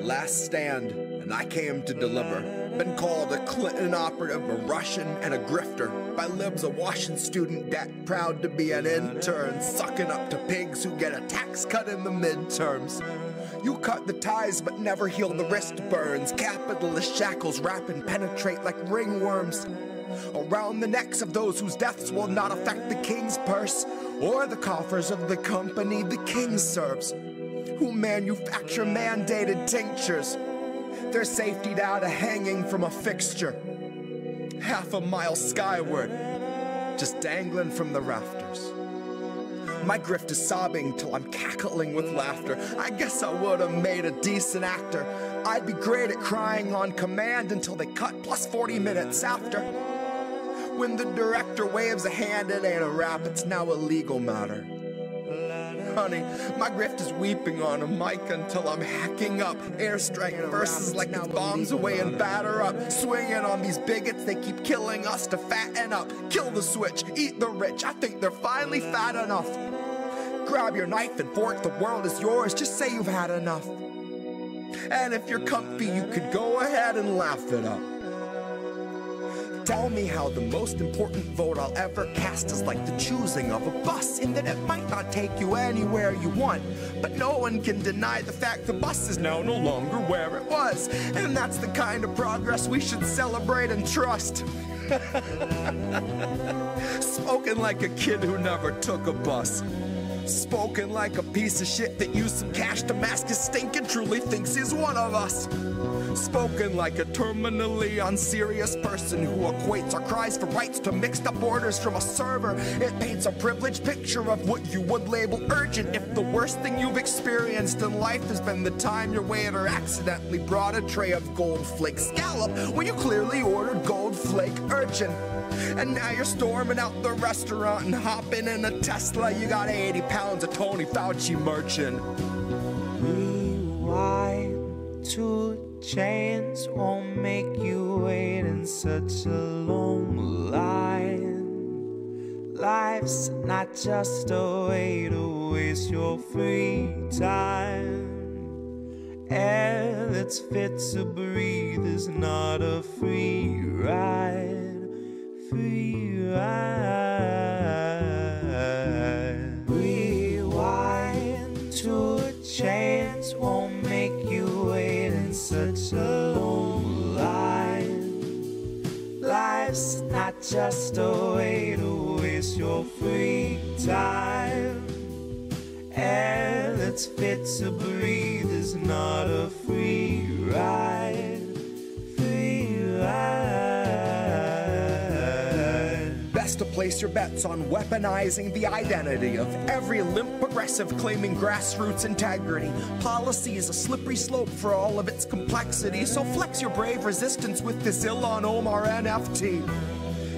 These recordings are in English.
Last stand, and I came to deliver. Been called a Clinton operative, a Russian, and a grifter. By libs, a washing student debt, proud to be an intern, sucking up to pigs who get a tax cut in the midterms. You cut the ties but never heal the wrist burns. Capitalist shackles wrap and penetrate like ringworms around the necks of those whose deaths will not affect the king's purse or the coffers of the company the king serves, who manufacture mandated tinctures. They're safetied out of hanging from a fixture, half a mile skyward, just dangling from the rafters. My grift is sobbing till I'm cackling with laughter. I guess I would have made a decent actor. I'd be great at crying on command until they cut plus 40 minutes after. When the director waves a hand, it ain't a rap, it's now a legal matter. Honey, my grift is weeping on a mic until I'm hacking up airstrike verses like it's bombs away and batter up. Swinging on these bigots, they keep killing us to fatten up. Kill the switch, eat the rich, I think they're finally fat enough. Grab your knife and fork, the world is yours, just say you've had enough. And if you're comfy, you could go ahead and laugh it up. Tell me how the most important vote I'll ever cast is like the choosing of a bus, in that it might not take you anywhere you want, but no one can deny the fact the bus is now no longer where it was. And that's the kind of progress we should celebrate and trust. Spoken like a kid who never took a bus. Spoken like a piece of shit that used some cash to mask his stink and truly thinks he's one of us. Spoken like a terminally unserious person who equates our cries for rights to mixed up orders from a server. It paints a privileged picture of what you would label urgent if the worst thing you've experienced in life has been the time your waiter accidentally brought a tray of gold flake scallop when you clearly ordered gold flake urchin. And now you're storming out the restaurant and hopping in a Tesla. You got 80 pounds of Tony Fauci merchant. Rewind to chains won't make you wait in such a long line. Life's not just a way to waste your free time. Air that's fit to breathe is not a free ride. Free ride. Rewind to a chance won't make you wait in such a long line. Life's not just a way to waste your free time. Air that's fit to breathe is not a free ride. Free ride. To place your bets on weaponizing the identity of every limp progressive claiming grassroots integrity. Policy is a slippery slope for all of its complexity, so flex your brave resistance with this Ilhan Omar NFT.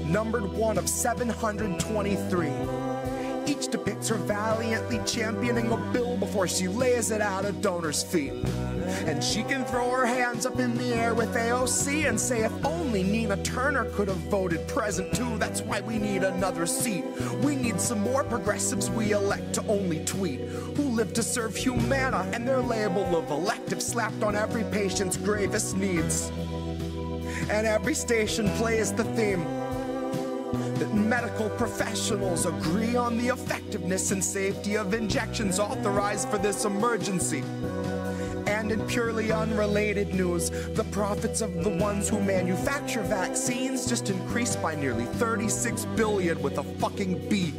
Numbered 1 of 723. Each depicts her valiantly championing a bill before she lays it at a donor's feet. And she can throw her hands up in the air with AOC and say if only Nina Turner could have voted present too, that's why we need another seat. We need some more progressives we elect to only tweet, who live to serve Humana and their label of elective slapped on every patient's gravest needs. And every station plays the theme that medical professionals agree on the effectiveness and safety of injections authorized for this emergency. And in purely unrelated news, the profits of the ones who manufacture vaccines just increased by nearly 36 billion with a fucking B.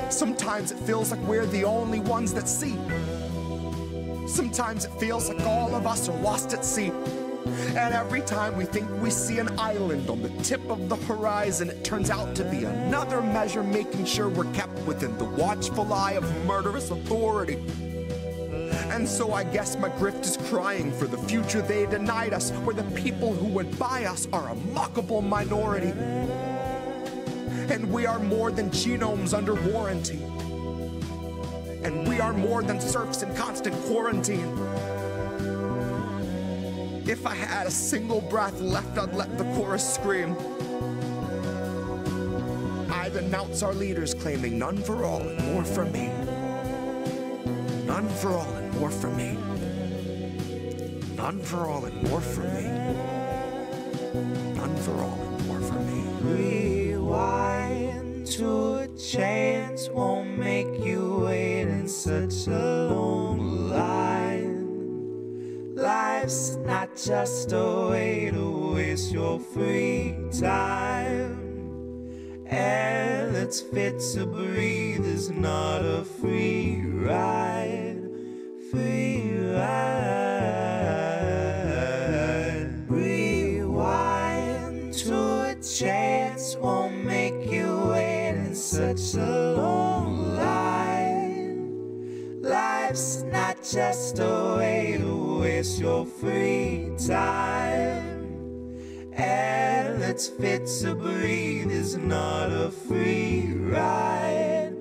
Sometimes it feels like we're the only ones that see. Sometimes it feels like all of us are lost at sea. And every time we think we see an island on the tip of the horizon, it turns out to be another measure making sure we're kept within the watchful eye of murderous authority. And so I guess my grift is crying for the future they denied us, where the people who would buy us are a mockable minority. And we are more than genomes under warranty. And we are more than serfs in constant quarantine. If I had a single breath left, I'd let the chorus scream. I'd announce our leaders claiming none for all and more for me. None for all and more for me. None for all and more for me. None for all and more for me. Rewind to a chance won't make you wait in such a long line. Life's not just a way to waste your free time. Air that's fit to breathe is not a free ride. Free ride. Rewind to a chance won't make you wait in such a long line. Life's not just a way to waste your free time. Air that's fit to breathe is not a free ride.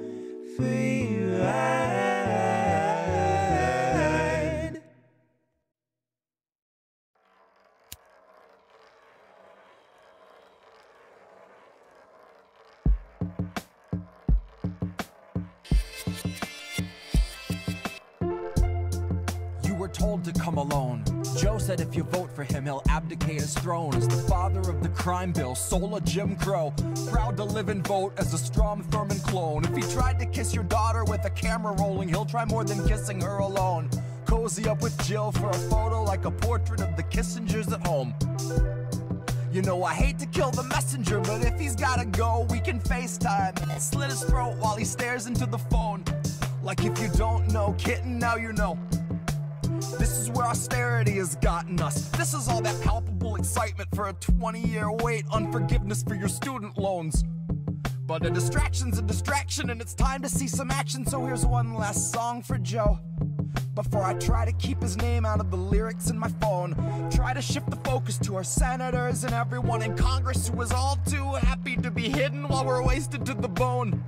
Free ride. You were told to come alone. Joe said if you vote for him, he'll abdicate his throne as the father of the crime bill, soul of Jim Crow. Proud to live and vote as a Strom Thurmond clone. If he tried to kiss your daughter with a camera rolling, he'll try more than kissing her alone. Cozy up with Jill for a photo like a portrait of the Kissingers at home. You know I hate to kill the messenger, but if he's gotta go, we can FaceTime. Slit his throat while he stares into the phone. Like if you don't know, kitten, now you know. This is where austerity has gotten us. This is all that palpable excitement for a 20-year wait on forgiveness for your student loans. But a distraction's a distraction and it's time to see some action. So here's one last song for Joe, before I try to keep his name out of the lyrics in my phone. Try to shift the focus to our senators and everyone in Congress who is all too happy to be hidden while we're wasted to the bone.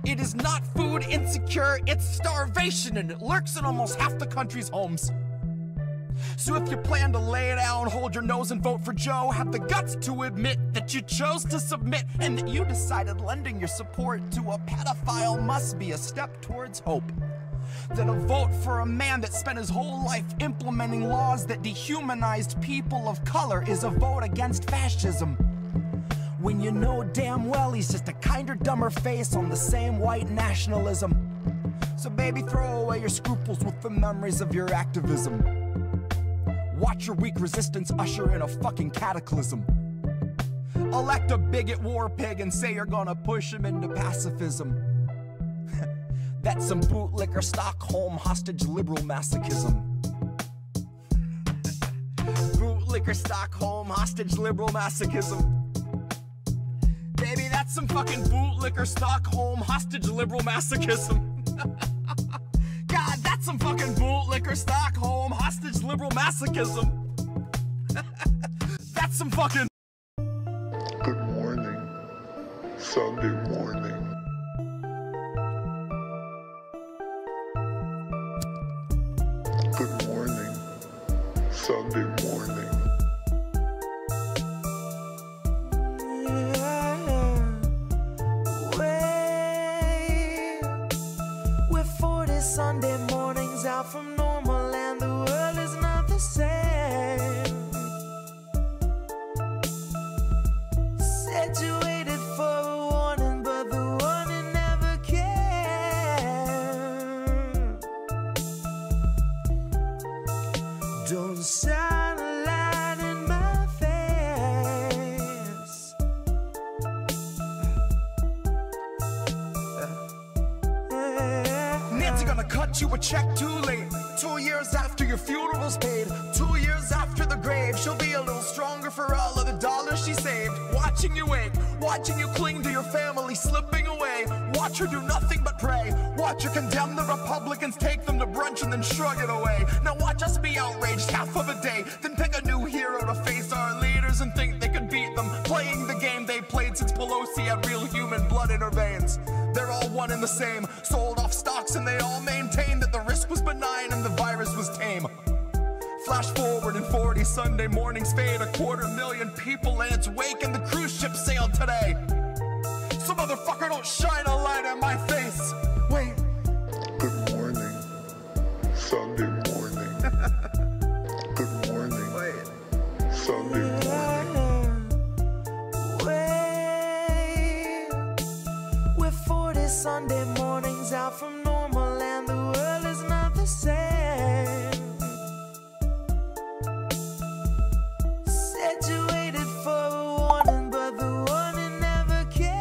It is not food insecure, it's starvation, and it lurks in almost half the country's homes. So if you plan to lay down, hold your nose and vote for Joe, have the guts to admit that you chose to submit and that you decided lending your support to a pedophile must be a step towards hope. Then a vote for a man that spent his whole life implementing laws that dehumanized people of color is a vote against fascism. When you know damn well he's just a kinder, dumber face on the same white nationalism. So baby, throw away your scruples with the memories of your activism. Watch your weak resistance usher in a fucking cataclysm. Elect a bigot war pig and say you're gonna push him into pacifism. That's some bootlicker Stockholm hostage liberal masochism. Bootlicker Stockholm hostage liberal masochism. Baby, that's some fucking bootlicker Stockholm hostage liberal masochism. God, that's some fucking bootlicker Stockholm hostage liberal masochism. That's some fucking. Good morning, Sunday morning. Good morning, Sunday morning. Sunday mornings out from normal and the world is not the same. Said you waited for a warning, but the warning never came. Don't shine a light in my face. Nancy gonna cut you a check too late. 2 years after your funeral's paid, 2 years after the grave, she'll be a little stronger for all of the dollars she saved. Watching you wake, watching you cling to your family slipping away, Watch her do nothing but pray. Watch her condemn the Republicans, take them to brunch and then shrug it away. Now watch us be outraged half of a day, then pick a new hero to face our leaders and think they could beat them, playing the game they played since Pelosi had real human blood in her veins. They're all one and the same, sold off stocks and they all maintain that the risk was benign and the virus was tame. Flash forward in 40 Sunday mornings fade, 250,000 people in its wake and the cruise ship sailed today. So motherfucker, don't shine a light in my face. Wait. Good morning. Sunday morning. Good morning. Wait. Sunday morning. Wait. We're 40 Sunday mornings out from normal and the world is not the same. Said you waited for a warning, but the warning never came.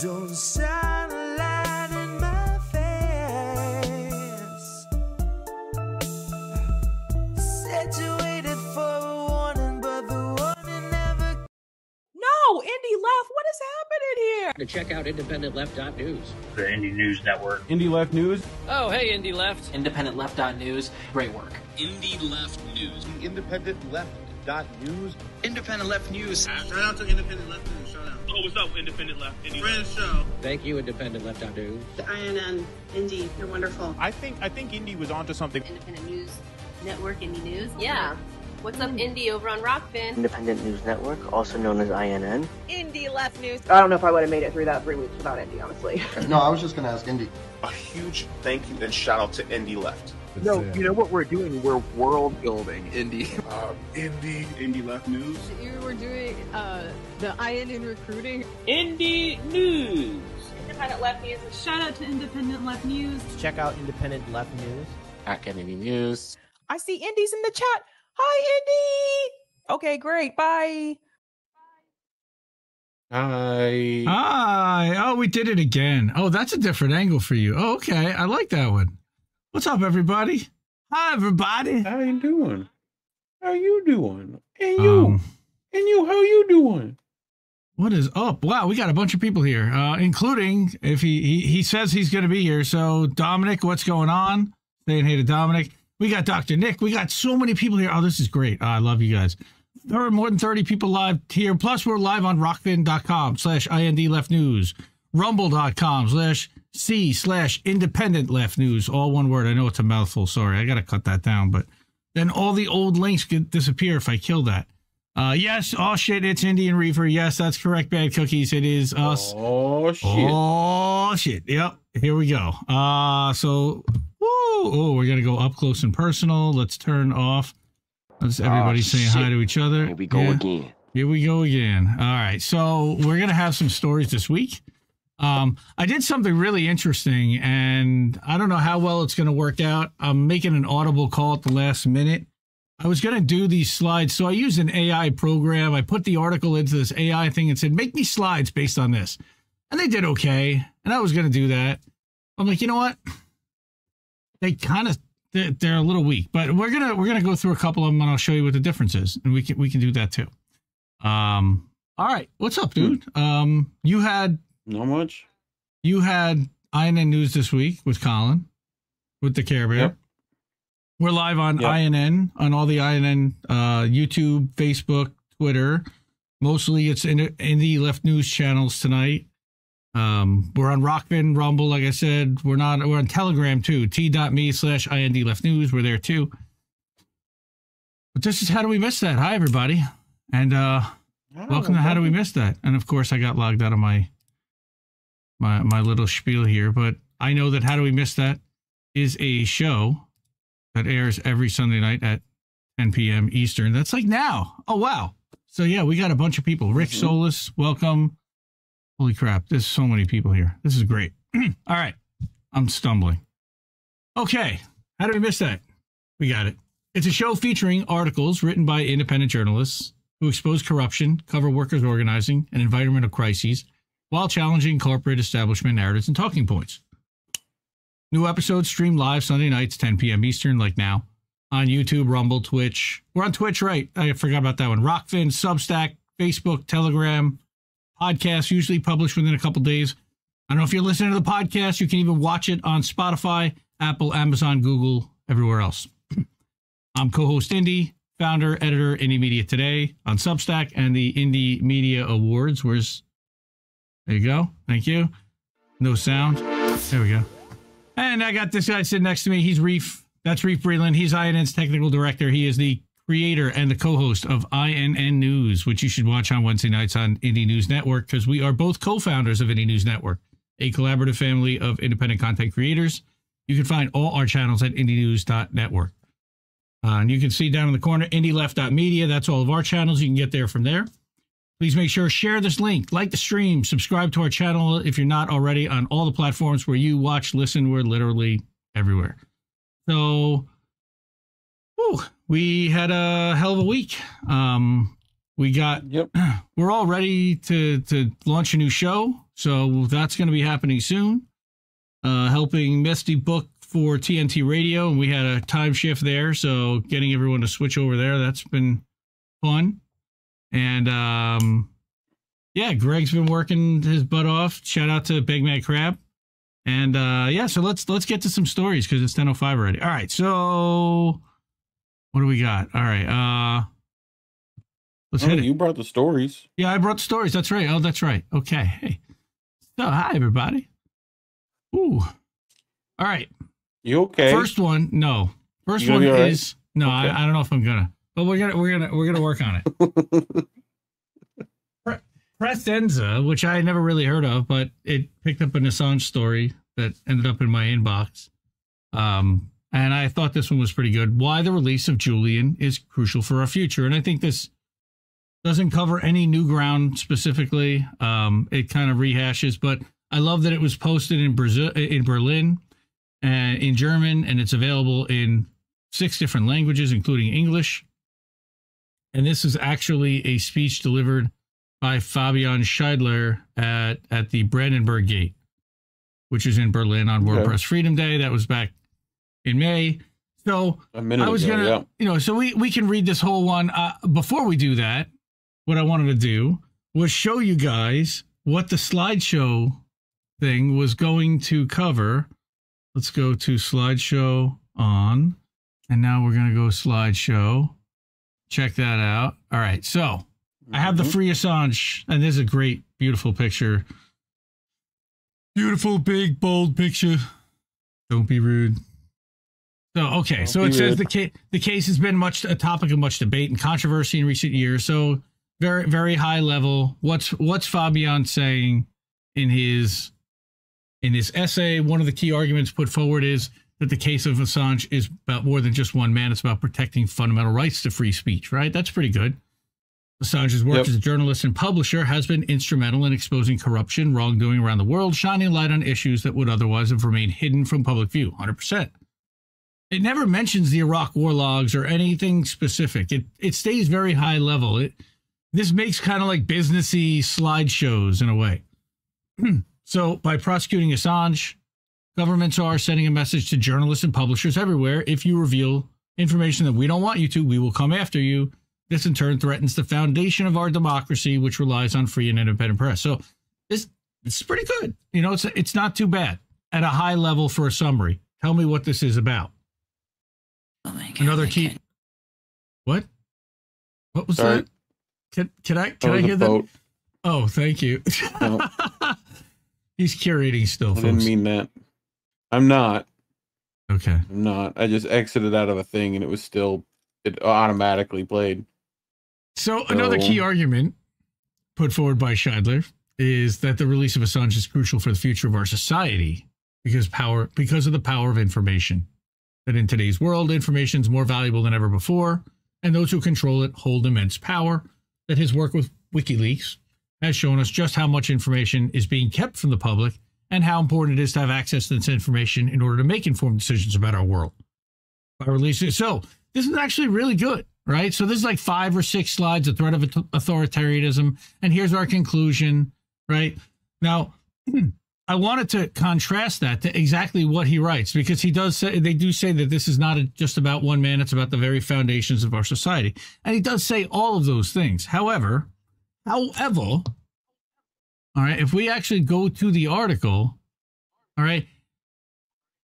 Don't shine a light in my face. Said you waited for a warning, but the warning never. No, Indy Left, what is happening here? To check out IndependentLeft.news. The Indie News Network. Indie Left News. Oh, hey, Indie Left. IndependentLeft.news. Great work. Indie Left News. IndependentLeft.news. Independent Left News. Shout out to Independent Left News. Shout out. Oh, what's up, Independent Left? Friends show. Thank you, IndependentLeft.news. The INN, Indie, you're wonderful. I think Indie was onto something. Independent News Network, Indie News. Yeah. What's up, Indie, over on Rockfin? Independent News Network, also known as INN. Indie Left News. I don't know if I would have made it through that 3 weeks without Indie, honestly. No, I was just going to ask Indie. A huge thank you and shout out to Indie Left. No, you know what we're doing? We're world building, Indie. Indie Left News. You were doing the INN recruiting. Indie News. Independent Left News. Shout out to Independent Left News. Check out Independent Left News. At Kennedy News. I see Indie's in the chat. Hi, Indy. Okay, great. Bye. Hi. Hi. Oh, we did it again. Oh, that's a different angle for you. Oh, okay. I like that one. What's up, everybody? Hi, everybody. How you doing? How you doing? And you? How you doing? What is up? Wow, we got a bunch of people here, including if he says he's going to be here. So, Dominic, what's going on? Saying hey to Dominic. We got Dr. Nick. We got so many people here. Oh, this is great. I love you guys. There are more than 30 people live here. Plus, we're live on rockfin.com/IND-Left-News, rumble.com/C/Independent-Left-News. All one word. I know it's a mouthful. Sorry, I got to cut that down. But then all the old links could disappear if I kill that. Yes. Oh, shit. It's Indian Reefer. Yes, that's correct. Bad Cookies. It is us. Oh, shit. Oh, shit. Yep. Here we go. So... Oh, we're going to go up close and personal. Let's turn off. Let's everybody saying hi to each other. Here we go again. Here we go again. All right. So we're going to have some stories this week. I did something really interesting, and I don't know how well it's going to work out. I'm making an audible call at the last minute. I was going to do these slides. So I used an AI program. I put the article into this AI thing and said, make me slides based on this. And they did okay. And I was going to do that. I'm like, you know what? They kind of they're a little weak, but we're gonna go through a couple of them and I'll show you what the difference is, and we can do that too. All right, what's up, dude? You had not much. You had INN News this week with Colin, with the Care Bear. Yep. We're live on INN on all the INN YouTube, Facebook, Twitter. Mostly it's in the Left News channels tonight. We're on Rockfin, Rumble, like I said. We're on Telegram too, t.me/IND Left News. We're there too. But this is How Do We Miss That? Hi, everybody. And welcome to How Do We Miss That? And of course, I got logged out of my little spiel here, but I know that How Do We Miss That is a show that airs every Sunday night at 10 p.m. Eastern. That's like now. Oh, wow. So yeah, we got a bunch of people. Rick Solis, welcome. Holy crap, there's so many people here. This is great. All right, I'm stumbling. Okay, how did we miss that? We got it. It's a show featuring articles written by independent journalists who expose corruption, cover workers' organizing, and environmental crises while challenging corporate establishment narratives and talking points. New episodes stream live Sunday nights, 10 p.m. Eastern, like now, on YouTube, Rumble, Twitch. We're on Twitch, right? I forgot about that one. Rockfin, Substack, Facebook, Telegram, podcasts, usually published within a couple days. I don't know if you're listening to the podcast, you can even watch it on Spotify, Apple, Amazon, Google, everywhere else. I'm co-host Indy, founder, editor, Indie Media Today on Substack and the Indie Media Awards. There you go. Thank you. No sound. There we go. And I got this guy sitting next to me. He's Reef. That's Reef Breland. He's INN's technical director. He is the creator and the co-host of INN News, which you should watch on Wednesday nights on Indie News Network, because we are both co-founders of Indie News Network, a collaborative family of independent content creators. You can find all our channels at indienews.network. And you can see down in the corner, indieleft.media. That's all of our channels. You can get there from there. Please make sure, share this link, like the stream, subscribe to our channel if you're not already on all the platforms where you watch, listen. We're literally everywhere. So, we had a hell of a week. We're all ready to launch a new show. So that's going to be happening soon. Helping Misty book for TNT Radio, and we had a time shift there. So getting everyone to switch over there, that's been fun. And Greg's been working his butt off. Shout out to Big Mad Crab. And so let's get to some stories because it's 10:05 already. All right, so what do we got? All right, let's hit it. You brought the stories. Yeah, I brought the stories. That's right. Oh, that's right. Okay. Hey, so hi everybody. Ooh. All right. You okay? First one, no. First one is no. Okay. I don't know if I'm gonna. But we're gonna work on it. Presenza, which I never really heard of, but it picked up an Assange story that ended up in my inbox. And I thought this one was pretty good. Why the release of Julian is crucial for our future. And I think this doesn't cover any new ground specifically. It kind of rehashes, but I love that it was posted in Berlin, and in German, and it's available in 6 different languages, including English. And this is actually a speech delivered by Fabian Scheidler at the Brandenburg Gate, which is in Berlin on World Press Freedom Day. That was back in May. So I was going to, so we can read this whole one. Before we do that, what I wanted to do was show you guys what the slideshow thing was going to cover. Let's go to slideshow on, and now we're going to go slideshow. Check that out. All right. So I have the Free Assange, and this is a great, beautiful picture. Beautiful, big, bold picture. Don't be rude. So, okay. So it says the case has been a topic of much debate and controversy in recent years. So very, very high level. What's Fabian saying in his essay? One of the key arguments put forward is that the case of Assange is about more than just one man. It's about protecting fundamental rights to free speech, right? That's pretty good. Assange's work as a journalist and publisher has been instrumental in exposing corruption, wrongdoing around the world, shining light on issues that would otherwise have remained hidden from public view. 100%. It never mentions the Iraq war logs or anything specific. It stays very high level. This makes kind of like businessy slideshows in a way. So by prosecuting Assange, governments are sending a message to journalists and publishers everywhere. If you reveal information that we don't want you to, we will come after you. This in turn threatens the foundation of our democracy, which relies on free and independent press. So this is pretty good. It's not too bad at a high level for a summary. Tell me what this is about. Oh my God, another key. What? What was that? Can I hear that? Oh, thank you. No. He's curating still, folks. I didn't mean that. I'm not. Okay. I'm not. I just exited out of a thing and it automatically played. So another key argument put forward by Scheidler is that the release of Assange is crucial for the future of our society because of the power of information. That in today's world, information is more valuable than ever before, and those who control it hold immense power. That his work with WikiLeaks has shown us just how much information is being kept from the public and how important it is to have access to this information in order to make informed decisions about our world. By releasing so this is actually really good, right? So this is like 5 or 6 slides, a threat of authoritarianism, and here's our conclusion, right? Now, I wanted to contrast that to exactly what he writes, because they do say that this is not just about one man, it's about the very foundations of our society. And he does say all of those things. However, However, all right, if we actually go to the article, all right,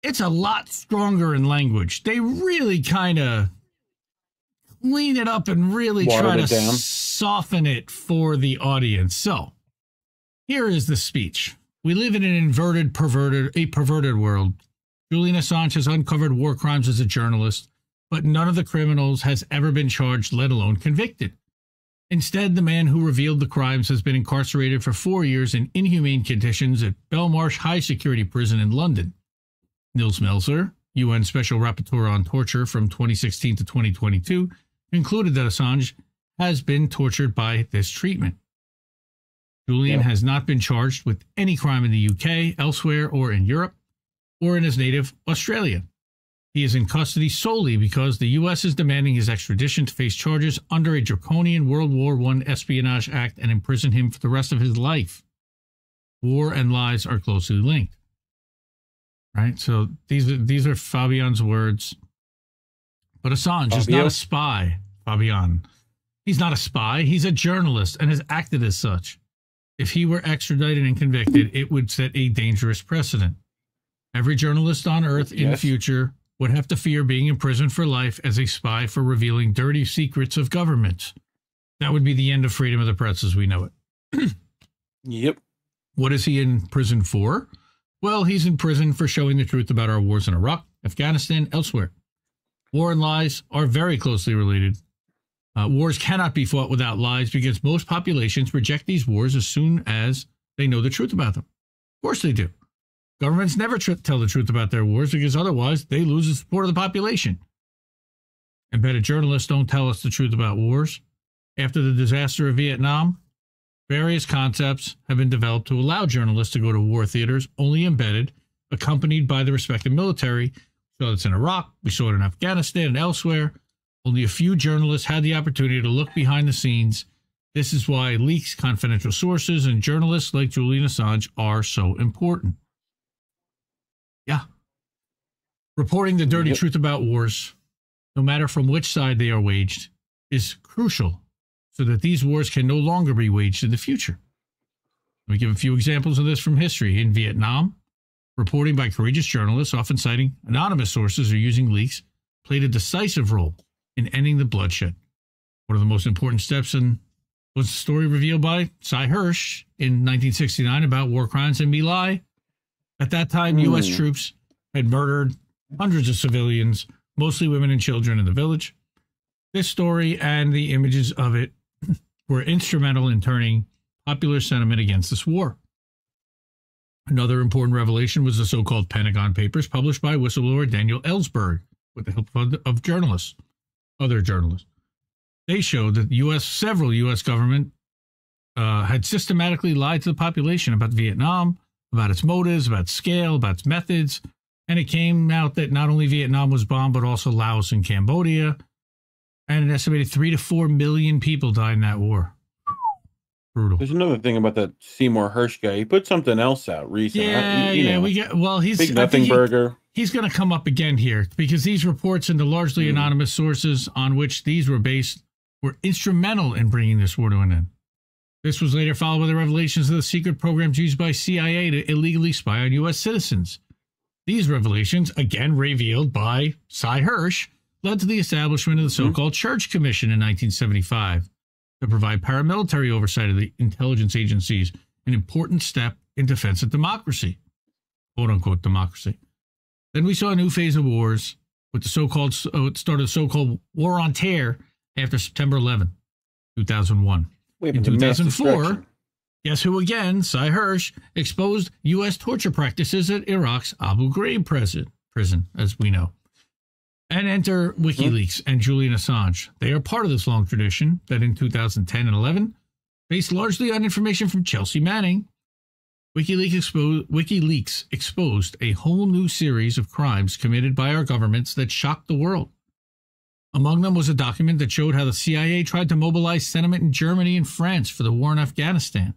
it's a lot stronger in language. They really kind of clean it up and really try to soften it for the audience. So here is the speech. We live in an perverted world. Julian Assange has uncovered war crimes as a journalist, but none of the criminals has ever been charged, let alone convicted. Instead, the man who revealed the crimes has been incarcerated for 4 years in inhumane conditions at Belmarsh High Security Prison in London. Nils Melzer, UN Special Rapporteur on Torture from 2016 to 2022, concluded that Assange has been tortured by this treatment. Julian has not been charged with any crime in the UK, elsewhere, or in Europe, or in his native Australia. He is in custody solely because the U.S. is demanding his extradition to face charges under a draconian World War I Espionage Act and imprison him for the rest of his life. War and lies are closely linked. Right? So these are Fabian's words. But Assange is not a spy, Fabian. He's not a spy. He's a journalist and has acted as such. If he were extradited and convicted, it would set a dangerous precedent. Every journalist on Earth in the future would have to fear being imprisoned for life as a spy for revealing dirty secrets of governments. That would be the end of freedom of the press as we know it. Yep. What is he in prison for? Well, he's in prison for showing the truth about our wars in Iraq, Afghanistan, elsewhere. War and lies are very closely related. Wars cannot be fought without lies because most populations reject these wars as soon as they know the truth about them. Of course they do. Governments never tell the truth about their wars because otherwise they lose the support of the population. Embedded journalists don't tell us the truth about wars. After the disaster of Vietnam, various concepts have been developed to allow journalists to go to war theaters, only embedded, accompanied by the respective military. So it's in Iraq, we saw it in Afghanistan and elsewhere. Only a few journalists had the opportunity to look behind the scenes. This is why leaks, confidential sources, and journalists like Julian Assange are so important. Yeah. Reporting the dirty truth about wars, no matter from which side they are waged, is crucial so that these wars can no longer be waged in the future. Let me give a few examples of this from history. In Vietnam, reporting by courageous journalists, often citing anonymous sources or using leaks, played a decisive role in ending the bloodshed. One of the most important steps was the story revealed by Sy Hersh in 1969 about war crimes in My Lai. At that time, U.S. troops had murdered hundreds of civilians, mostly women and children in the village. This story and the images of it were instrumental in turning popular sentiment against this war. Another important revelation was the so-called Pentagon Papers published by whistleblower Daniel Ellsberg with the help of journalists, other journalists. They showed that several U.S. government had systematically lied to the population about Vietnam, about its motives, about scale, about its methods. And it came out that not only Vietnam was bombed, but also Laos and Cambodia. And an estimated 3 to 4 million people died in that war. Brutal. There's another thing about that Seymour Hersh guy. He put something else out recently. He's Big Nothing Burger. He's going to come up again here because these reports into largely anonymous sources on which these were based were instrumental in bringing this war to an end. This was later followed by the revelations of the secret programs used by CIA to illegally spy on U.S. citizens. These revelations, again revealed by Sy Hersh, led to the establishment of the so-called Church Commission in 1975 to provide paramilitary oversight of the intelligence agencies, an important step in defense of democracy, quote-unquote democracy. Then we saw a new phase of wars with the so-called War on Terror after September 11, 2001. In 2004, guess who again, Sy Hersh, exposed U.S. torture practices at Iraq's Abu Ghraib prison, as we know. And enter WikiLeaks and Julian Assange. They are part of this long tradition that in 2010 and 11, based largely on information from Chelsea Manning, WikiLeaks exposed a whole new series of crimes committed by our governments that shocked the world. Among them was a document that showed how the CIA tried to mobilize sentiment in Germany and France for the war in Afghanistan.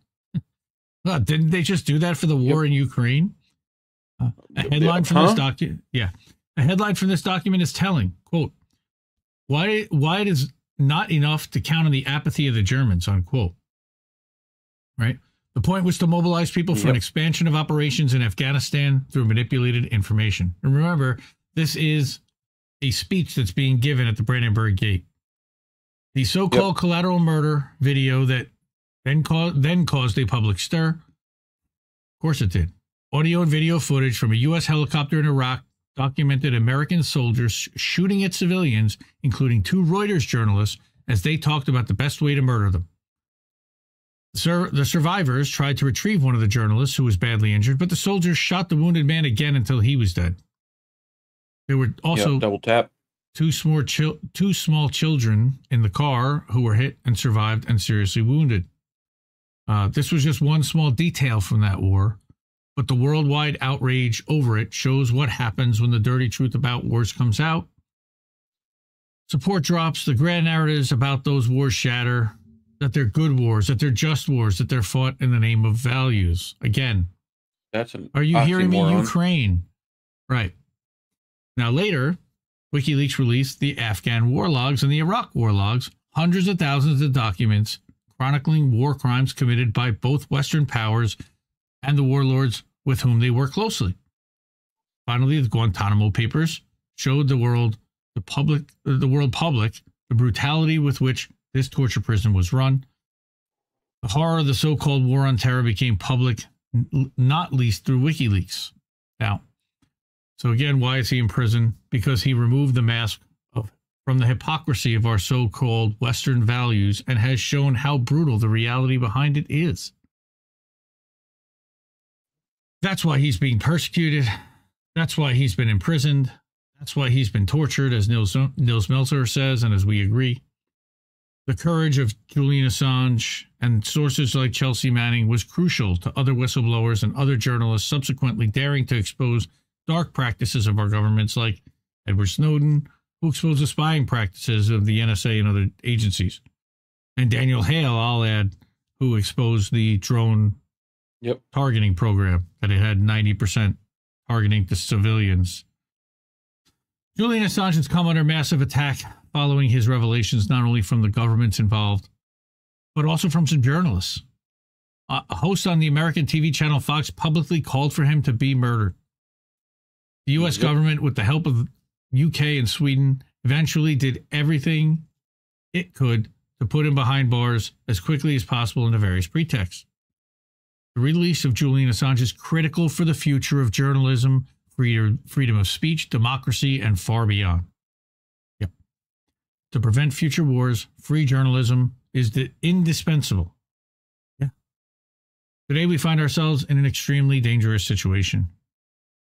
Well, didn't they just do that for the war in Ukraine? A headline from this document, a headline from this document is telling, quote, why it is not enough to count on the apathy of the Germans, unquote. right? The point was to mobilize people for an expansion of operations in Afghanistan through manipulated information. And remember, this is a speech that's being given at the Brandenburg Gate. The so-called collateral murder video that then caused a public stir. Of course it did. Audio and video footage from a U.S. helicopter in Iraq documented American soldiers shooting at civilians, including 2 Reuters journalists, as they talked about the best way to murder them. The survivors tried to retrieve one of the journalists who was badly injured, but the soldiers shot the wounded man again until he was dead. There were also double tap. 2 small children in the car who were hit and survived and seriously wounded. This was just one small detail from that war, but the worldwide outrage over it shows what happens when the dirty truth about wars comes out. Support drops, the grand narratives about those wars shatter, that they're good wars, that they're just wars, that they're fought in the name of values. Again, are you hearing me, Ukraine? Right. Now later, WikiLeaks released the Afghan war logs and the Iraq war logs, hundreds of thousands of documents chronicling war crimes committed by both Western powers and the warlords with whom they work closely. Finally, the Guantanamo Papers showed the world public the brutality with which this torture prison was run. The horror of the so-called war on terror became public, not least through WikiLeaks. Now, so again, why is he in prison? Because he removed the mask from the hypocrisy of our so-called Western values and has shown how brutal the reality behind it is. That's why he's being persecuted. That's why he's been imprisoned. That's why he's been tortured, as Nils Melzer says, and as we agree. The courage of Julian Assange and sources like Chelsea Manning was crucial to other whistleblowers and other journalists subsequently daring to expose dark practices of our governments, like Edward Snowden, who exposed the spying practices of the NSA and other agencies, and Daniel Hale, I'll add, who exposed the drone targeting program, that it had 90% targeting to civilians. Julian Assange has come under massive attack following his revelations, not only from the governments involved, but also from some journalists. A host on the American TV channel Fox publicly called for him to be murdered. The U.S. government, with the help of UK and Sweden, eventually did everything it could to put him behind bars as quickly as possible under various pretexts. The release of Julian Assange is critical for the future of journalism, freedom of speech, democracy, and far beyond. Yep. To prevent future wars, free journalism is indispensable. Yeah. Today we find ourselves in an extremely dangerous situation.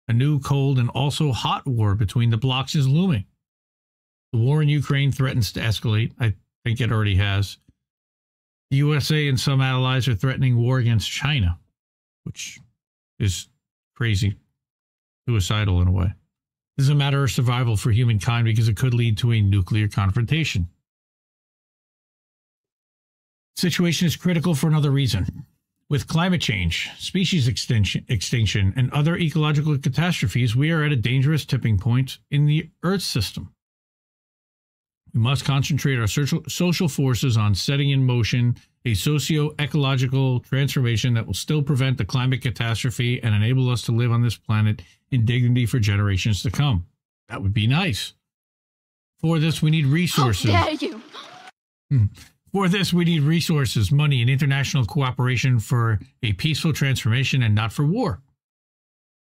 A new, cold, and also hot war between the blocs is looming. The war in Ukraine threatens to escalate. I think it already has. The USA and some allies are threatening war against China, which is crazy, suicidal in a way. This is a matter of survival for humankind because it could lead to a nuclear confrontation. The situation is critical for another reason. With climate change, species extinction, and other ecological catastrophes, we are at a dangerous tipping point in the Earth system. We must concentrate our social forces on setting in motion a socio-ecological transformation that will still prevent the climate catastrophe and enable us to live on this planet in dignity for generations to come. That would be nice. For this, we need resources. How dare you? For this, we need resources, money, and international cooperation for a peaceful transformation and not for war.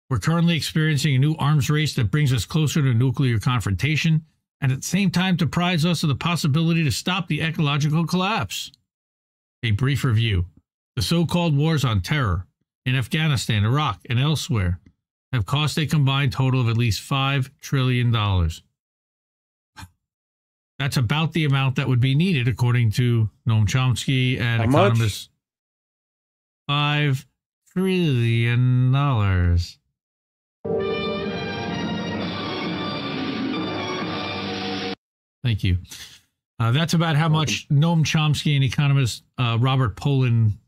We're currently experiencing a new arms race that brings us closer to nuclear confrontation and at the same time deprives us of the possibility to stop the ecological collapse. A brief review. The so-called wars on terror in Afghanistan, Iraq, and elsewhere have cost a combined total of at least $5 trillion. That's about the amount that would be needed, according to Noam Chomsky and economists. $5 trillion. Thank you. That's about how much Noam Chomsky and economist Robert Pollin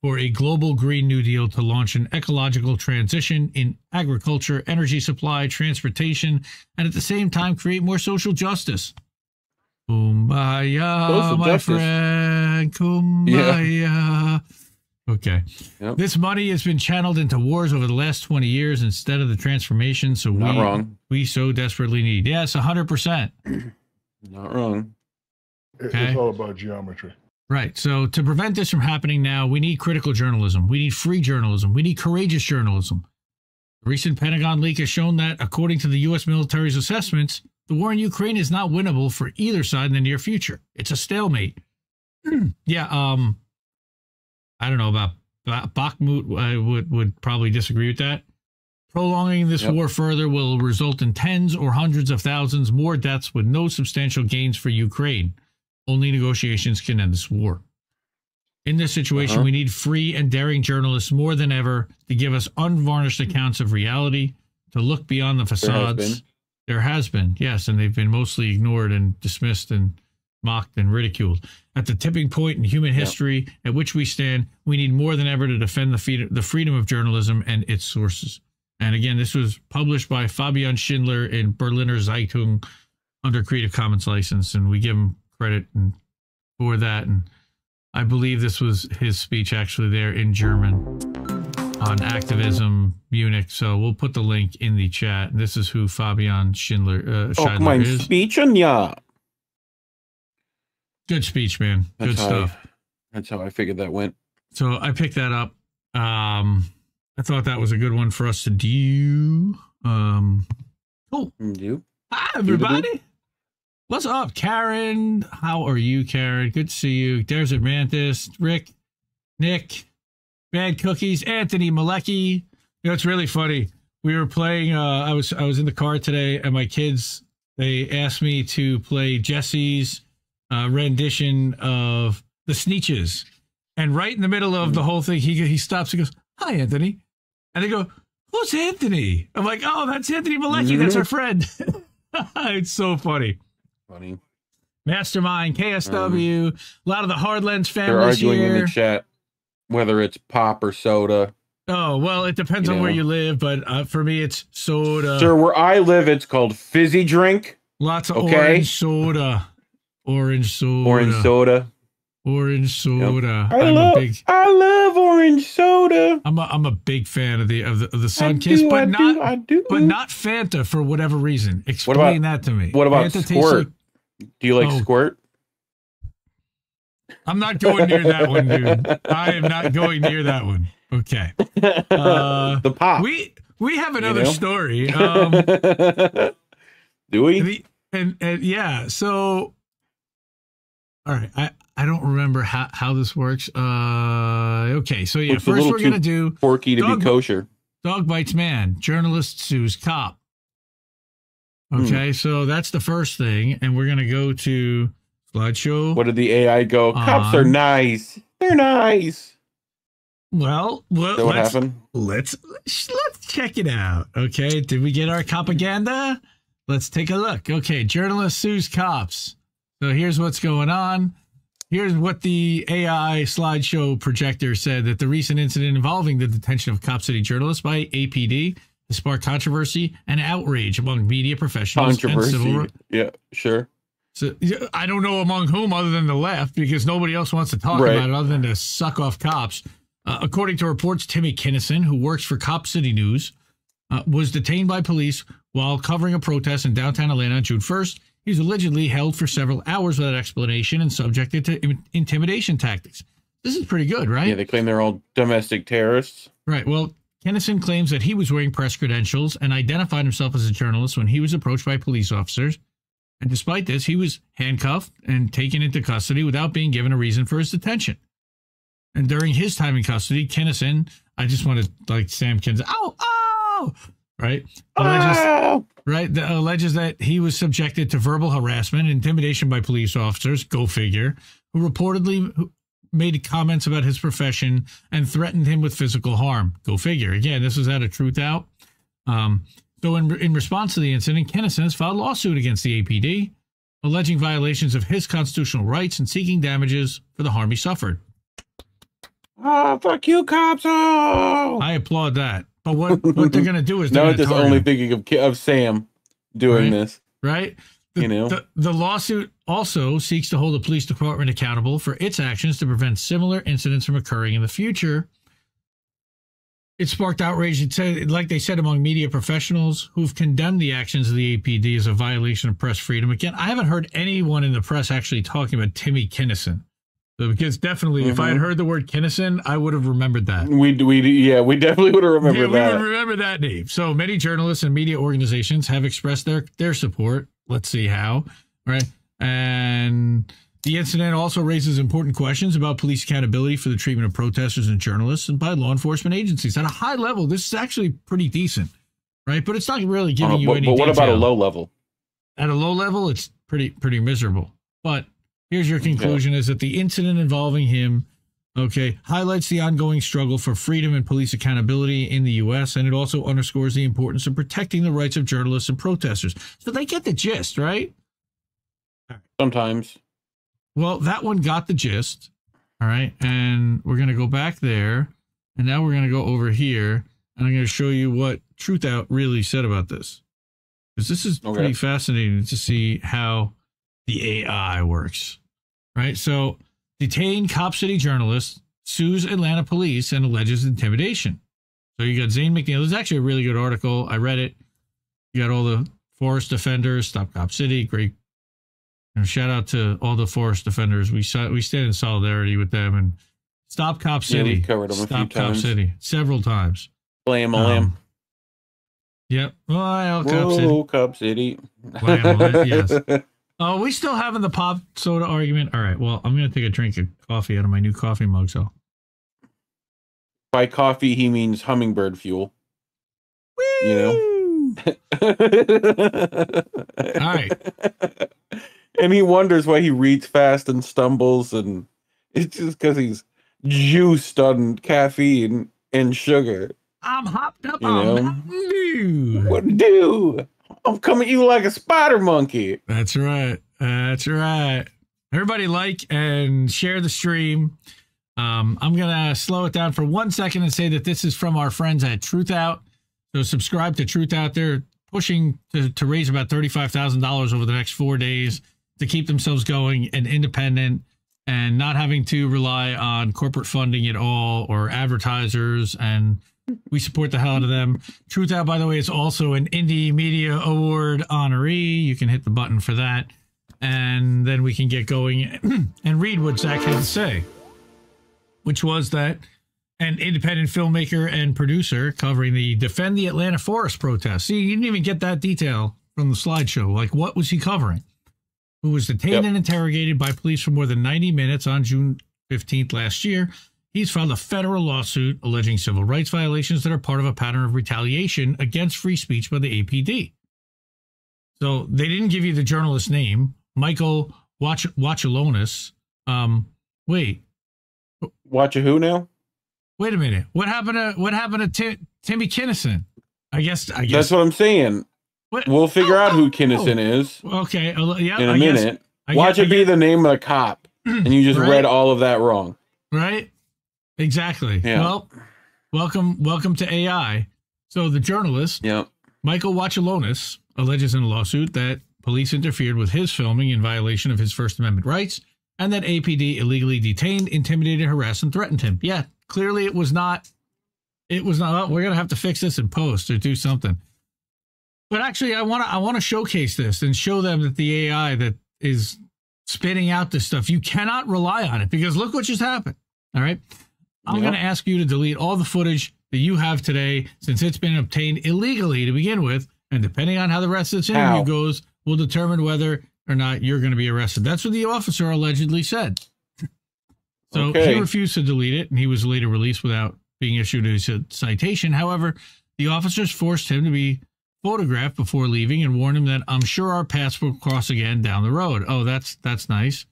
for a global Green New Deal to launch an ecological transition in agriculture, energy supply, transportation, and at the same time create more social justice. Kumbaya, my friend, kumbaya. Okay. Yep. This money has been channeled into wars over the last 20 years instead of the transformation. So Not wrong. we so desperately need. Yes, 100%. Not wrong. Okay. It's all about geometry. Right. So to prevent this from happening now, we need critical journalism. We need free journalism. We need courageous journalism. The recent Pentagon leak has shown that, according to the U.S. military's assessments, the war in Ukraine is not winnable for either side in the near future. It's a stalemate. Yeah. I don't know about Bakhmut. I would probably disagree with that. Prolonging this war further will result in tens or hundreds of thousands more deaths with no substantial gains for Ukraine. Only negotiations can end this war. In this situation, we need free and daring journalists more than ever to give us unvarnished accounts of reality, to look beyond the facades. There has been, yes, and they've been mostly ignored and dismissed and mocked and ridiculed. At the tipping point in human history at which we stand, we need more than ever to defend the freedom of journalism and its sources. And again, this was published by Fabian Schindler in Berliner Zeitung under Creative Commons license, and we give him credit for that. And I believe this was his speech actually there in German on activism, Munich. So we'll put the link in the chat. This is who Fabian Schindler is. Speech on ya. Good speech, man. Good stuff. That's how I figured that went. So I picked that up. I thought that was a good one for us to do. Cool. Hi, everybody. What's up, Karen? How are you, Karen? Good to see you. Desert Mantis, Rick, Nick, Bad Cookies, Anthony Malecki. You know, it's really funny. We were playing, I was in the car today, and my kids, they asked me to play Jesse's rendition of The Sneetches. And right in the middle of the whole thing, he stops and goes, "Hi, Anthony." And they go, "Who's Anthony?" I'm like, "Oh, that's Anthony Malecki. That's our friend." It's so funny. Funny. Mastermind, KSW, a lot of the Hardlands families They're arguing here. in the chat whether it's pop or soda. Oh, well, it depends on where you live, but for me, it's soda. Sir, where I live, it's called fizzy drink. Lots of orange soda. Orange soda. Orange soda. Orange soda. Yep. I love orange soda. I'm a big fan of the Sun Kiss, but not Fanta for whatever reason. Explain that to me. What about Fanta Squirt? Do you like Squirt? I'm not going near that one, dude. I am not going near that one. Okay. The pop. We have another story. Do we? And yeah, so all right. I don't remember how this works. Okay, so yeah, first we're gonna do porky to be kosher. Dog bites man. Journalist sues cop. Okay, so that's the first thing, and we're gonna go to slideshow. What did the AI go? Cops are nice. They're nice. Well, what happened? Let's check it out. Okay, did we get our propaganda? Let's take a look. Okay, journalist sues cops. So here's what's going on. Here's what the AI slideshow projector said, that the recent incident involving the detention of Cop City journalists by APD has sparked controversy and outrage among media professionals and civil. Yeah, sure. So I don't know among whom other than the left, because nobody else wants to talk about it other than to suck off cops. According to reports, Timmy Kinnison, who works for Cop City News, was detained by police while covering a protest in downtown Atlanta on June 1st. He was allegedly held for several hours without explanation and subjected to intimidation tactics. This is pretty good, right? Yeah, they claim they're all domestic terrorists. Right. Well, Kinnison claims that he was wearing press credentials and identified himself as a journalist when he was approached by police officers. And despite this, he was handcuffed and taken into custody without being given a reason for his detention. And during his time in custody, Kinnison, I just wanted like Sam Kinison, right? Alleges that he was subjected to verbal harassment and intimidation by police officers, go figure, who reportedly made comments about his profession and threatened him with physical harm. Go figure. Again, this was out of Truth Out. So in response to the incident, Kinnison has filed a lawsuit against the APD, alleging violations of his constitutional rights and seeking damages for the harm he suffered. Oh, fuck you, cops! Oh! I applaud that. But what they're going to do is now I'm just only thinking of Sam doing this. Right? The lawsuit also seeks to hold the police department accountable for its actions to prevent similar incidents from occurring in the future. It sparked outrage, like they said, among media professionals who've condemned the actions of the APD as a violation of press freedom. Again, I haven't heard anyone in the press actually talking about Timmy Kinnison. So, because definitely, if I had heard the word Kinnison, I would have remembered that. We definitely would have remembered that. We would remember that name. So many journalists and media organizations have expressed their support. Let's see how, right? And the incident also raises important questions about police accountability for the treatment of protesters and journalists and by law enforcement agencies. At a high level, this is actually pretty decent, right? But it's not really giving you any. But what detail. about a low level? At a low level, it's pretty miserable. But here's your conclusion: is that the incident involving him, highlights the ongoing struggle for freedom and police accountability in the U.S., and it also underscores the importance of protecting the rights of journalists and protesters. So they get the gist, right? Sometimes. Well, that one got the gist, all right? And we're going to go back there, and now we're going to go over here, and I'm going to show you what Truthout really said about this. Because this is pretty fascinating to see how the AI works, right? So, detained Cop City journalist sues Atlanta police and alleges intimidation. So you got Zane McNeil. This is actually a really good article. I read it. You got all the forest defenders, Stop Cop City, great. Shout out to all the forest defenders. We stand in solidarity with them and Stop Cop City. Yeah, we covered them a few times. Cop City several times. Blam-a-lam. Yep. Well, Cop City. Cop City. Blam-a-lam, yes. Oh, we still having the pop soda argument? All right. Well, I'm going to take a drink of coffee out of my new coffee mug. So, by coffee, he means hummingbird fuel. Woo! You know? All right. And he wonders why he reads fast and stumbles, and it's just because he's juiced on caffeine and sugar. I'm hopped up on Mountain Dew. What do? I'm coming at you like a spider monkey. That's right. That's right. Everybody like and share the stream. I'm going to slow it down for 1 second and say that this is from our friends at Truthout. So subscribe to Truthout. They're pushing to raise about $35,000 over the next 4 days to keep themselves going and independent and not having to rely on corporate funding at all or advertisers, and we support the hell out of them. Truthout, by the way, is also an Indie Media Award honoree. You can hit the button for that, and then we can get going and read what Zach had to say, which was that an independent filmmaker and producer covering the Defend the Atlanta Forest protest. See, you didn't even get that detail from the slideshow. Like, what was he covering? Who was detained and interrogated by police for more than 90 minutes on June 15th last year. He's filed a federal lawsuit alleging civil rights violations that are part of a pattern of retaliation against free speech by the APD. So they didn't give you the journalist's name, Michael Wachalonis. Wait. Watch a who now? Wait a minute. What happened to Timmy Kinnison? I guess that's what I'm saying. What? We'll figure out who Kinnison is. Okay. Yeah. In a minute. Watch it be the name of the cop, and you just read all of that wrong. Right. Exactly. Yeah. Well, welcome to AI. So the journalist, Michael Wachalonis, alleges in a lawsuit that police interfered with his filming in violation of his First Amendment rights, and that APD illegally detained, intimidated, harassed, and threatened him. Yeah, clearly it was not. It was not. We're gonna have to fix this in post or do something. But actually, I want to showcase this and show them that the AI that is spitting out this stuff, you cannot rely on it, because look what just happened. All right. I'm going to ask you to delete all the footage that you have today, since it's been obtained illegally to begin with. And depending on how the rest of this interview goes, we'll determine whether or not you're going to be arrested. That's what the officer allegedly said. So he refused to delete it, and he was later released without being issued a citation. However, the officers forced him to be photographed before leaving and warned him that I'm sure our paths will cross again down the road. Oh, that's nice.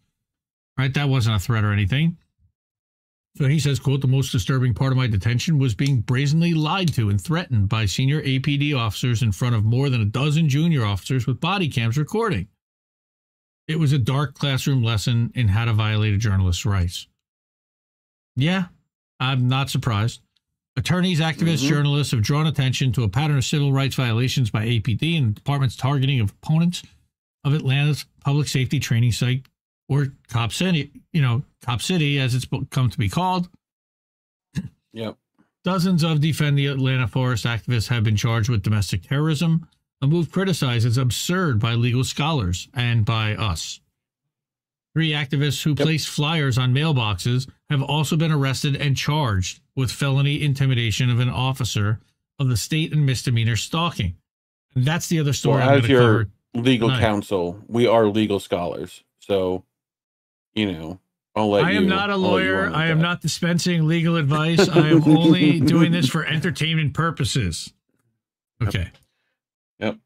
Right? That wasn't a threat or anything. So he says, quote, the most disturbing part of my detention was being brazenly lied to and threatened by senior APD officers in front of more than a dozen junior officers with body cams recording. It was a dark classroom lesson in how to violate a journalist's rights. Yeah, I'm not surprised. Attorneys, activists, journalists have drawn attention to a pattern of civil rights violations by APD and the department's targeting of opponents of Atlanta's public safety training site, or Cop City, Cop City, as it's come to be called. Yep. Dozens of Defend the Atlanta Forest activists have been charged with domestic terrorism, a move criticized as absurd by legal scholars and by us. 3 activists who placed flyers on mailboxes have also been arrested and charged with felony intimidation of an officer of the state and misdemeanor stalking. And that's the other story. Well, as your legal counsel, we are legal scholars. So, I'll let you. I am not a lawyer. I am not dispensing legal advice. I am only doing this for entertainment purposes. Okay. Yep.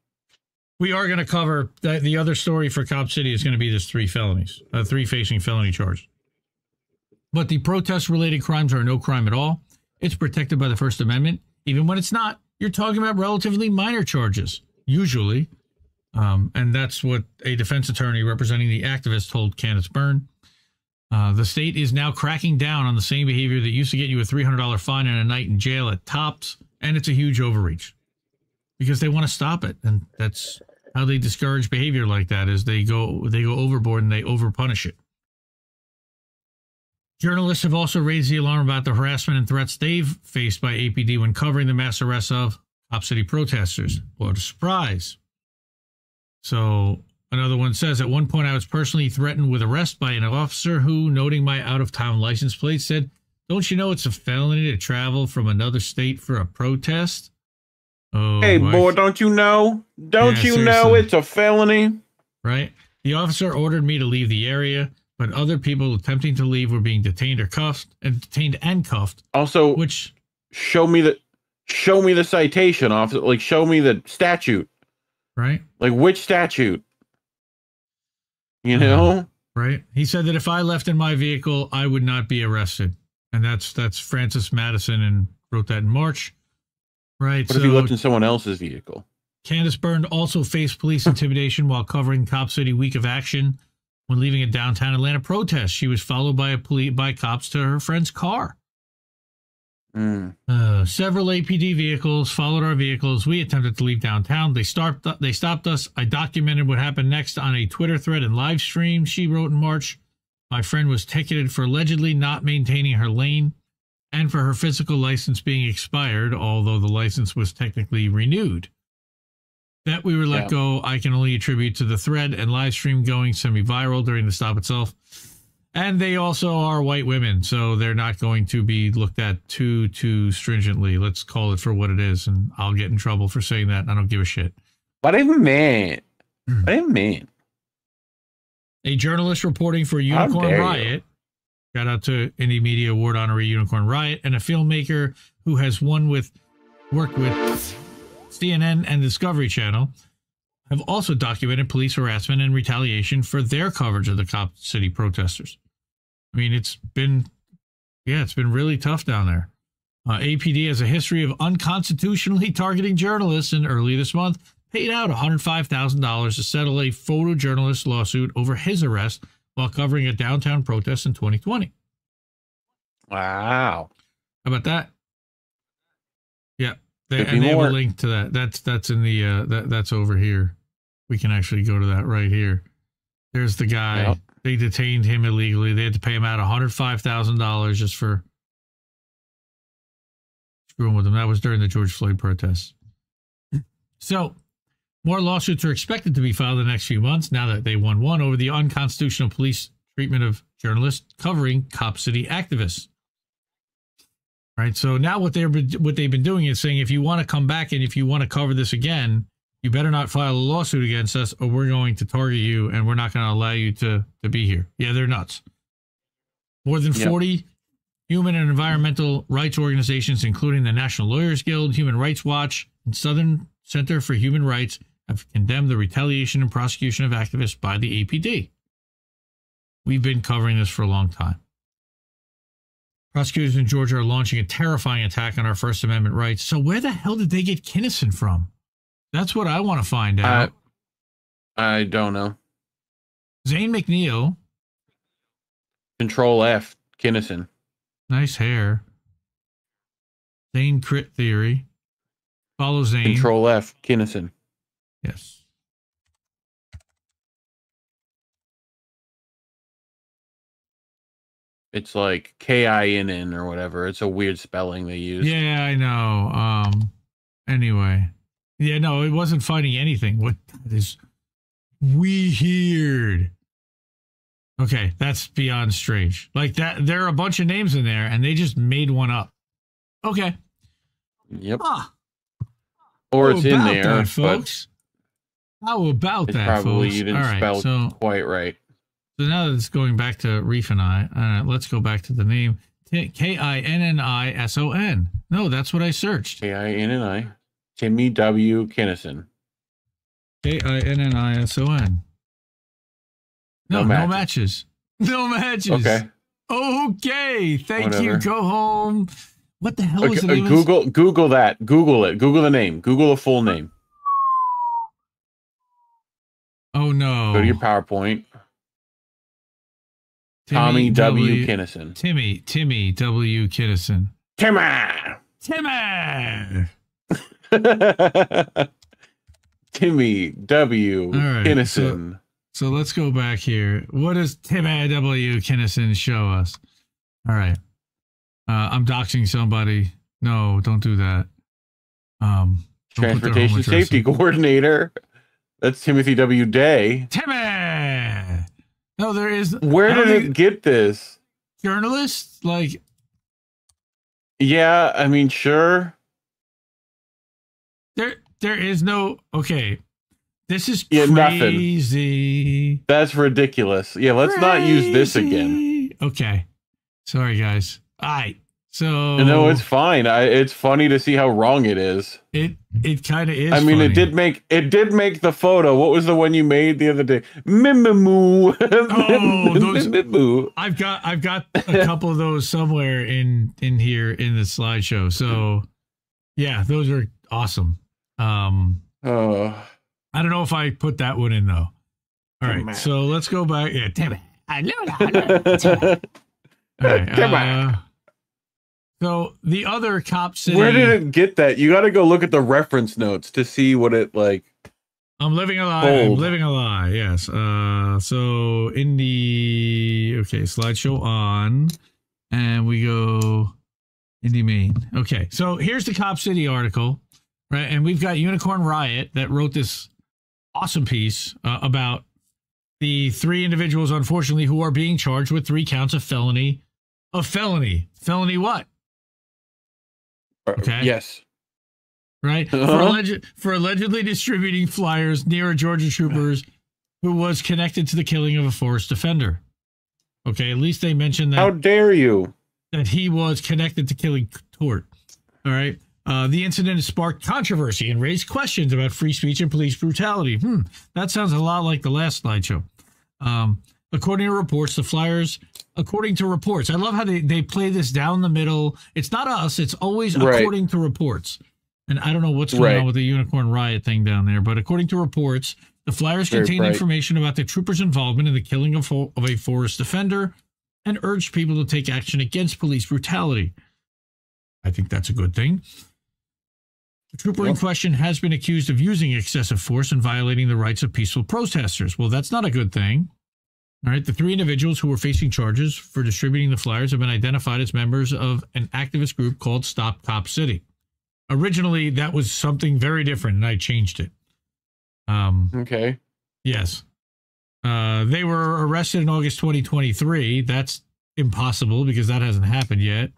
We are going to cover the other story for Cop City is going to be this 3 felonies, 3 facing felony charge. But the protest-related crimes are no crime at all. It's protected by the First Amendment. Even when it's not, you're talking about relatively minor charges, usually. And that's what a defense attorney representing the activist told Candace Byrne. The state is now cracking down on the same behavior that used to get you a $300 fine and a night in jail at tops, and it's a huge overreach because they want to stop it. And that's how they discourage behavior like that, is they go overboard and they overpunish it. Journalists have also raised the alarm about the harassment and threats they've faced by APD when covering the mass arrests of Cop City protesters. What a surprise. So another one says, at one point I was personally threatened with arrest by an officer who, noting my out-of-town license plate, said, "Don't you know it's a felony to travel from another state for a protest?" Oh, hey, boy, don't you know? Don't you know it's a felony? Right? The officer ordered me to leave the area, but other people attempting to leave were being detained and cuffed. Also, which show me the citation, officer. Like, show me the statute. Right? Like, which statute? Right? He said that if I left in my vehicle, I would not be arrested. And that's Francis Madison, and wrote that in March. Right. What if he left in someone else's vehicle? Candace Byrne also faced police intimidation while covering Cop City Week of Action. When leaving a downtown Atlanta protest, she was followed by cops to her friend's car. Several APD vehicles followed our vehicles. We attempted to leave downtown. They stopped us. I documented what happened next on a Twitter thread and live stream. She wrote in March, my friend was ticketed for allegedly not maintaining her lane and for her physical license being expired, although the license was technically renewed. That we were let go, I can only attribute to the thread and live stream going semi-viral during the stop itself. And they also are white women, so they're not going to be looked at too stringently. Let's call it for what it is, and I'll get in trouble for saying that, and I don't give a shit. What do you mean? What do you mean? A journalist reporting for Unicorn Riot, shout out to Indie Media Award honoree Unicorn Riot, and a filmmaker who has worked with CNN and Discovery Channel, have also documented police harassment and retaliation for their coverage of the Cop City protesters. I mean, it's been really tough down there. APD has a history of unconstitutionally targeting journalists, and early this month paid out $105,000 to settle a photojournalist lawsuit over his arrest while covering a downtown protest in 2020. Wow. How about that? Yeah. They have a link to that. That's in the that's over here. We can actually go to that right here. There's the guy. Yep. They detained him illegally. They had to pay him out $105,000 just for screwing with him. That was during the George Floyd protests. So, more lawsuits are expected to be filed in the next few months now that they won one over the unconstitutional police treatment of journalists covering Cop City activists. Right. So now what they've been doing is saying, if you want to come back and if you want to cover this again, you better not file a lawsuit against us, or we're going to target you and we're not going to allow you to be here. Yeah, they're nuts. More than 40 human and environmental rights organizations, including the National Lawyers Guild, Human Rights Watch, and Southern Center for Human Rights, have condemned the retaliation and prosecution of activists by the APD. We've been covering this for a long time. Prosecutors in Georgia are launching a terrifying attack on our First Amendment rights. So where the hell did they get Kinnison from? That's what I want to find out. I don't know. Zane McNeil. Control F, Kinnison. Nice hair. Zane Crit Theory. Follow Zane. Control F, Kinnison. Yes. It's like KINN or whatever. It's a weird spelling they use. Yeah, I know. Anyway. Yeah, no, it wasn't finding anything. What is weird? Okay, that's beyond strange. Like that, there are a bunch of names in there, and they just made one up. Okay. Yep. Ah. Or it's in there, that, folks. How about that, probably folks? You didn't spell quite right. So now that it's going back to Reef and I, let's go back to the name. KINNISON. No, that's what I searched. KINNI. Timmy W. Kinnison. KINNISON. No matches. No matches. Okay. Okay. Thank you. Go home. What the hell is the name? Google that. Google it. Google the name. Google the full name. Oh no. Go to your PowerPoint. Tommy W. Kinnison. Timmy W. Kinnison. Timmy. Timmy W. Kinnison. So let's go back here. What does Timmy W. Kinnison show us? All right. I'm doxing somebody. No, don't do that. Transportation Safety Coordinator. That's Timothy W. Day. Timmy! No, there is... Where did it get this? Journalist? Like... Yeah, I mean, sure. There is no... Okay. This is crazy. Nothing. That's ridiculous. Yeah, let's not use this again. Okay. Sorry, guys. All right. So... No, it's fine. It's funny to see how wrong it is. It kind of is. I mean, funny. it did make the photo. What was the one you made the other day? Mimimoo. Oh, those. I've got a couple of those somewhere in here in the slideshow. So, yeah, those are awesome. I don't know if I put that one in though. All right, so let's go back. Yeah, damn it. I know that. All right. So the other cop city. Where did it get that? You got to go look at the reference notes to see what it like. I'm living a lie. I'm living a lie. Yes. So in the slideshow on, and we go Indy, Maine. Okay. So here's the Cop City article, right? And we've got Unicorn Riot that wrote this awesome piece about the 3 individuals, unfortunately, who are being charged with 3 counts of felony. Felony what? Okay. Yes. Right? For allegedly distributing flyers near a Georgia troopers who was connected to the killing of a forest defender. Okay, at least they mentioned that. How dare you? That he was connected to killing Tort. All right. The incident has sparked controversy and raised questions about free speech and police brutality. That sounds a lot like the last slideshow. According to reports, the flyers... According to reports. I love how they play this down the middle. It's not us. It's always according to reports. And I don't know what's going on with the Unicorn Riot thing down there. But according to reports, the flyers contain information about the troopers' involvement in the killing of a forest defender and urged people to take action against police brutality. I think that's a good thing. The trooper in question has been accused of using excessive force and violating the rights of peaceful protesters. Well, that's not a good thing. All right, the 3 individuals who were facing charges for distributing the flyers have been identified as members of an activist group called Stop Cop City. Originally, that was something very different, and I changed it. Okay. Yes. They were arrested in August 2023. That's impossible because that hasn't happened yet.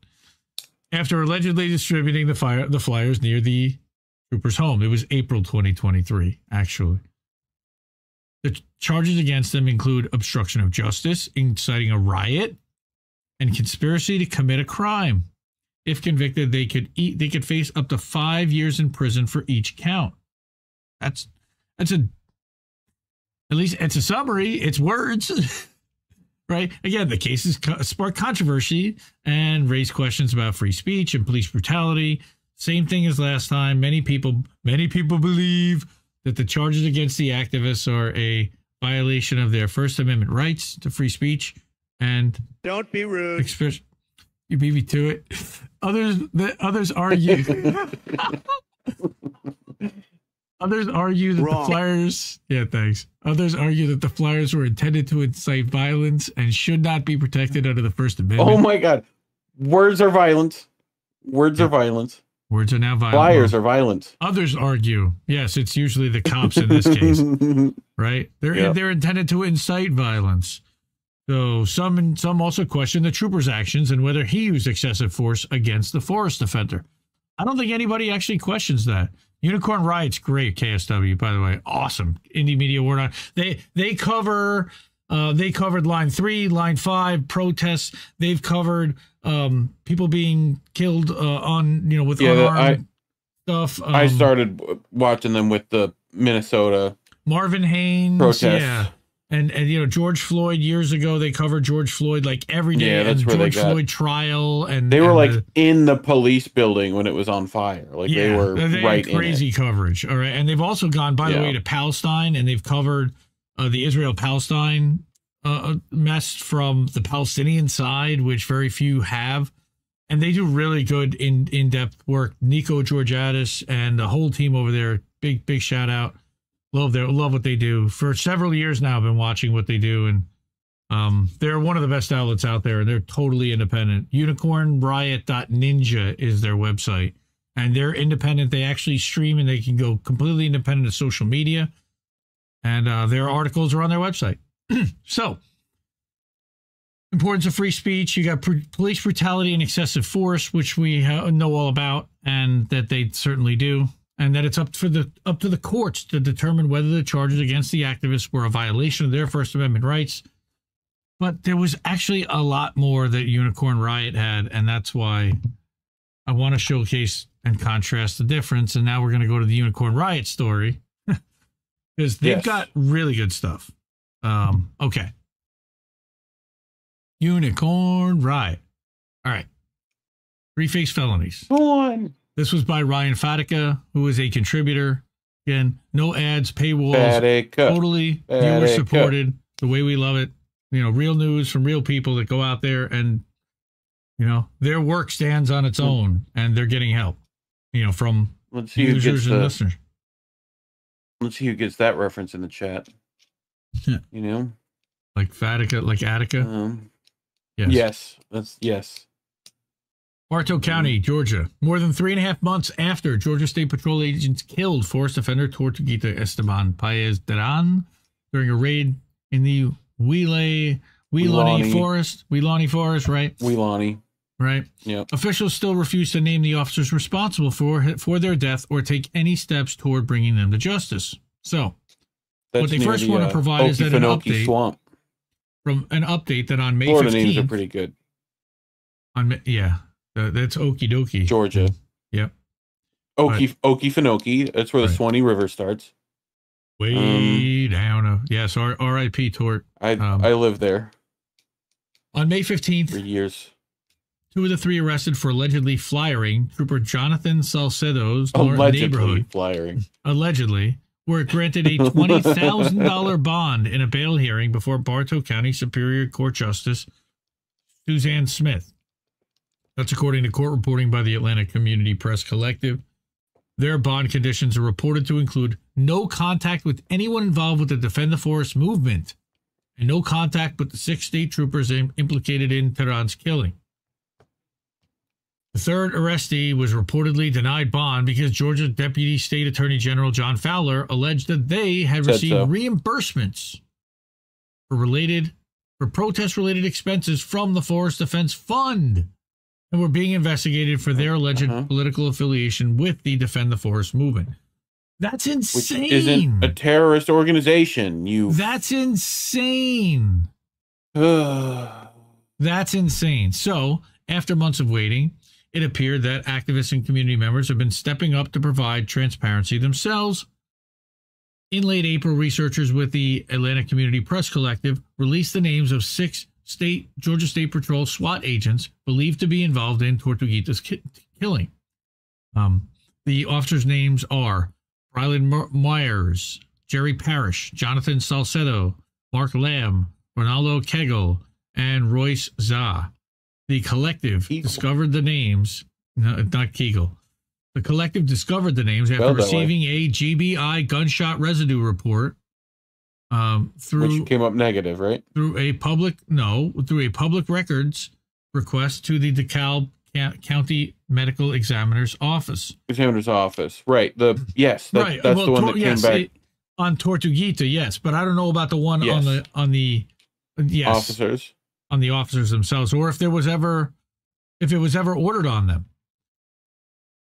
After allegedly distributing the flyers near the trooper's home. It was April 2023, actually. The charges against them include obstruction of justice, inciting a riot, and conspiracy to commit a crime. If convicted, they could face up to 5 years in prison for each count. At least it's a summary. It's words, right? Again, the cases sparked controversy and raised questions about free speech and police brutality. Same thing as last time. Many people believe that the charges against the activists are a violation of their First Amendment rights to free speech and don't be rude. You beat me to it. Others argue. Others argue that the flyers. Yeah, thanks. Others argue that the flyers were intended to incite violence and should not be protected under the First Amendment. Oh my God, words are violence. Words are violence. Words are now violent. Flyers are violence. Others argue, yes, it's usually the cops in this case, right? They're intended to incite violence. So some also question the trooper's actions and whether he used excessive force against the forest defender. I don't think anybody actually questions that. Unicorn Riot's great, KSW, by the way. Awesome. Indie Media Award on. They covered Line 3, Line 5, protests. They've covered people being killed with unarmed stuff. I started watching them with the Minnesota Marvin Haynes protests. Yeah. And George Floyd years ago, they covered George Floyd like every day. Yeah, that's and where George they got Floyd trial, and they were and like in the police building when it was on fire. Like they were right in it. Crazy coverage. All right, and they've also gone, by the way, to Palestine, and they've covered the Israel-Palestine mess from the Palestinian side, which very few have, and they do really good in-depth work. Nico Georgiadis and the whole team over there. Big shout out. Love what they do. For several years now, I've been watching what they do, and they're one of the best outlets out there, and they're totally independent. UnicornRiot.ninja is their website, and they're independent. They actually stream, and they can go completely independent of social media, and their articles are on their website. So, importance of free speech. You got police brutality and excessive force, which we know all about, and that they certainly do. And that it's up to the courts to determine whether the charges against the activists were a violation of their First Amendment rights. But there was actually a lot more that Unicorn Riot had, and that's why I want to showcase and contrast the difference. And now we're going to go to the Unicorn Riot story because they've got really good stuff. Okay. Unicorn Riot. All right. 3 fake felonies. Go on. This was by Ryan Fatica, who is a contributor. Again, no ads, paywalls, totally viewer supported, the way we love it. Real news from real people that go out there and, their work stands on its own and they're getting help, from users and listeners. Let's see who gets that reference in the chat. Like Fatica, like Attica. Yes. Bartow County, Georgia. More than 3.5 months after Georgia State Patrol agents killed forest defender Tortuguita Esteban Paez Duran during a raid in the Weelaunee Forest. Weelaunee Forest, right? Weelaunee. Right. Yep. Officials still refuse to name the officers responsible for their death or take any steps toward bringing them to justice. So, what they first want to provide is that an update swamp. From an update that on May 15th. Florida names are pretty good. That's Okie dokie. Georgia. Yep. Okefenokee. That's where the Swanee River starts. Way down. Yes, R.I.P. Tort. I live there. On May 15th. For years. 2 of the 3 arrested for allegedly flyering Trooper Jonathan Salcedo's neighborhood. Allegedly. Were granted a $20,000 bond in a bail hearing before Bartow County Superior Court Justice Suzanne Smith. That's according to court reporting by the Atlanta Community Press Collective. Their bond conditions are reported to include no contact with anyone involved with the Defend the Forest movement and no contact with the 6 state troopers implicated in Tehran's killing. The third arrestee was reportedly denied bond because Georgia Deputy State Attorney General John Fowler alleged that they had received reimbursements for protest-related expenses from the Forest Defense Fund and were being investigated for their alleged political affiliation with the Defend the Forest movement. That's insane. Which isn't a terrorist organization. That's insane. That's insane. So, after months of waiting, it appeared that activists and community members have been stepping up to provide transparency themselves. In late April, researchers with the Atlanta Community Press Collective released the names of 6 Georgia State Patrol SWAT agents believed to be involved in Tortuguita's killing. The officers' names are Ryland Myers, Jerry Parrish, Jonathan Salcedo, Mark Lamb, Ronaldo Kegel, and Royce Zah. The collective discovered the names, no, not Kegel. The collective discovered the names after receiving a GBI gunshot residue report. Which came up negative, right? Through a public records request to the DeKalb County Medical Examiner's Office. Right. That's the one that came back on Tortuguita. Yes, but I don't know about the one on the officers, on the officers themselves, or if it was ever ordered on them.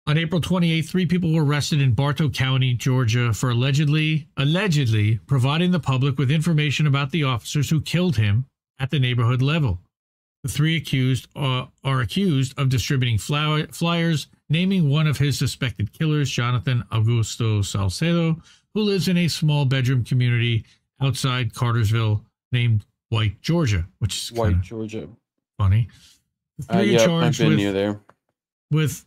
On April 28th, 3 people were arrested in Bartow County, Georgia, for allegedly providing the public with information about the officers who killed him at the neighborhood level. The 3 accused are accused of distributing flyers naming one of his suspected killers, Jonathan Augusto Salcedo, who lives in a small bedroom community outside Cartersville named White, Georgia, which is White, Georgia. Funny. The 3 are charged I've been near there. with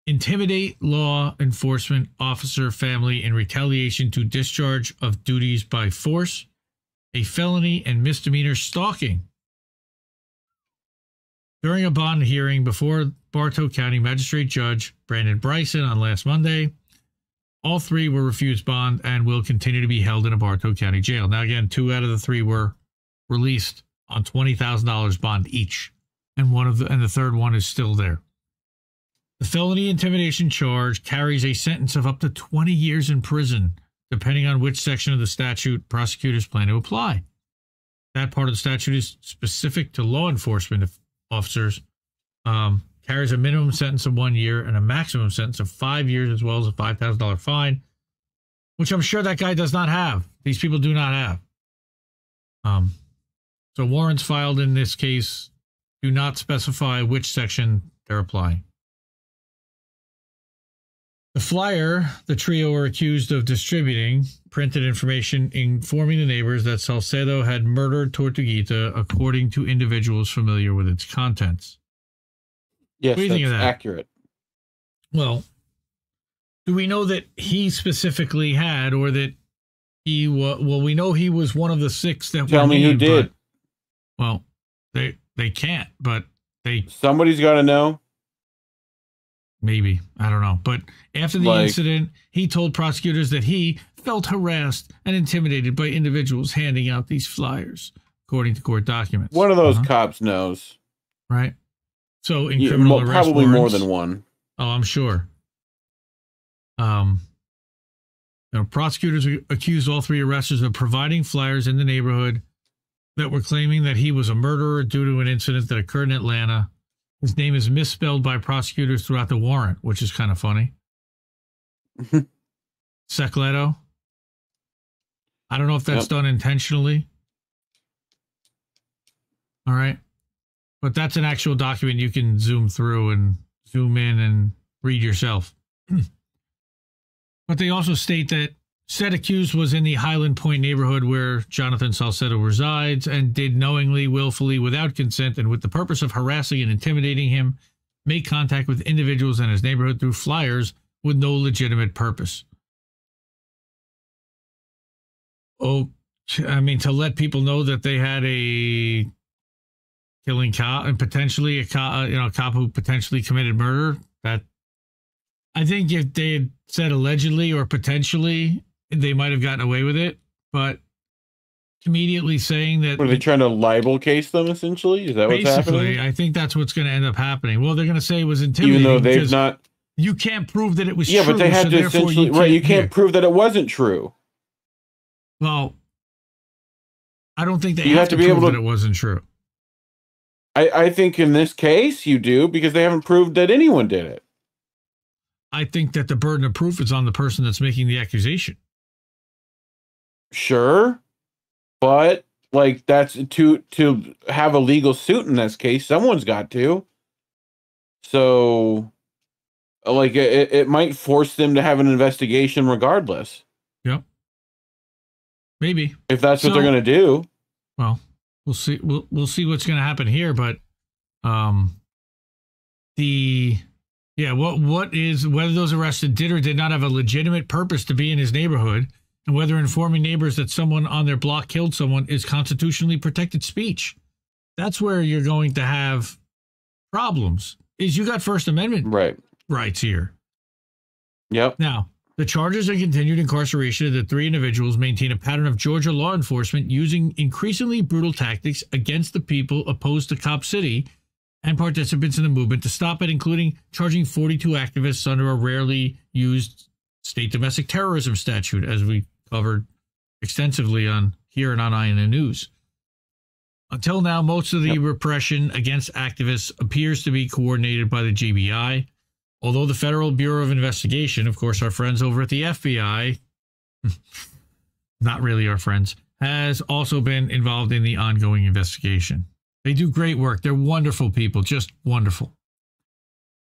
intimidate law enforcement officer family in retaliation to discharge of duties by force, a felony, and misdemeanor stalking. During a bond hearing before Bartow County Magistrate Judge Brandon Bryson on last Monday, all 3 were refused bond and will continue to be held in a Bartow County jail. Now, again, 2 out of the 3 were released on $20,000 bond each, and the third one is still there. The felony intimidation charge carries a sentence of up to 20 years in prison, depending on which section of the statute prosecutors plan to apply. That part of the statute is specific to law enforcement officers, carries a minimum sentence of 1 year and a maximum sentence of 5 years, as well as a $5,000 fine, which I'm sure that guy does not have. These people do not have. So warrants filed in this case do not specify which section they're applying. The flyer the trio were accused of distributing printed information informing the neighbors that Salcedo had murdered Tortuguita, according to individuals familiar with its contents. Yes, what do you think of that? Accurate. Well, do we know that he specifically had, or that he we know he was one of the 6 that Tell me who did. Well, they can't, but somebody's got to know. Maybe. I don't know. But after the incident, he told prosecutors that he felt harassed and intimidated by individuals handing out these flyers, according to court documents. One of those cops knows. Right. So in criminal arrest probably warrants, more than one. Oh, I'm sure. Prosecutors accused all 3 arresters of providing flyers in the neighborhood that were claiming that he was a murderer due to an incident that occurred in Atlanta. His name is misspelled by prosecutors throughout the warrant, which is kind of funny. Secleto. I don't know if that's done intentionally. All right. But that's an actual document you can zoom through and zoom in and read yourself. But they also state that said accused was in the Highland Point neighborhood where Jonathan Salcedo resides and did knowingly, willfully, without consent, and with the purpose of harassing and intimidating him, make contact with individuals in his neighborhood through flyers with no legitimate purpose. Oh, I mean, to let people know that they had a killing cop and potentially a cop who potentially committed murder. That, I think if they had said allegedly or potentially, they might have gotten away with it, but immediately saying that... Were they trying to libel case them, essentially? Is that what's happening? Basically, I think that's what's going to end up happening. Well, they're going to say it was intimidating. Even though they've not... You can't prove that it was true. Yeah, but they had to essentially... Right, you can't prove that it wasn't true. Well, I don't think they have to be prove that it wasn't true. I think in this case you do, because they haven't proved that anyone did it. I think that the burden of proof is on the person that's making the accusation. Sure, but like that's to have a legal suit in this case, someone's got to. So, like it might force them to have an investigation regardless. Yep. Maybe if that's what they're going to do. Well, we'll see. We'll see what's going to happen here, but whether those arrested did or did not have a legitimate purpose to be in his neighborhood, and whether informing neighbors that someone on their block killed someone is constitutionally protected speech. That's where you're going to have problems. Is you got First Amendment rights here. Yep. Now, the charges and continued incarceration of the 3 individuals maintain a pattern of Georgia law enforcement using increasingly brutal tactics against the people opposed to Cop City and participants in the movement to stop it, including charging 42 activists under a rarely used state domestic terrorism statute, as we covered extensively on here and on INN News. Until now, most of the repression against activists appears to be coordinated by the GBI, although the Federal Bureau of Investigation, of course, our friends over at the FBI, not really our friends, has also been involved in the ongoing investigation. They do great work. They're wonderful people, just wonderful.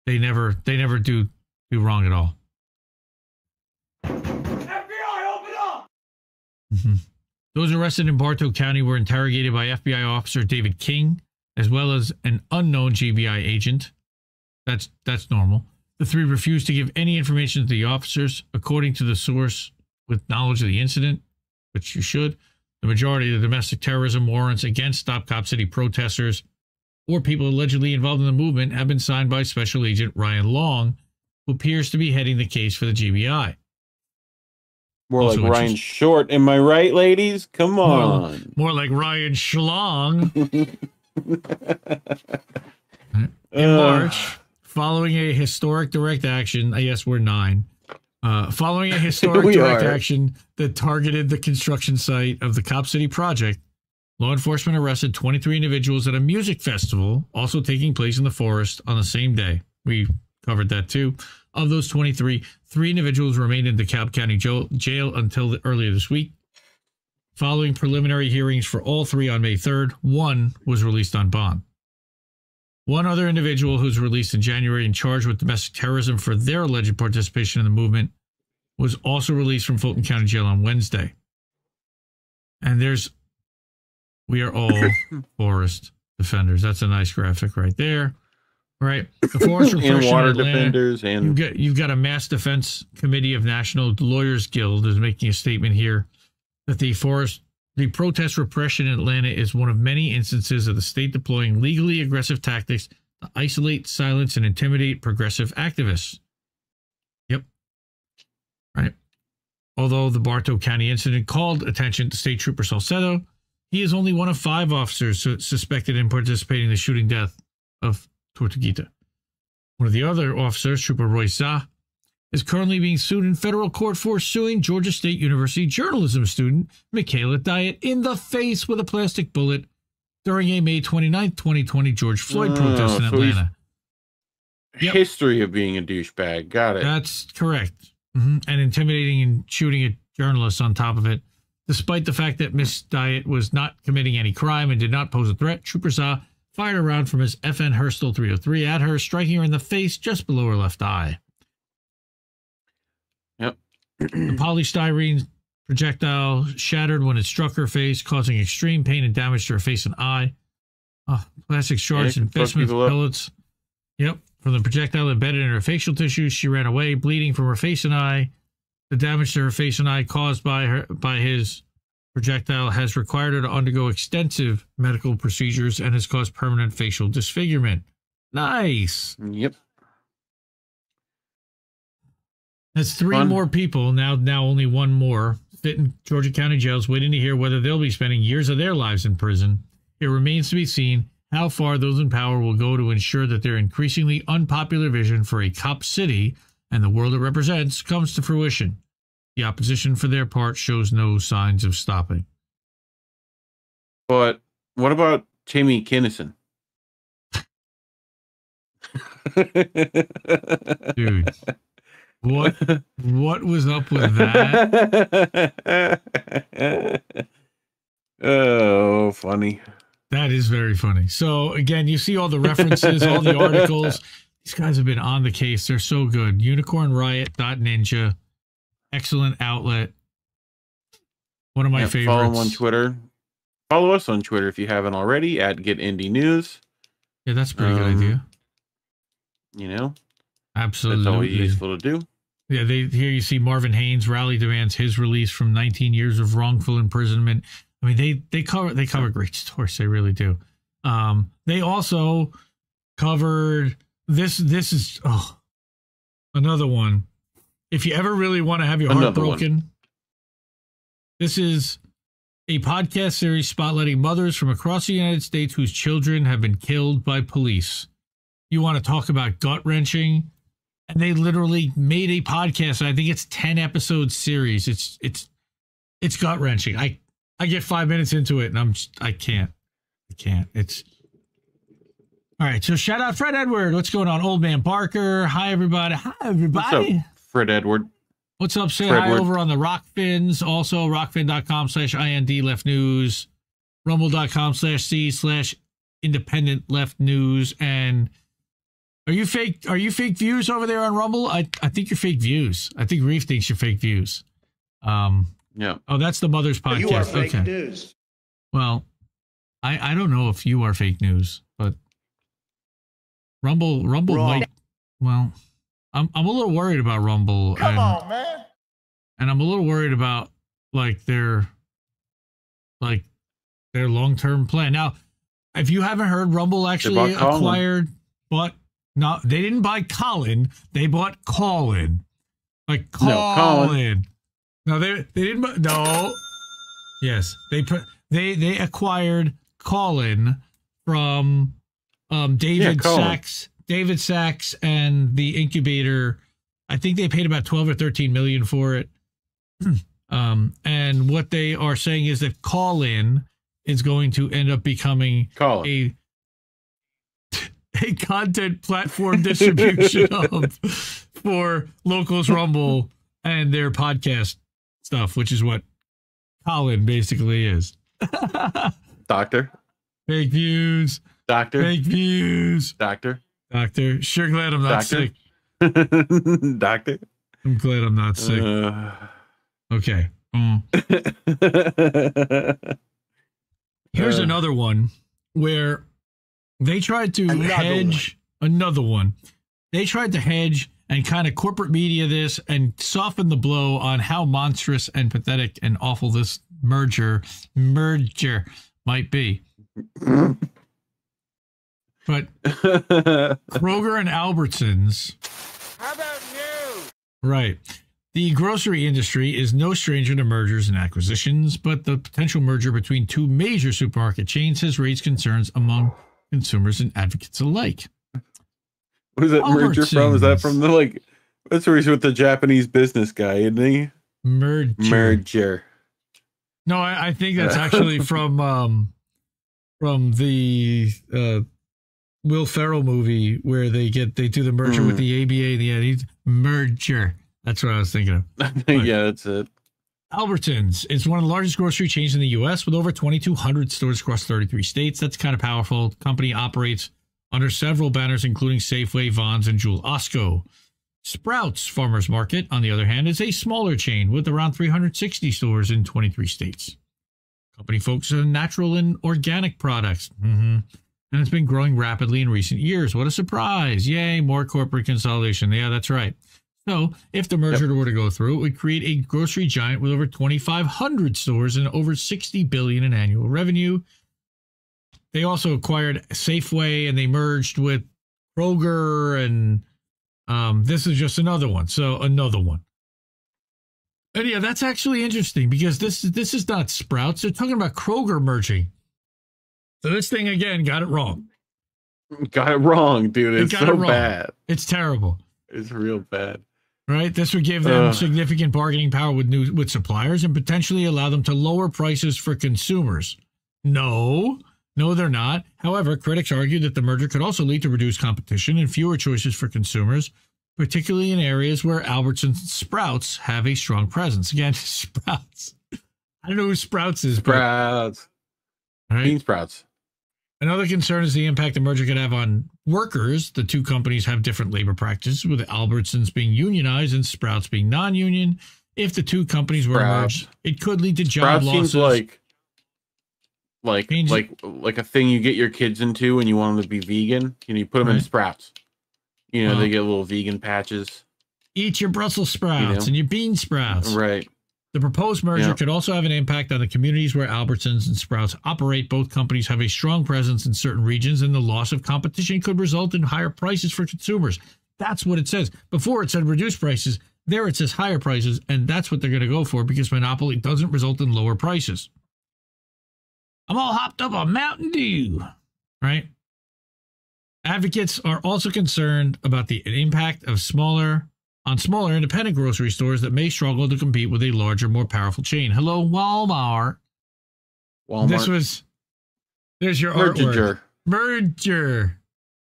They never do wrong at all. FBI, open up! Mm-hmm. Those arrested in Bartow County were interrogated by FBI officer David King, as well as an unknown GBI agent. That's normal. The 3 refused to give any information to the officers, according to the source with knowledge of the incident, which you should. The majority of the domestic terrorism warrants against Stop Cop City protesters or people allegedly involved in the movement have been signed by Special Agent Ryan Long, who appears to be heading the case for the GBI. More also like Ryan Short. Am I right, ladies? Come on. More like Ryan Schlong. In March, following a historic direct action, I guess we're 9. Following a historic direct action that targeted the construction site of the Cop City project, law enforcement arrested 23 individuals at a music festival, also taking place in the forest on the same day. We covered that too. Of those 23, 3 individuals remained in DeKalb County jail until earlier this week. Following preliminary hearings for all 3 on May 3rd, 1 was released on bond. 1 other individual who was released in January and charged with domestic terrorism for their alleged participation in the movement was also released from Fulton County Jail on Wednesday. And we are all forest defenders. That's a nice graphic right there. Right. The forest repression water in Atlanta, defenders and you've got a Mass Defense Committee of National Lawyers Guild is making a statement here that the protest repression in Atlanta is one of many instances of the state deploying legally aggressive tactics to isolate, silence, and intimidate progressive activists. Yep. Right. Although the Bartow County incident called attention to State Trooper Salcedo, he is only one of 5 officers suspected in participating in the shooting death of Tortuguita. One of the other officers, Trooper Roy Sa, is currently being sued in federal court for suing Georgia State University journalism student Michaela Diet in the face with a plastic bullet during a May 29th, 2020 George Floyd protest in Atlanta. History of being a douchebag. Got it. That's correct. And intimidating and shooting at journalists on top of it. Despite the fact that Miss Diet was not committing any crime and did not pose a threat, Trooper Sa fired a round from his FN Herstal 303 at her, striking her in the face just below her left eye. Yep. The polystyrene projectile shattered when it struck her face, causing extreme pain and damage to her face and eye. Plastic shards and bismuth pellets. Yep. From the projectile embedded in her facial tissue, she ran away, bleeding from her face and eye. The damage to her face and eye caused by his projectile has required her to undergo extensive medical procedures and has caused permanent facial disfigurement. Nice. Yep. That's 3 more people, now only 1 more, sit in Georgia County jails waiting to hear whether they'll be spending years of their lives in prison. It remains to be seen how far those in power will go to ensure that their increasingly unpopular vision for a cop city and the world it represents comes to fruition. The opposition, for their part, shows no signs of stopping. But what about Timmy Kinnison? Dude, what was up with that? Oh, funny. That is very funny. So again, you see all the references, all the articles. These guys have been on the case. They're so good. UnicornRiot.Ninja. Excellent outlet. One of my favorites. Follow them on Twitter. Follow us on Twitter if you haven't already at GetIndieNews. Yeah, that's a pretty good idea. You know, absolutely. That's always useful to do. Yeah, here you see Marvin Haynes rally demands his release from 19 years of wrongful imprisonment. I mean, they cover great stories. They really do. They also covered this is another one. if you ever really want to have your heart broken, this is a podcast series spotlighting mothers from across the United States whose children have been killed by police. You want to talk about gut-wrenching? And they literally made a podcast. I think it's 10 episode series. It's gut-wrenching. I get 5 minutes into it and I can't. It's all right. So shout out Fred Edward. What's going on? Old Man Parker. Hi everybody. What's up, Fred Edward? What's up? Say hi over on the Rockfins. Also rockfin.com/IND left news, rumble.com/C/independent left news. And are you fake views over there on Rumble? I think you're fake views. I think Reef thinks you're fake views. Yeah. Oh, that's the Mother's podcast. You are fake news. Well, I don't know if you are fake news, but Rumble might. Well, I'm a little worried about Rumble. Come on, man. And I'm a little worried about their long-term plan. Now, if you haven't heard, Rumble actually acquired, but no, they didn't buy Colin. They bought Colin. Like Colin. No, they didn't. No. Yes, they acquired Colin from David Sachs. David Sachs and the incubator. I think they paid about 12 or 13 million for it. And what they are saying is that Colin is going to end up becoming a content platform distribution hub for Locals Rumble and their podcast stuff, which is what Colin basically is. Doctor. Fake views. Doctor. Fake views. Doctor. Doctor. Sure glad I'm not sick. Doctor. I'm glad I'm not sick. Okay. Here's another one where they tried to hedge. Another one. They tried to hedge and kind of corporate media this and soften the blow on how monstrous and pathetic and awful this merger might be. But Kroger and Albertsons. How about you? Right. The grocery industry is no stranger to mergers and acquisitions, but the potential merger between two major supermarket chains has raised concerns among consumers and advocates alike. What is that merger from? Is that from the that's where he's with the Japanese business guy, isn't he? Merger. No, I think that's actually from the Will Ferrell movie where they do the merger with the ABA in the end. Merger. That's what I was thinking of. Yeah, that's it. Albertsons is one of the largest grocery chains in the U.S. with over 2,200 stores across 33 states. That's kind of powerful. The company operates under several banners, including Safeway, Vons, and Jewel Osco. Sprouts Farmers Market, on the other hand, is a smaller chain with around 360 stores in 23 states. The company focuses on natural and organic products. And it's been growing rapidly in recent years. What a surprise. Yay, more corporate consolidation. Yeah, that's right. So if the merger were to go through, it would create a grocery giant with over 2,500 stores and over $60 billion in annual revenue. They also acquired Safeway and they merged with Kroger, and this is just another one. So another one. And yeah, that's actually interesting because this is not Sprouts. They're talking about Kroger merging. So this thing, again, got it wrong. Got it wrong, dude. It's so bad. It's terrible. It's real bad. Right? This would give them significant bargaining power with suppliers and potentially allow them to lower prices for consumers. No, they're not. However, critics argue that the merger could also lead to reduced competition and fewer choices for consumers, particularly in areas where Albertsons and Sprouts have a strong presence. Again, Sprouts. I don't know who Sprouts is. Sprouts. Right? Bean Sprouts. Another concern is the impact the merger could have on workers. The two companies have different labor practices, with Albertsons being unionized and Sprouts being non-union. If the two companies were merged, it could lead to job losses. Seems like a thing you get your kids into when you want them to be vegan. You put them in Sprouts. They get little vegan patches. Eat your Brussels sprouts and your bean sprouts. Right. The proposed merger could also have an impact on the communities where Albertsons and Sprouts operate. Both companies have a strong presence in certain regions, and the loss of competition could result in higher prices for consumers. That's what it says. Before, it said reduce prices. There it says higher prices, and that's what they're going to go for because monopoly doesn't result in lower prices. I'm all hopped up on Mountain Dew, right? Advocates are also concerned about the impact of smaller independent grocery stores that may struggle to compete with a larger, more powerful chain. Hello, Walmart. There's your artwork. Merger.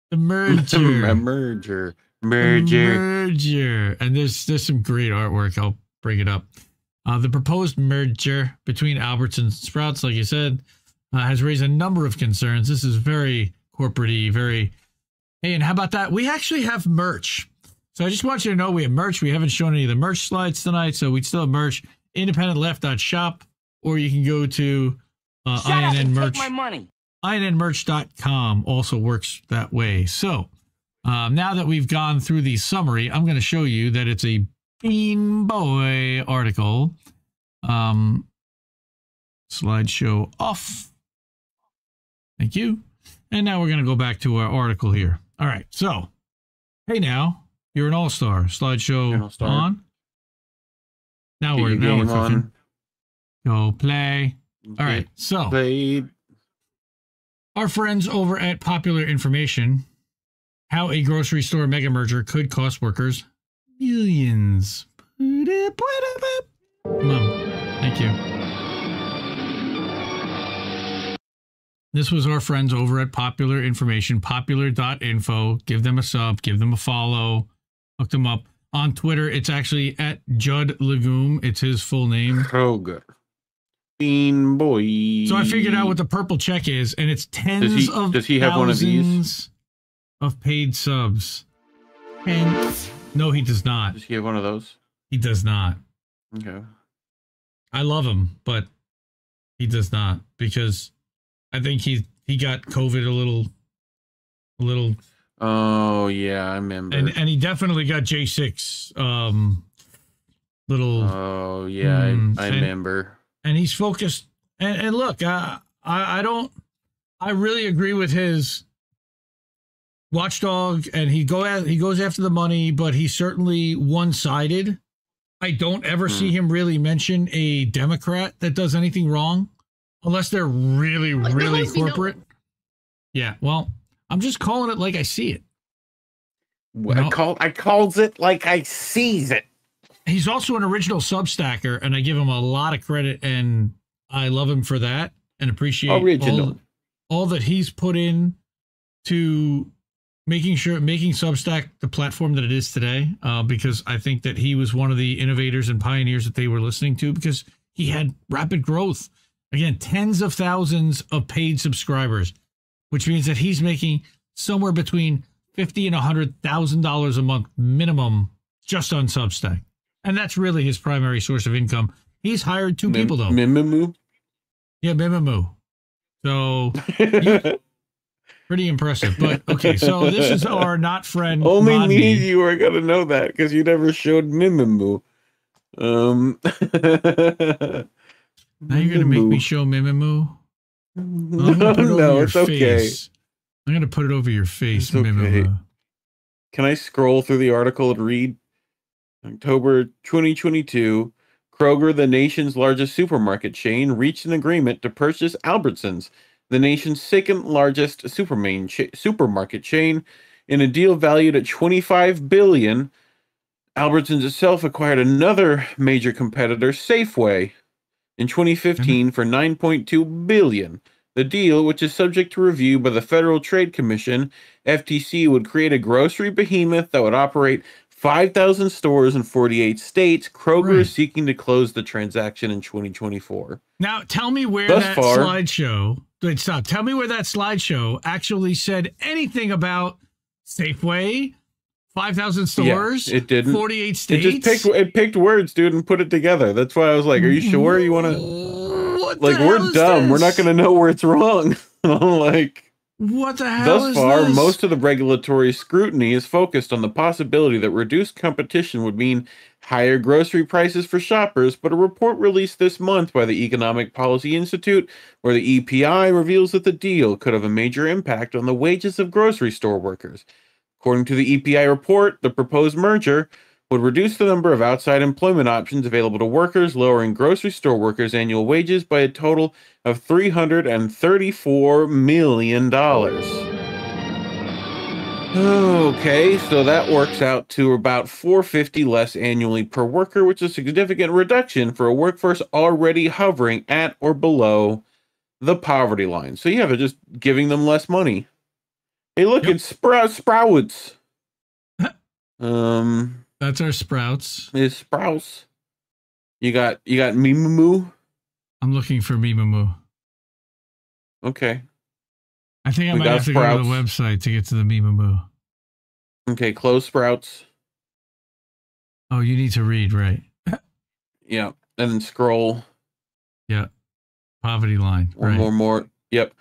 The merger. Merger. And there's some great artwork. I'll bring it up. The proposed merger between Albertsons and Sprouts, like you said, has raised a number of concerns. This is very corporate-y, very... Hey, and how about that? We actually have merch. So I just want you to know we have merch. We haven't shown any of the merch slides tonight, so we still have merch. IndependentLeft.shop, or you can go to INN merch. Take my money. INNmerch.com also works that way. So now that we've gone through the summary, I'm going to show you that it's a Bean Boy article. Slideshow off. Thank you. And now we're going to go back to our article here. All right. So, hey now, you're an all-star. Slideshow on. Now we're cooking. Go play. All right. So, our friends over at Popular Information, how a grocery store mega merger could cost workers millions. Come on. Thank you. This was our friends over at Popular Information, popular.info. Give them a sub, give them a follow, look them up. On Twitter, it's actually at Judd Legume. It's his full name. Kroger. Bean Boy. So I figured out what the purple check is, and it's tens of does he have one of these? Of paid subs. And no, he does not. Does he have one of those? He does not. Okay. I love him, but he does not because I think he got COVID a little. Oh yeah, I remember. And he definitely got J6. Oh yeah, I remember. And he's focused. And look, I really agree with his watchdog, and he goes after the money, but he's certainly one-sided. I don't ever see him really mention a Democrat that does anything wrong, unless they're really, really corporate. Yeah, well, I'm just calling it like I see it. I calls it like I sees it. He's also an original Substacker, and I give him a lot of credit, and I love him for that and appreciate all that he's put in to making Substack the platform that it is today, because I think that he was one of the innovators and pioneers that they were listening to because he had rapid growth. Again, tens of thousands of paid subscribers, which means that he's making somewhere between $50,000 and $100,000 a month minimum just on Substack. And that's really his primary source of income. He's hired two people, though. Mimimoo? Yeah, Mimimoo. So, pretty impressive. But, okay, so this is our not friend. Only Modney. me and you are going to know that because you never showed Mimimoo. Now you're going to make me show Mimimoo? No, it's okay. I'm going to put it over your face, okay. Mimimoo. Can I scroll through the article and read? October 2022, Kroger, the nation's largest supermarket chain, reached an agreement to purchase Albertsons, the nation's second largest supermarket chain, in a deal valued at $25 billion. Albertsons itself acquired another major competitor, Safeway, in 2015 for $9.2 billion. The deal, which is subject to review by the Federal Trade Commission, FTC, would create a grocery behemoth that would operate 5,000 stores in 48 states. Kroger is seeking to close the transaction in 2024. Now, tell me where slideshow... Wait, stop. Tell me where that slideshow actually said anything about Safeway, 5,000 stores, it didn't. 48 states. It picked words, dude, and put it together. That's why I was like, are you sure you want to... Like, we're dumb. We're not going to know where it's wrong. Like... What the hell Thus far, most of the regulatory scrutiny is focused on the possibility that reduced competition would mean higher grocery prices for shoppers, but a report released this month by the Economic Policy Institute, or the EPI, reveals that the deal could have a major impact on the wages of grocery store workers. According to the EPI report, the proposed merger would reduce the number of outside employment options available to workers, lowering grocery store workers' annual wages by a total of $334 million. Okay, so that works out to about $450 less annually per worker, which is a significant reduction for a workforce already hovering at or below the poverty line. So yeah, they're just giving them less money. Hey, look, it's Sprouts. That's our Sprouts. It's Sprouts. You got Mimamoo? I'm looking for Mimamoo. Okay. I think I might have to go to the website to get to the Mimamoo. Okay, close Sprouts. Oh, you need to read, right? Yeah, and then scroll. Yeah. Poverty line. Right. More. Yep.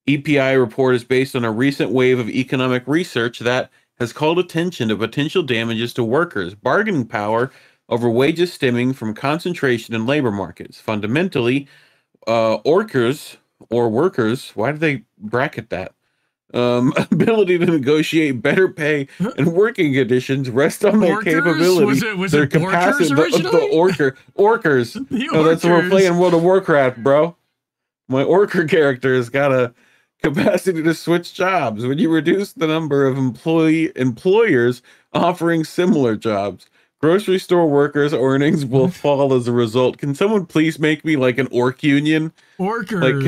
EPI report is based on a recent wave of economic research that has called attention to potential damages to workers' bargaining power over wages stemming from concentration in labor markets. Fundamentally, workers, why do they bracket that? Ability to negotiate better pay and working conditions rest on their capability. Was their it capacity. Orkers Orkers. No, that's what we're playing World of Warcraft, bro. My Orker character has got a capacity to switch jobs. When you reduce the number of employers offering similar jobs, grocery store workers' earnings will fall as a result. Can someone please make me like an orc union? Orkers. Like,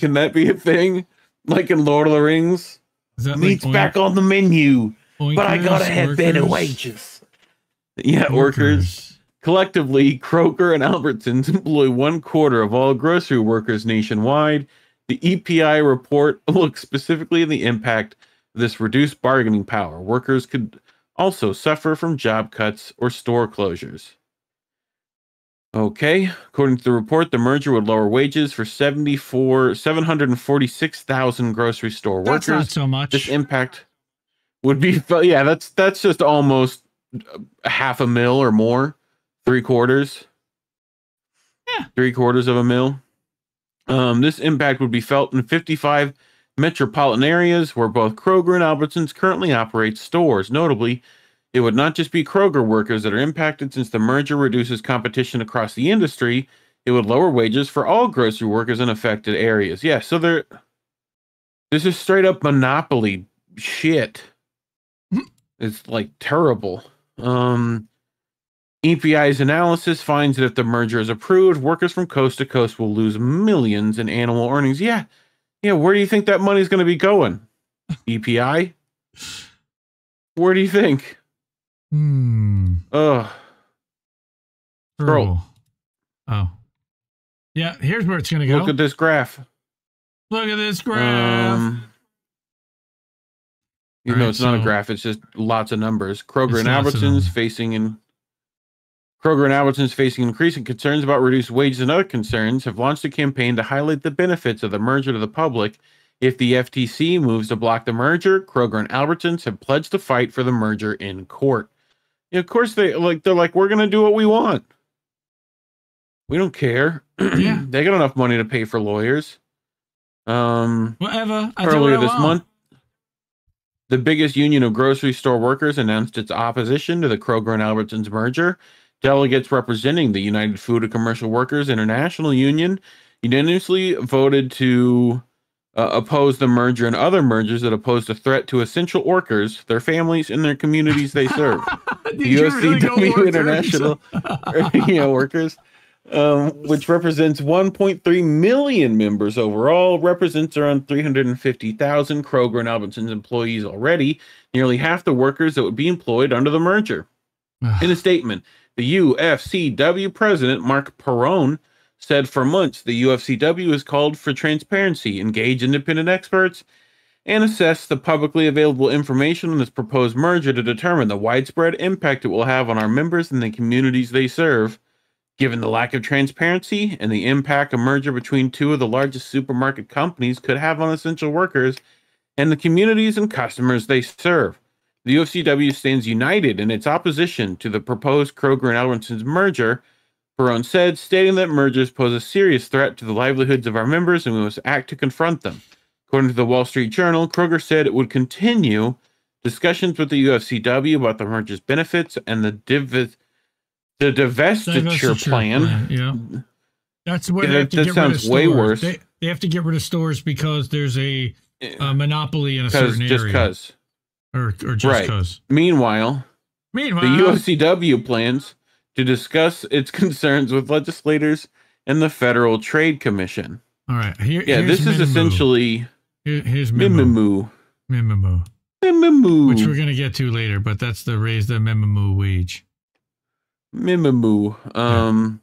can that be a thing? Like in Lord of the Rings? Meat's like back on the menu, but I gotta have better wages. Yeah, workers. Collectively, Kroger and Albertsons employ 1/4 of all grocery workers nationwide. The EPI report looks specifically at the impact of this reduced bargaining power. Workers could also suffer from job cuts or store closures. Okay, according to the report, the merger would lower wages for 746,000 grocery store workers. That's not so much. This impact would be, yeah, that's just almost $500,000 or more. 3/4. Yeah. 3/4 of a mil. This impact would be felt in 55 metropolitan areas where both Kroger and Albertsons currently operate stores. Notably, it would not just be Kroger workers that are impacted, since the merger reduces competition across the industry. It would lower wages for all grocery workers in affected areas. Yeah, so this is straight up monopoly shit. It's like terrible. EPI's analysis finds that if the merger is approved, workers from coast to coast will lose millions in annual earnings. Yeah, where do you think that money's going to be going? EPI? Where do you think? Ugh. Scroll. Oh. Yeah, here's where it's going to go. Look at this graph. Look at this graph. It's not a graph, it's just lots of numbers. Kroger and Albertsons facing increasing concerns about reduced wages and other concerns have launched a campaign to highlight the benefits of the merger to the public. If the FTC moves to block the merger, Kroger and Albertsons have pledged to fight for the merger in court. Of course, they're like, we're going to do what we want. We don't care. Yeah. They got enough money to pay for lawyers. Whatever. Earlier this month, the biggest union of grocery store workers announced its opposition to the Kroger and Albertsons merger. Delegates representing the United Food and Commercial Workers International Union unanimously voted to oppose the merger and other mergers that pose a threat to essential workers, their families, and their communities they serve. UFCW International workers, which represents 1.3 million members overall, represents around 350,000 Kroger and Albertsons employees already, nearly half the workers that would be employed under the merger. In a statement, the UFCW president, Mark Perrone, said for months the UFCW has called for transparency, engage independent experts, and assess the publicly available information on this proposed merger to determine the widespread impact it will have on our members and the communities they serve. Given the lack of transparency and the impact a merger between two of the largest supermarket companies could have on essential workers and the communities and customers they serve, the UFCW stands united in its opposition to the proposed Kroger and Albertsons merger, Perrone said, stating that mergers pose a serious threat to the livelihoods of our members and we must act to confront them. According to the Wall Street Journal, Kroger said it would continue discussions with the UFCW about the merger's benefits and the divestiture plan. Yeah. That's where Yeah, they have to that get rid of sounds way stores. worse. They have to get rid of stores because there's a monopoly in a certain Just area. because. Or just Right. because. Meanwhile, the Meanwhile, UFCW plans to discuss its concerns with legislators and the Federal Trade Commission. all right. Yeah, here's this is Minimoo. essentially Here's Minimoo. Minimoo. Which we're going to get to later, but that's the raise the Minimoo wage. Minimoo.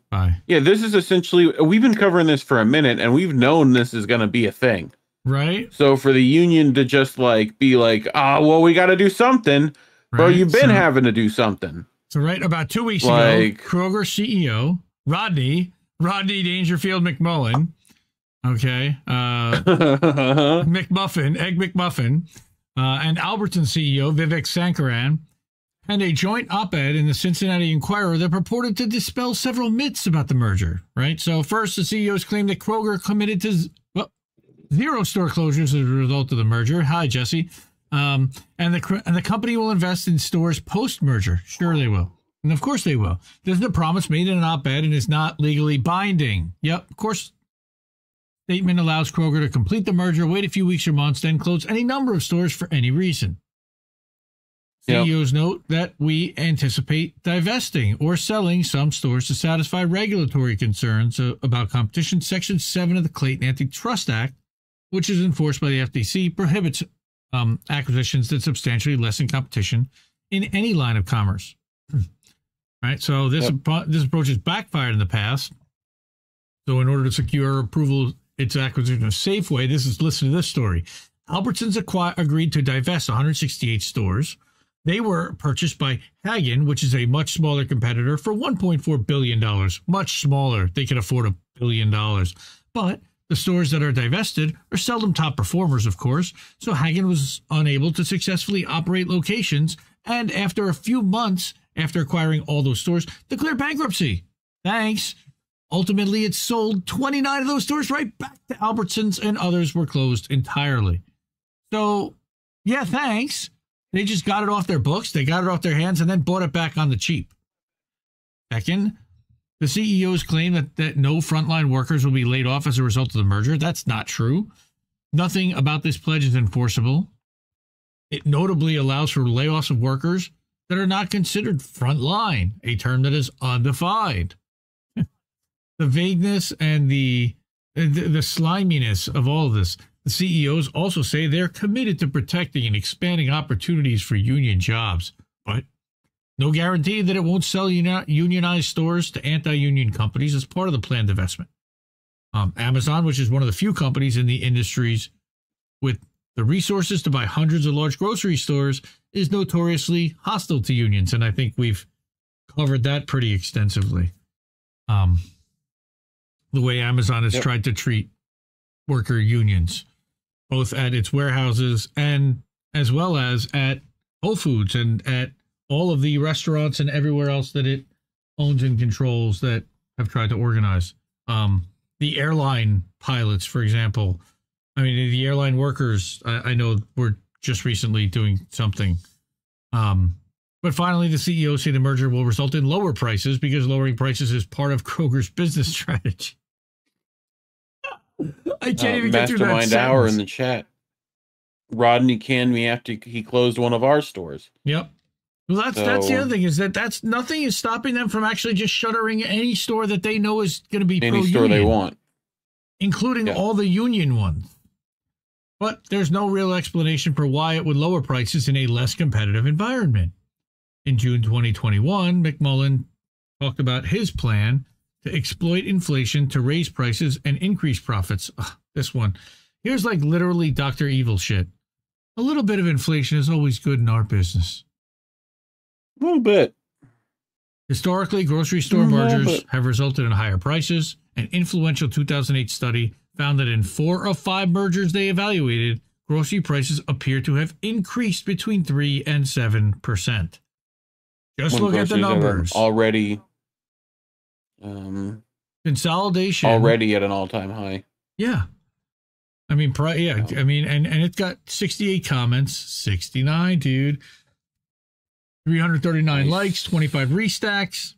Bye. Yeah, this is essentially, we've been covering this for a minute, and we've known this is going to be a thing. Right? So for the union to just like be like, well, we got to do something. Bro, Right, you've been so- having to do something. So right about 2 weeks ago, Like- Kroger CEO Rodney Dangerfield McMullen, okay, McMuffin, Egg McMuffin, and Albertson CEO Vivek Sankaran and a joint op-ed in the Cincinnati Enquirer that purported to dispel several myths about the merger, right? So first, the CEOs claimed that Kroger committed to, zero store closures as a result of the merger. Hi, Jesse. And the company will invest in stores post-merger. Sure they will. And of course they will. This is a promise made in an op-ed and is not legally binding. Yep, of course. Statement allows Kroger to complete the merger, wait a few weeks or months, then close any number of stores for any reason. Yep. CEOs note that we anticipate divesting or selling some stores to satisfy regulatory concerns about competition. Section 7 of the Clayton Antitrust Act, which is enforced by the FTC, prohibits acquisitions that substantially lessen competition in any line of commerce. Right, so this approach has backfired in the past. So in order to secure approval, its acquisition of Safeway, listen to this story. Albertsons agreed to divest 168 stores. They were purchased by Hagen, which is a much smaller competitor, for $1.4 billion. Much smaller. They can afford $1 billion. But the stores that are divested are seldom top performers, of course, so Hagen was unable to successfully operate locations, and after a few months after acquiring all those stores, declared bankruptcy. Thanks. Ultimately, it sold 29 of those stores right back to Albertsons, and others were closed entirely. So, yeah, thanks. They just got it off their books, they got it off their hands, and then bought it back on the cheap. Second, the CEOs claim that no frontline workers will be laid off as a result of the merger. That's not true. Nothing about this pledge is enforceable. It notably allows for layoffs of workers that are not considered frontline, a term that is undefined. The vagueness and the sliminess of all of this. The CEOs also say they're committed to protecting and expanding opportunities for union jobs, but no guarantee that it won't sell unionized stores to anti-union companies as part of the planned divestment. Amazon, which is one of the few companies in the industries with the resources to buy hundreds of large grocery stores, is notoriously hostile to unions, and I think we've covered that pretty extensively. The way Amazon has tried to treat worker unions, both at its warehouses and as well as at Whole Foods and at all of the restaurants and everywhere else that it owns and controls that have tried to organize. The airline pilots, for example, I mean, the airline workers, I know were just recently doing something. But finally, the CEO say the merger will result in lower prices because lowering prices is part of Kroger's business strategy. I can't even get through that Mastermind sentence. Hour in the chat. Rodney canned me after he closed one of our stores. Yep. Well, that's the other thing, is that's nothing is stopping them from actually just shuttering any store that they know is going to be Any pro-union, store they want, including all the union ones. But there's no real explanation for why it would lower prices in a less competitive environment. In June 2021, McMullen talked about his plan to exploit inflation to raise prices and increase profits. This one. Here's like literally Dr. Evil shit. A little bit of inflation is always good in our business. A little bit. Historically, grocery store mergers have resulted in higher prices. An influential 2008 study found that in 4 of 5 mergers they evaluated, grocery prices appear to have increased between 3 and 7%. Just look at the numbers. Already. Consolidation. Already at an all-time high. Yeah. I mean, yeah. I mean, and it's got 68 comments, 69, dude. 339 likes, 25 restacks.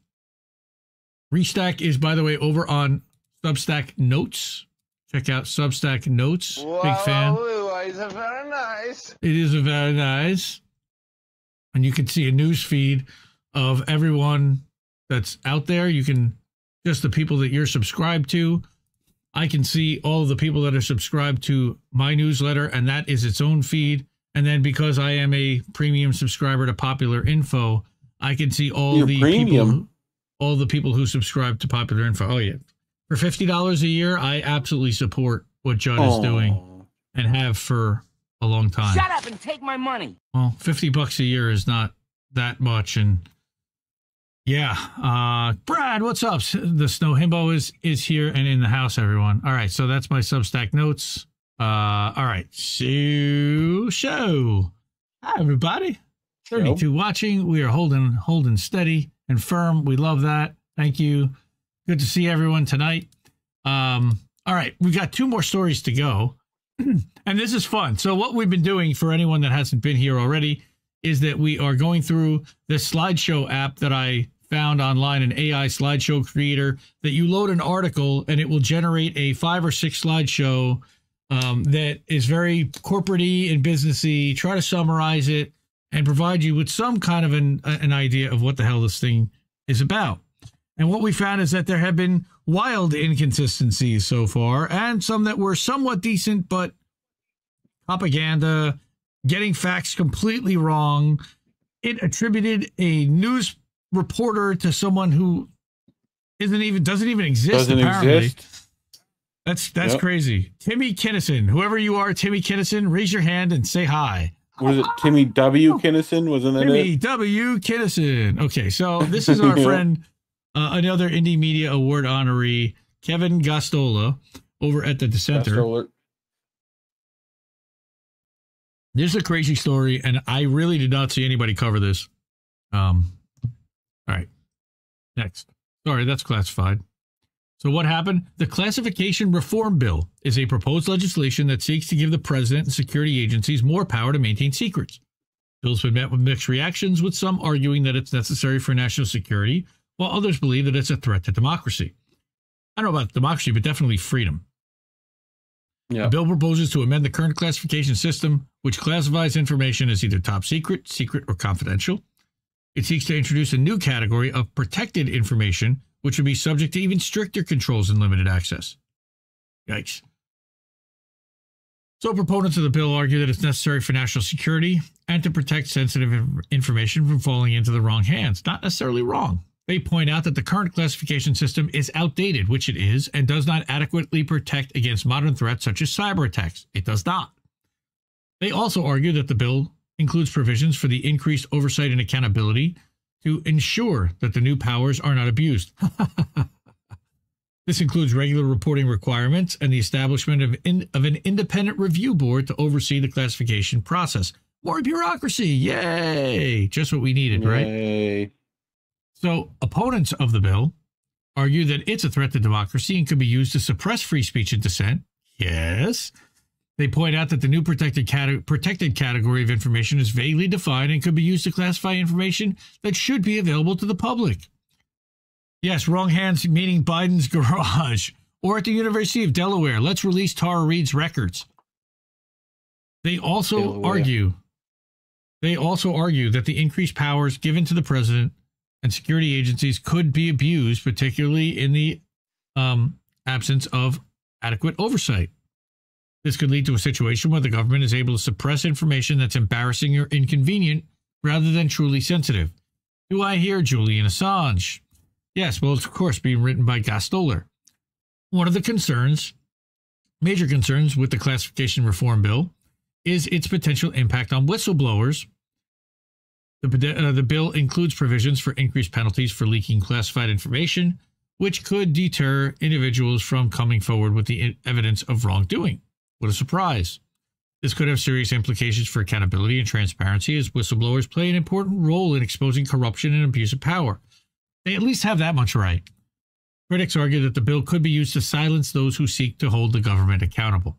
Restack is, by the way, over on Substack Notes. Check out Substack Notes. Big fan. It's very nice. It is very nice. And you can see a news feed of everyone that's out there. You can, just the people that you're subscribed to. I can see all of the people that are subscribed to my newsletter, and that is its own feed. And then because I am a premium subscriber to Popular Info, I can see all the people who subscribe to Popular Info. Oh yeah, for $50 a year, I absolutely support what Judd is doing and have for a long time. Shut up and take my money. Well, $50 a year is not that much, and yeah. Brad, what's up? The Snow Himbo is here and in the house, everyone. All right, so that's my Substack notes. All right, so hi everybody. 32 watching. We are holding steady and firm. We love that. Thank you. Good to see everyone tonight. All right, we got 2 more stories to go. And this is fun. So what we've been doing, for anyone that hasn't been here already, is that we are going through this slideshow app that I found online, an AI slideshow creator, that you load an article and it will generate a 5 or 6 slideshow that is very corporate-y and businessy, try to summarize it and provide you with some kind of an idea of what the hell this thing is about. And what we found is that there have been wild inconsistencies so far, and some that were somewhat decent, but propaganda, getting facts completely wrong. It attributed a news reporter to someone who doesn't even exist. Apparently. That's crazy. Timmy Kinnison, whoever you are, Timmy Kinnison, raise your hand and say hi. Was it Timmy W. Kinnison? Wasn't that Timmy W. Kinnison. Okay, so this is our friend, another Indie Media Award honoree, Kevin Gosztola, over at the Dissenter. This is a crazy story, and I really did not see anybody cover this. All right, next. Sorry, that's classified. So what happened? The Classification Reform Bill is a proposed legislation that seeks to give the president and security agencies more power to maintain secrets. The bill's been met with mixed reactions, with some arguing that it's necessary for national security, while others believe that it's a threat to democracy. I don't know about democracy, but definitely freedom. Yeah. The bill proposes to amend the current classification system, which classifies information as either top secret, secret, or confidential. It seeks to introduce a new category of protected information, which would be subject to even stricter controls and limited access. Yikes. So proponents of the bill argue that it's necessary for national security and to protect sensitive information from falling into the wrong hands. Not necessarily wrong. They point out that the current classification system is outdated, which it is, and does not adequately protect against modern threats such as cyber attacks. It does not. They also argue that the bill includes provisions for the increased oversight and accountability to ensure that the new powers are not abused. This includes regular reporting requirements and the establishment of an independent review board to oversee the classification process. More bureaucracy. Yay! Just what we needed, Yay. Right? So opponents of the bill argue that it's a threat to democracy and could be used to suppress free speech and dissent. Yes. They point out that the new protected category of information is vaguely defined and could be used to classify information that should be available to the public. Yes, wrong hands meaning Biden's garage. Or at the University of Delaware, let's release Tara Reade's records. They also argue that the increased powers given to the president and security agencies could be abused, particularly in the absence of adequate oversight. This could lead to a situation where the government is able to suppress information that's embarrassing or inconvenient rather than truly sensitive. Do I hear Julian Assange? Yes, well, it's of course being written by Gosztola. One of the major concerns with the Classification Reform Bill is its potential impact on whistleblowers. The bill includes provisions for increased penalties for leaking classified information, which could deter individuals from coming forward with the evidence of wrongdoing. What a surprise. This could have serious implications for accountability and transparency, as whistleblowers play an important role in exposing corruption and abuse of power. They at least have that much right. Critics argue that the bill could be used to silence those who seek to hold the government accountable.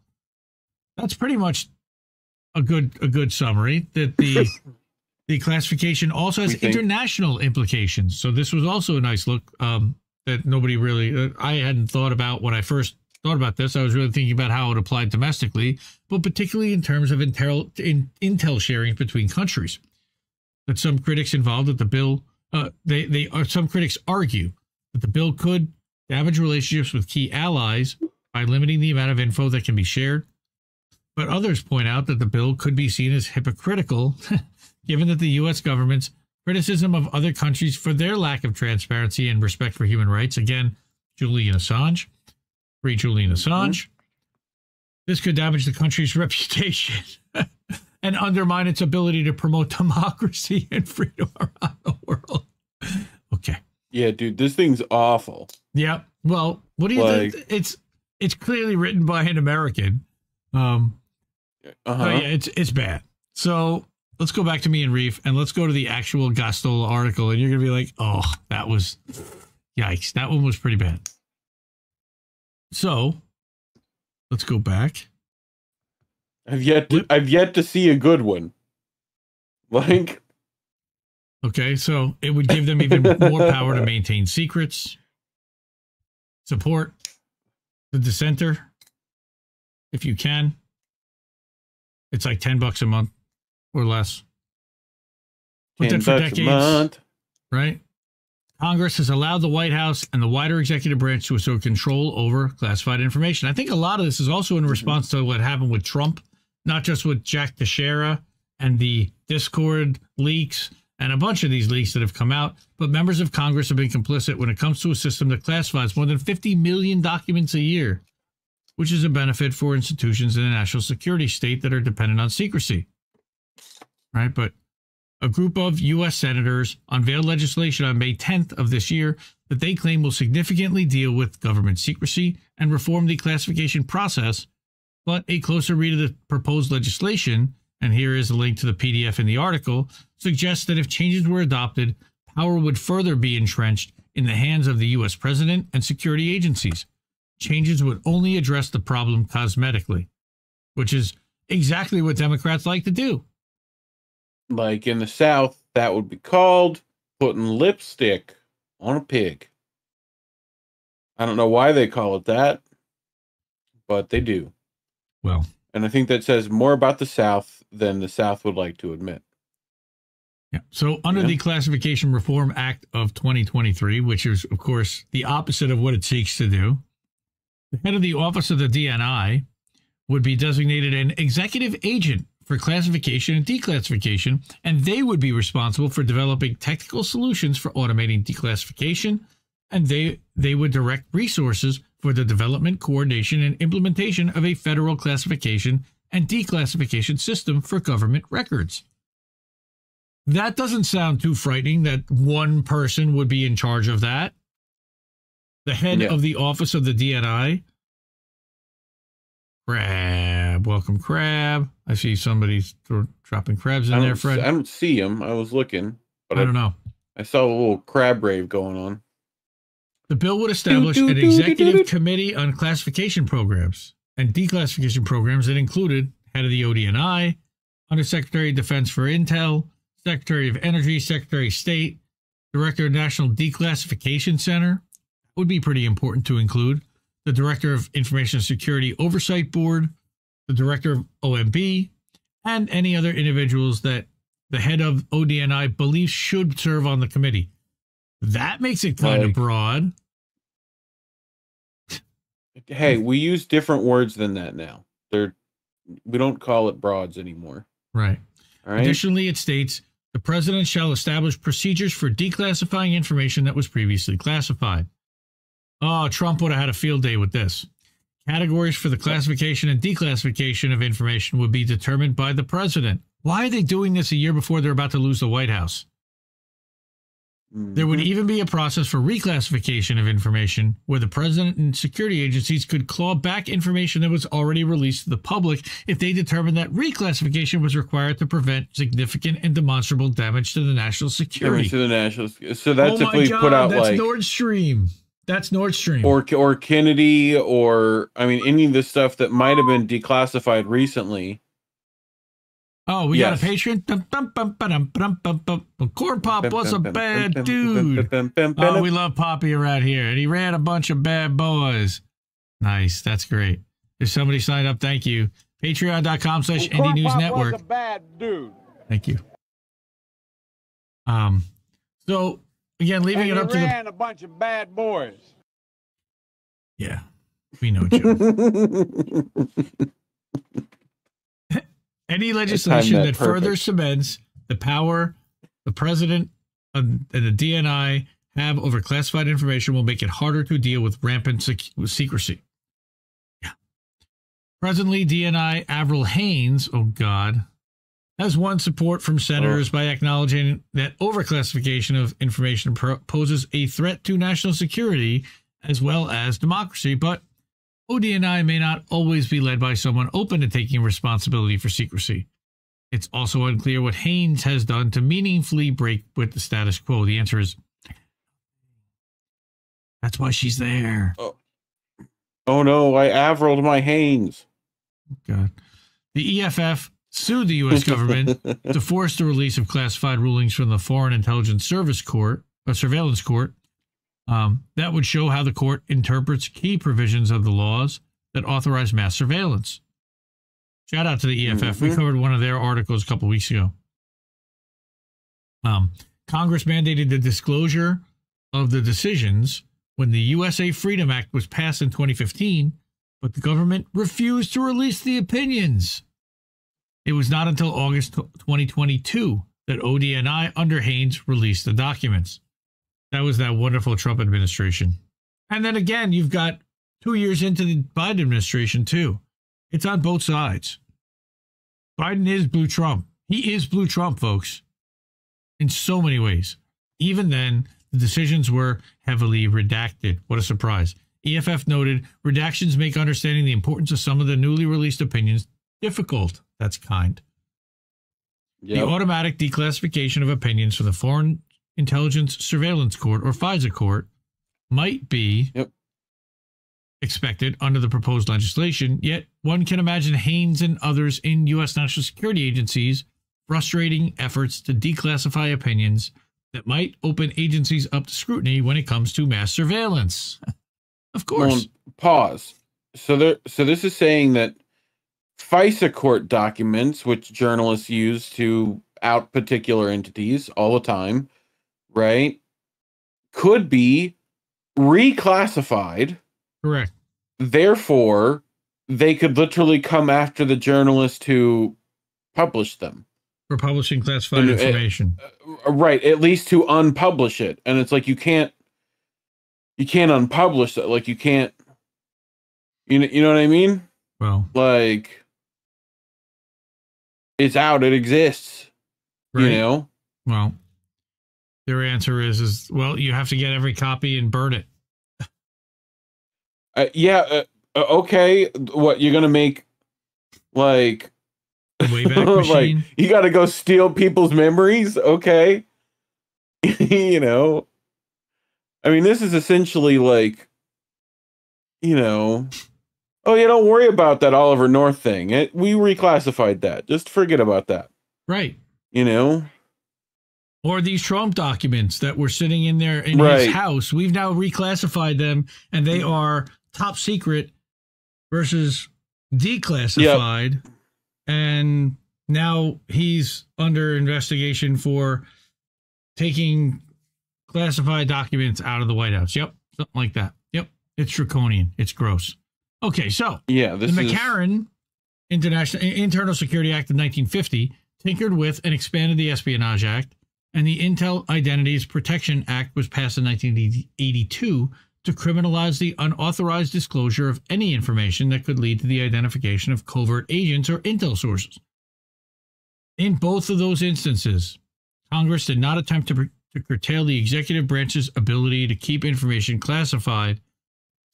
that's pretty much a good summary. That the classification also has international implications. So this was also a nice look that nobody really, I hadn't thought about when I first thought about this. I was really thinking about how it applied domestically, but particularly in terms of intel sharing between countries. That some critics involved with the bill, some critics argue that the bill could damage relationships with key allies by limiting the amount of info that can be shared. But others point out that the bill could be seen as hypocritical, given that the U.S. government's criticism of other countries for their lack of transparency and respect for human rights. Again, Julian Assange. Free Julian Assange. This could damage the country's reputation and undermine its ability to promote democracy and freedom around the world. Okay. Yeah, dude, this thing's awful. Yeah. Well, what do you think? It's clearly written by an American. Yeah, it's bad. So let's go back to me and Reef, and let's go to the actual Gastola article, and you're gonna be like, "Oh, that was yikes! That one was pretty bad." So let's go back. I've yet to see a good one. Like, okay, so it would give them even more power to maintain secrets, support the dissenter if you can. It's like $10 a month or less. But then for decades, right? Congress has allowed the White House and the wider executive branch to assert control over classified information. I think a lot of this is also in response to what happened with Trump, not just with Jack Teixeira and the Discord leaks and a bunch of these leaks that have come out, but members of Congress have been complicit when it comes to a system that classifies more than 50 million documents a year, which is a benefit for institutions in a national security state that are dependent on secrecy. Right? But a group of U.S. senators unveiled legislation on May 10th of this year that they claim will significantly deal with government secrecy and reform the classification process. But a closer read of the proposed legislation, and here is a link to the PDF in the article, suggests that if changes were adopted, power would further be entrenched in the hands of the U.S. president and security agencies. Changes would only address the problem cosmetically, which is exactly what Democrats like to do. Like in the South, that would be called putting lipstick on a pig. I don't know why they call it that, but they do. Well, and I think that says more about the South than the South would like to admit. Yeah. So under the Classification Reform Act of 2023, which is, of course, the opposite of what it seeks to do, the head of the Office of the DNI would be designated an executive agent for classification and declassification, and they would be responsible for developing technical solutions for automating declassification, and they would direct resources for the development, coordination, and implementation of a federal classification and declassification system for government records. That doesn't sound too frightening that one person would be in charge of that. The head of the Office of the DNI. Crab. Welcome, Crab. I see somebody's dropping crabs in there, Fred. I don't see him. I was looking. But I don't know. I saw a little crab rave going on. The bill would establish an executive committee on classification programs and declassification programs that included head of the ODNI, Undersecretary of Defense for Intel, Secretary of Energy, Secretary of State, Director of National Declassification Center. Would be pretty important to include. The Director of Information Security Oversight Board, the Director of OMB, and any other individuals that the head of ODNI believes should serve on the committee. That makes it kind of broad. Hey, we use different words than that now. We don't call it broads anymore. Right. All right. Additionally, it states the president shall establish procedures for declassifying information that was previously classified. Oh, Trump would have had a field day with this. Categories for the classification and declassification of information would be determined by the president. Why are they doing this a year before they're about to lose the White House? There would even be a process for reclassification of information where the president and security agencies could claw back information that was already released to the public if they determined that reclassification was required to prevent significant and demonstrable damage to the national security. So that's if we put out that's like Nord Stream. That's Nord Stream. Or Kennedy, or I mean, any of the stuff that might have been declassified recently. Oh, we got a patron. Corn Pop was a bad dude. Oh, we love Poppy around here, and he ran a bunch of bad boys. Nice, that's great. If somebody signed up, thank you. Patreon.com/Indie News Network. Was a bad dude. Thank you. So again, leaving it up to ran a bunch of bad boys. Yeah, we know, Joe. Any legislation that further cements the power the president and the DNI have over classified information will make it harder to deal with rampant secrecy. Yeah. Presently, DNI Avril Haines, oh God, has won support from senators by acknowledging that overclassification of information poses a threat to national security as well as democracy, but ODNI may not always be led by someone open to taking responsibility for secrecy. It's also unclear what Haines has done to meaningfully break with the status quo. The answer is, that's why she's there. Oh no, I Avrilled my Haines. God. The EFF sued the U.S. government to force the release of classified rulings from the Foreign Intelligence Service Court, or Surveillance Court. That would show how the court interprets key provisions of the laws that authorize mass surveillance. Shout out to the EFF. We covered one of their articles a couple of weeks ago. Congress mandated the disclosure of the decisions when the USA Freedom Act was passed in 2015, but the government refused to release the opinions. It was not until August 2022 that ODNI under Haines released the documents. That was that wonderful Trump administration. And then again, you've got 2 years into the Biden administration, too. It's on both sides. Biden is blue Trump. He is blue Trump, folks, in so many ways. Even then, the decisions were heavily redacted. What a surprise. EFF noted, redactions make understanding the importance of some of the newly released opinions difficult. That's kind. Yep. The automatic declassification of opinions from the Foreign Intelligence Surveillance Court, or FISA Court, might be expected under the proposed legislation, yet one can imagine Haines and others in U.S. national security agencies frustrating efforts to declassify opinions that might open agencies up to scrutiny when it comes to mass surveillance. Of course. Well, pause. So this is saying that FISA court documents, which journalists use to out particular entities all the time, right, could be reclassified. Correct. Therefore, they could literally come after the journalist who published them for publishing classified information. Right, at least to unpublish it. And it's like you can't unpublish it. Like you can't. You know what I mean? Well, like it's out. It exists. Right. You know. Well, their answer is well, you have to get every copy and burn it. Okay. What you're gonna make? Like Wayback Machine. Like you got to go steal people's memories. Okay. You know. I mean, this is essentially like, you know, oh yeah, don't worry about that Oliver North thing. We reclassified that. Just forget about that. Right. You know. Or these Trump documents that were sitting in there in his house. We've now reclassified them, and they are top secret versus declassified. Yep. And now he's under investigation for taking classified documents out of the White House. Yep. Something like that. Yep. It's draconian. It's gross. Okay. So yeah, the McCarran Internal Security Act of 1950 tinkered with and expanded the Espionage Act, and the Intel Identities Protection Act was passed in 1982 to criminalize the unauthorized disclosure of any information that could lead to the identification of covert agents or intel sources. In both of those instances, Congress did not attempt to curtail the executive branch's ability to keep information classified.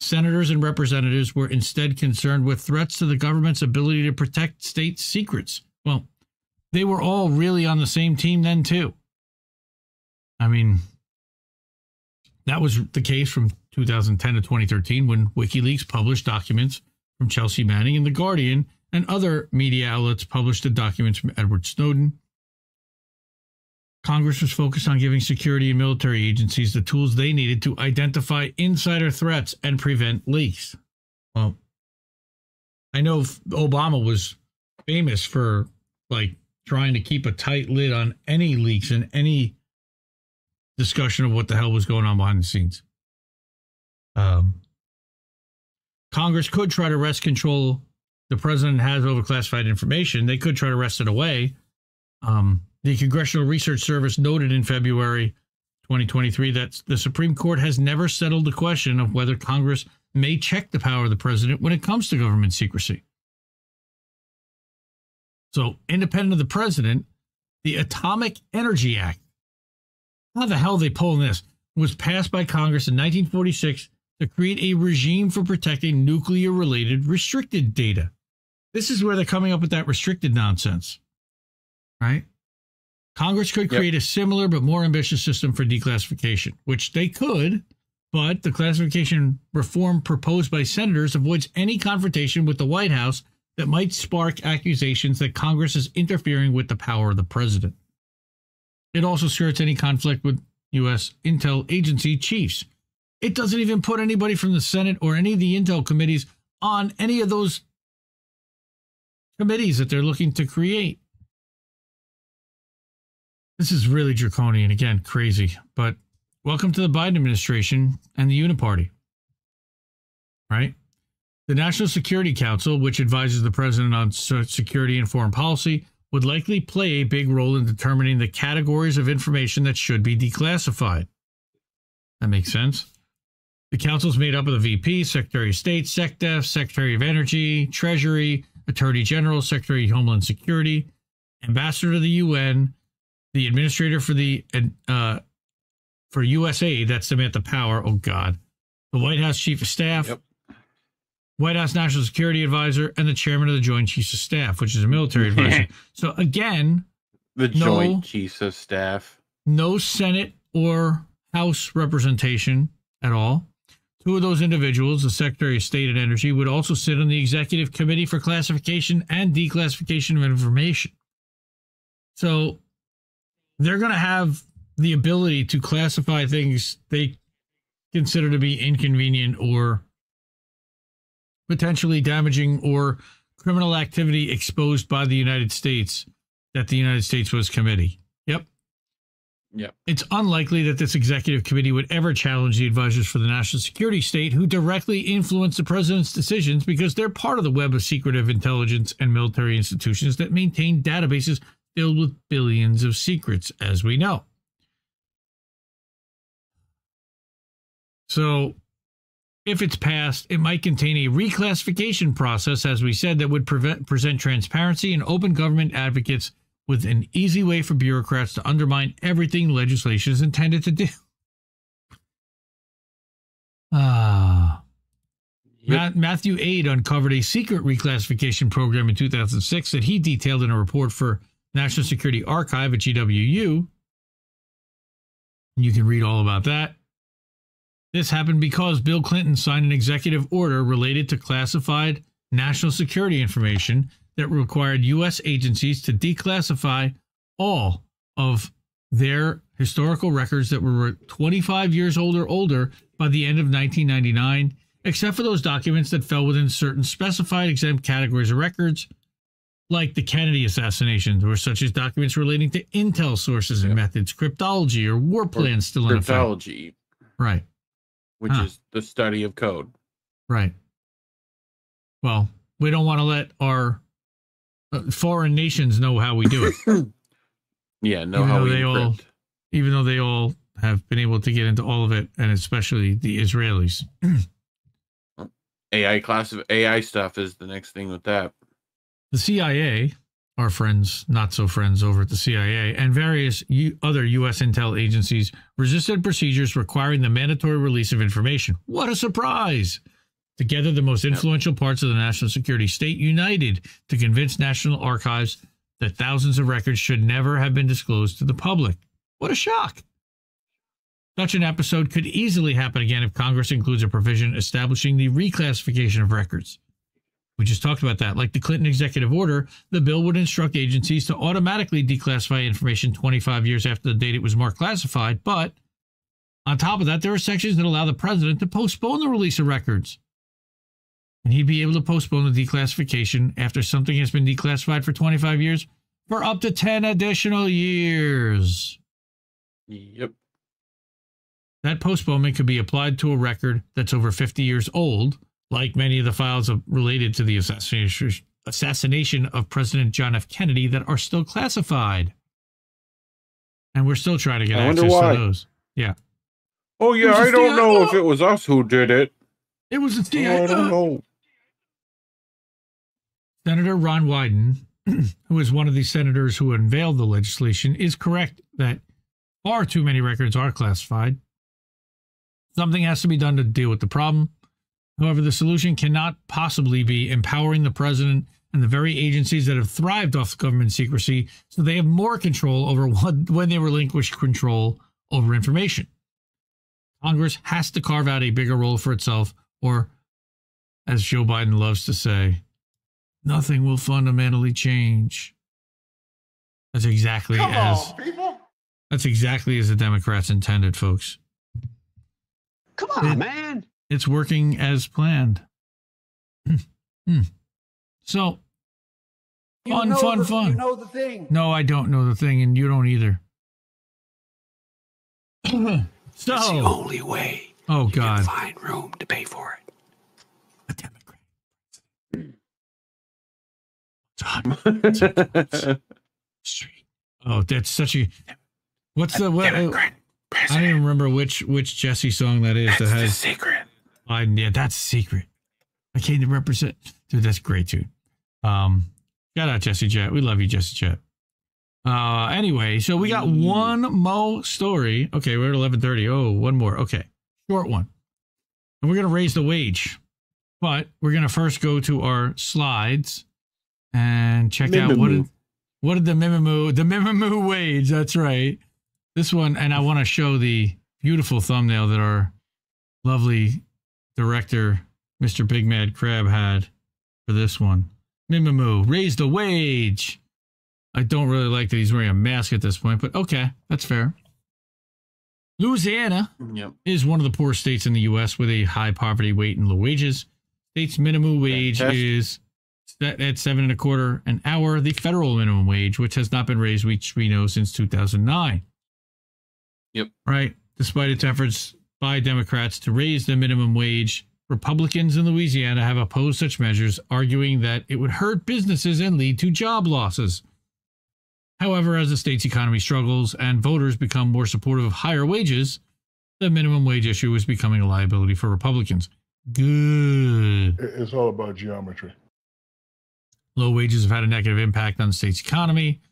Senators and representatives were instead concerned with threats to the government's ability to protect state secrets. Well, they were all really on the same team then, too. I mean, that was the case from 2010 to 2013, when WikiLeaks published documents from Chelsea Manning and The Guardian, and other media outlets published the documents from Edward Snowden. Congress was focused on giving security and military agencies the tools they needed to identify insider threats and prevent leaks. Well, I know Obama was famous for trying to keep a tight lid on any leaks and any discussion of what the hell was going on behind the scenes. Congress could try to wrest control the president has over classified information. They could try to wrest it away. The Congressional Research Service noted in February 2023 that the Supreme Court has never settled the question of whether Congress may check the power of the president when it comes to government secrecy. So, independent of the president, the Atomic Energy Act, how the hell are they pulling this, was passed by Congress in 1946 to create a regime for protecting nuclear-related restricted data. This is where they're coming up with that restricted nonsense, right? Congress could create a similar but more ambitious system for declassification, which they could, but the classification reform proposed by senators avoids any confrontation with the White House that might spark accusations that Congress is interfering with the power of the president. It also skirts any conflict with U.S. intel agency chiefs. It doesn't even put anybody from the Senate or any of the intel committees on any of those committees that they're looking to create. This is really draconian, again, crazy. But welcome to the Biden administration and the Uniparty, right? The National Security Council, which advises the president on security and foreign policy, would likely play a big role in determining the categories of information that should be declassified. That makes sense. The council is made up of the VP, Secretary of State, SecDef, Secretary of Energy, Treasury, Attorney General, Secretary of Homeland Security, Ambassador to the UN, the Administrator for the for USAID, that's Samantha Power, oh God, the White House Chief of Staff, White House National Security Advisor, and the Chairman of the Joint Chiefs of Staff, which is a military advisor. So again, the Joint Chiefs of Staff. No Senate or House representation at all. Two of those individuals, the Secretary of State and Energy, would also sit on the Executive Committee for Classification and Declassification of Information. So they're going to have the ability to classify things they consider to be inconvenient or potentially damaging or criminal activity exposed by the United States that the United States was committing. Yep. It's unlikely that this executive committee would ever challenge the advisors for the national security state who directly influence the president's decisions because they're part of the web of secretive intelligence and military institutions that maintain databases filled with billions of secrets, as we know. So if it's passed, it might contain a reclassification process, as we said, that would present transparency and open government advocates with an easy way for bureaucrats to undermine everything legislation is intended to do. Matthew Aid uncovered a secret reclassification program in 2006 that he detailed in a report for National Security Archive at GWU. You can read all about that. This happened because Bill Clinton signed an executive order related to classified national security information that required U.S. agencies to declassify all of their historical records that were 25 years old or older by the end of 1999, except for those documents that fell within certain specified exempt categories of records, like the Kennedy assassinations, or such as documents relating to intel sources and methods, cryptology, or war plans still in effect. Cryptology. Right. Which is the study of code. Right. Well, we don't want to let our foreign nations know how we do it. Yeah, know how we encrypt. Even though they all have been able to get into all of it, and especially the Israelis. AI stuff is the next thing with that. The CIA, our friends, not so friends over at the CIA, and various other U.S. intel agencies resisted procedures requiring the mandatory release of information. What a surprise! Together, the most influential parts of the national security state united to convince National Archives that thousands of records should never have been disclosed to the public. What a shock! Such an episode could easily happen again if Congress includes a provision establishing the reclassification of records. We just talked about that. Like the Clinton executive order, the bill would instruct agencies to automatically declassify information 25 years after the date it was marked classified. But on top of that, there are sections that allow the president to postpone the release of records. And he'd be able to postpone the declassification after something has been declassified for 25 years for up to 10 additional years. Yep. That postponement could be applied to a record that's over 50 years old, like many of the files related to the assassination of President John F. Kennedy that are still classified. And we're still trying to get access to those. Yeah. Oh, yeah, I don't know if it was us who did it. It was a CIA. I don't know. Senator Ron Wyden, who is one of the senators who unveiled the legislation, is correct that far too many records are classified. Something has to be done to deal with the problem. However, the solution cannot possibly be empowering the president and the very agencies that have thrived off government secrecy so they have more control over when they relinquish control over information. Congress has to carve out a bigger role for itself, or, as Joe Biden loves to say, nothing will fundamentally change. That's exactly as the Democrats intended, folks. Come on, man. It's working as planned. So, fun. You know the thing. No, I don't know the thing, and you don't either. It's the only way. Oh, you God. can find room to pay for it. A Democrat. Oh, that's such a. What's the what? I don't even remember which Jesse song that is. That has the secret. Yeah, that's secret. I came to represent. Dude, that's great, dude. Shout out Jesse Jet. We love you, Jesse Jet. Anyway, so we got one more story. Okay, we're at 11:30. Oh, one more. Okay, short one. And we're gonna raise the wage, but we're gonna first go to our slides and check out what did the Mimimu wage. That's right. This one, and I want to show the beautiful thumbnail that our lovely director, Mr. Big Mad Crab, had for this one. Mimimu, raise the wage. I don't really like that he's wearing a mask at this point, but okay, that's fair. Louisiana is one of the poorest states in the U.S. with a high poverty rate and low wages. State's minimum wage is set at $7.25 an hour. The federal minimum wage, which has not been raised, which we know, since 2009. Yep. Right. Despite its efforts by Democrats to raise the minimum wage, Republicans in Louisiana have opposed such measures, arguing that it would hurt businesses and lead to job losses. However, as the state's economy struggles and voters become more supportive of higher wages, the minimum wage issue is becoming a liability for Republicans. Good. It's all about geometry. Low wages have had a negative impact on the state's economy.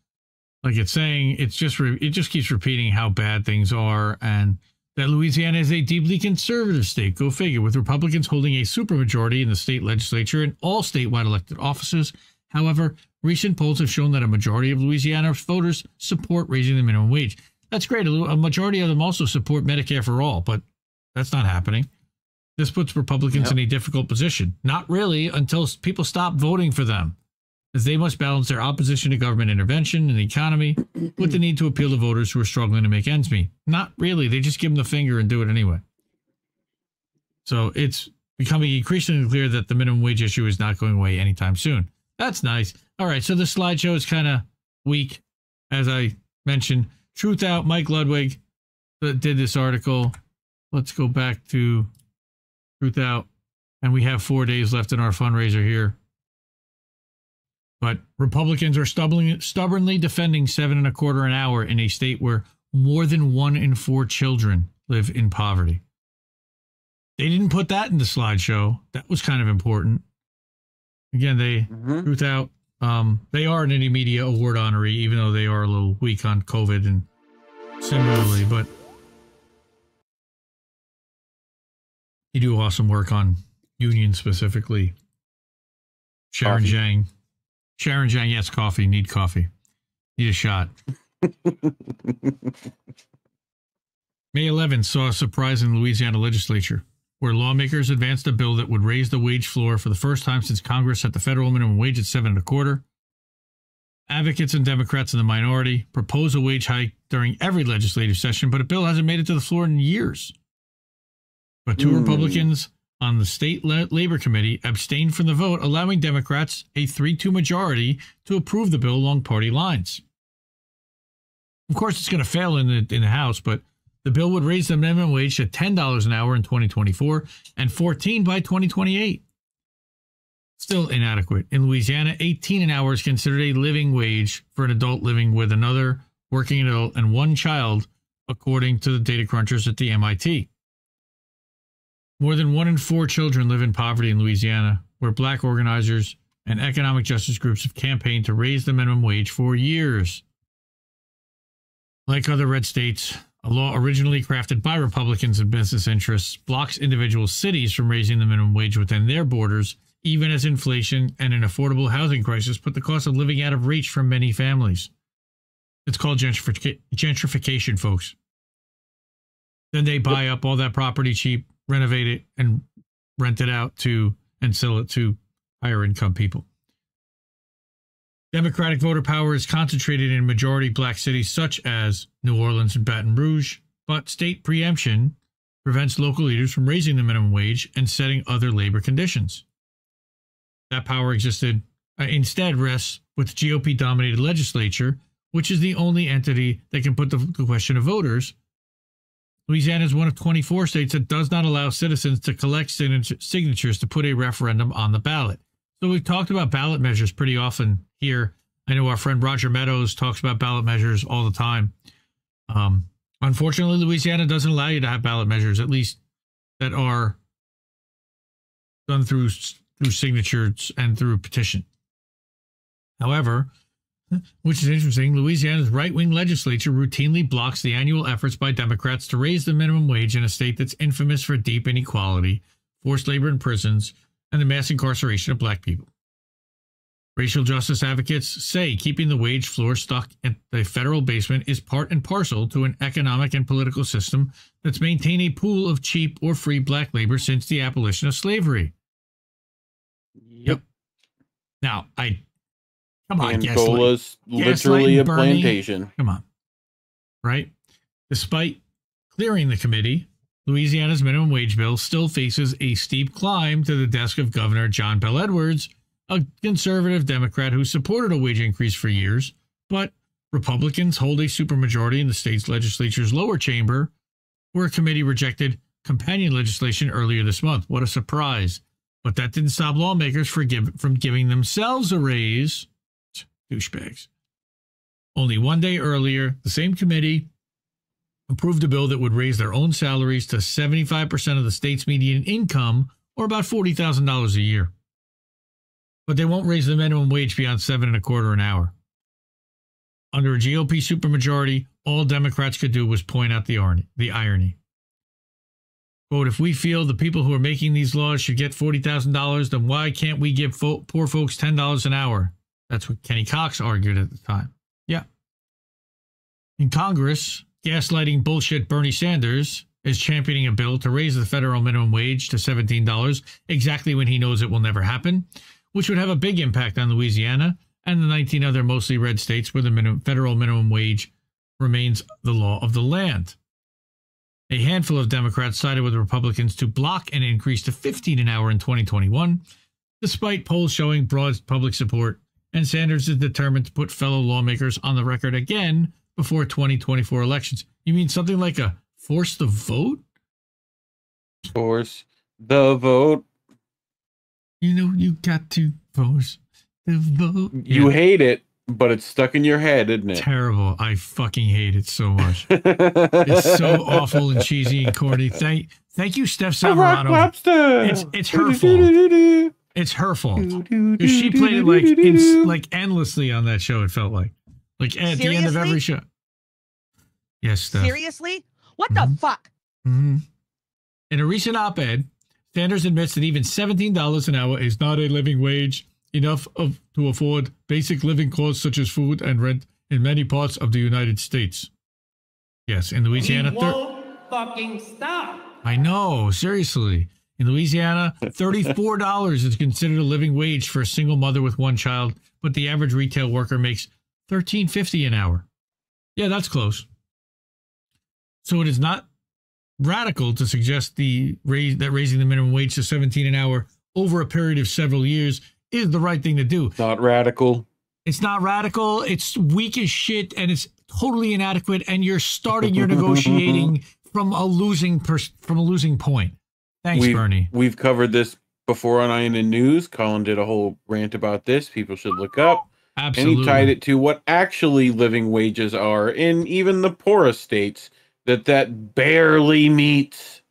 Like it's saying, it just keeps repeating how bad things are, and that Louisiana is a deeply conservative state. Go figure, with Republicans holding a supermajority in the state legislature and all statewide elected offices. However, recent polls have shown that a majority of Louisiana voters support raising the minimum wage. That's great. A majority of them also support Medicare for all, but that's not happening. This puts Republicans in a difficult position. Not really, until people stop voting for them, as they must balance their opposition to government intervention in the economy with the need to appeal to voters who are struggling to make ends meet. Not really. They just give them the finger and do it anyway. So it's becoming increasingly clear that the minimum wage issue is not going away anytime soon. That's nice. All right, so the slideshow is kind of weak, as I mentioned. Truth Out, Mike Ludwig did this article. Let's go back to Truth Out, and we have 4 days left in our fundraiser here. But Republicans are stubbornly defending $7.25 an hour in a state where more than 1 in 4 children live in poverty. They didn't put that in the slideshow. That was kind of important. Again, they Truth Out. They are an Indie Media Award honoree, even though they are a little weak on COVID and similarly. But you do awesome work on unions specifically. Sharon Zhang. Sharon Zhang, yes, coffee. Need coffee. Need a shot. May 11th saw a surprise in the Louisiana legislature, where lawmakers advanced a bill that would raise the wage floor for the first time since Congress set the federal minimum wage at $7.25. Advocates and Democrats in the minority propose a wage hike during every legislative session, but a bill hasn't made it to the floor in years. But two Republicans on the state labor committee abstained from the vote, allowing Democrats a 3-2 majority to approve the bill along party lines. Of course, it's going to fail in the House, but the bill would raise the minimum wage to $10 an hour in 2024 and $14 by 2028. Still inadequate. In Louisiana, $18 an hour is considered a living wage for an adult living with another working adult and one child, according to the data crunchers at the MIT. More than 1 in 4 children live in poverty in Louisiana, where black organizers and economic justice groups have campaigned to raise the minimum wage for years. Like other red states, a law originally crafted by Republicans and business interests blocks individual cities from raising the minimum wage within their borders, even as inflation and an affordable housing crisis put the cost of living out of reach for many families. It's called gentrification, folks. Then they buy up all that property cheap, renovate it, and rent it out to and sell it to higher income people. Democratic voter power is concentrated in majority black cities such as New Orleans and Baton Rouge, but state preemption prevents local leaders from raising the minimum wage and setting other labor conditions. That power instead rests with the GOP-dominated legislature, which is the only entity that can put the question to voters. Louisiana is one of 24 states that does not allow citizens to collect signatures to put a referendum on the ballot. So we've talked about ballot measures pretty often here. I know our friend Roger Meadows talks about ballot measures all the time. Unfortunately, Louisiana doesn't allow you to have ballot measures, at least that are done through signatures and through petition. However, which is interesting, Louisiana's right-wing legislature routinely blocks the annual efforts by Democrats to raise the minimum wage in a state that's infamous for deep inequality, forced labor in prisons, and the mass incarceration of black people. Racial justice advocates say keeping the wage floor stuck at the federal basement is part and parcel to an economic and political system that's maintained a pool of cheap or free black labor since the abolition of slavery. Yep. Now, come on, Angola's literally a plantation. Come on. Right? Despite clearing the committee, Louisiana's minimum wage bill still faces a steep climb to the desk of Governor John Bel Edwards, a conservative Democrat who supported a wage increase for years, but Republicans hold a supermajority in the state's legislature's lower chamber, where a committee rejected companion legislation earlier this month. What a surprise. But that didn't stop lawmakers from giving themselves a raise. Douchebags. Only one day earlier, the same committee approved a bill that would raise their own salaries to 75% of the state's median income, or about $40,000 a year. But they won't raise the minimum wage beyond $7.25 an hour. Under a GOP supermajority, all Democrats could do was point out the irony. Quote, if we feel the people who are making these laws should get $40,000, then why can't we give poor folks $10 an hour? That's what Kenny Cox argued at the time. Yeah. In Congress, gaslighting bullshit Bernie Sanders is championing a bill to raise the federal minimum wage to $17, exactly when he knows it will never happen, which would have a big impact on Louisiana and the 19 other mostly red states where the federal minimum wage remains the law of the land. A handful of Democrats sided with Republicans to block an increase to $15 an hour in 2021, despite polls showing broad public support, and Sanders is determined to put fellow lawmakers on the record again before 2024 elections. You mean something like a force the vote? Force the vote. You know, you got to force the vote. You hate it, but it's stuck in your head, isn't it? Terrible. I fucking hate it so much. It's so awful and cheesy and corny. Thank you, Steph Savarano. It's her fault. It's her fault. Because she played it like endlessly on that show, it felt like. Like at the end of every show. Yes, Steph. Seriously? What the fuck? Mm-hmm. In a recent op-ed, Sanders admits that even $17 an hour is not a living wage enough to afford basic living costs such as food and rent in many parts of the United States. Yes, in Louisiana, fucking stop. I know, seriously. In Louisiana, $34 is considered a living wage for a single mother with one child, but the average retail worker makes $13.50 an hour. Yeah, that's close. So it is not radical to suggest that raising the minimum wage to $17 an hour over a period of several years is the right thing to do. Not radical. It's not radical. It's weak as shit, and it's totally inadequate. And you're starting your negotiating from a losing point. Thanks, Bernie. We've covered this before on INN News. Colin did a whole rant about this. People should look up. Absolutely. And he tied it to what actually living wages are in even the poorest states that barely meets,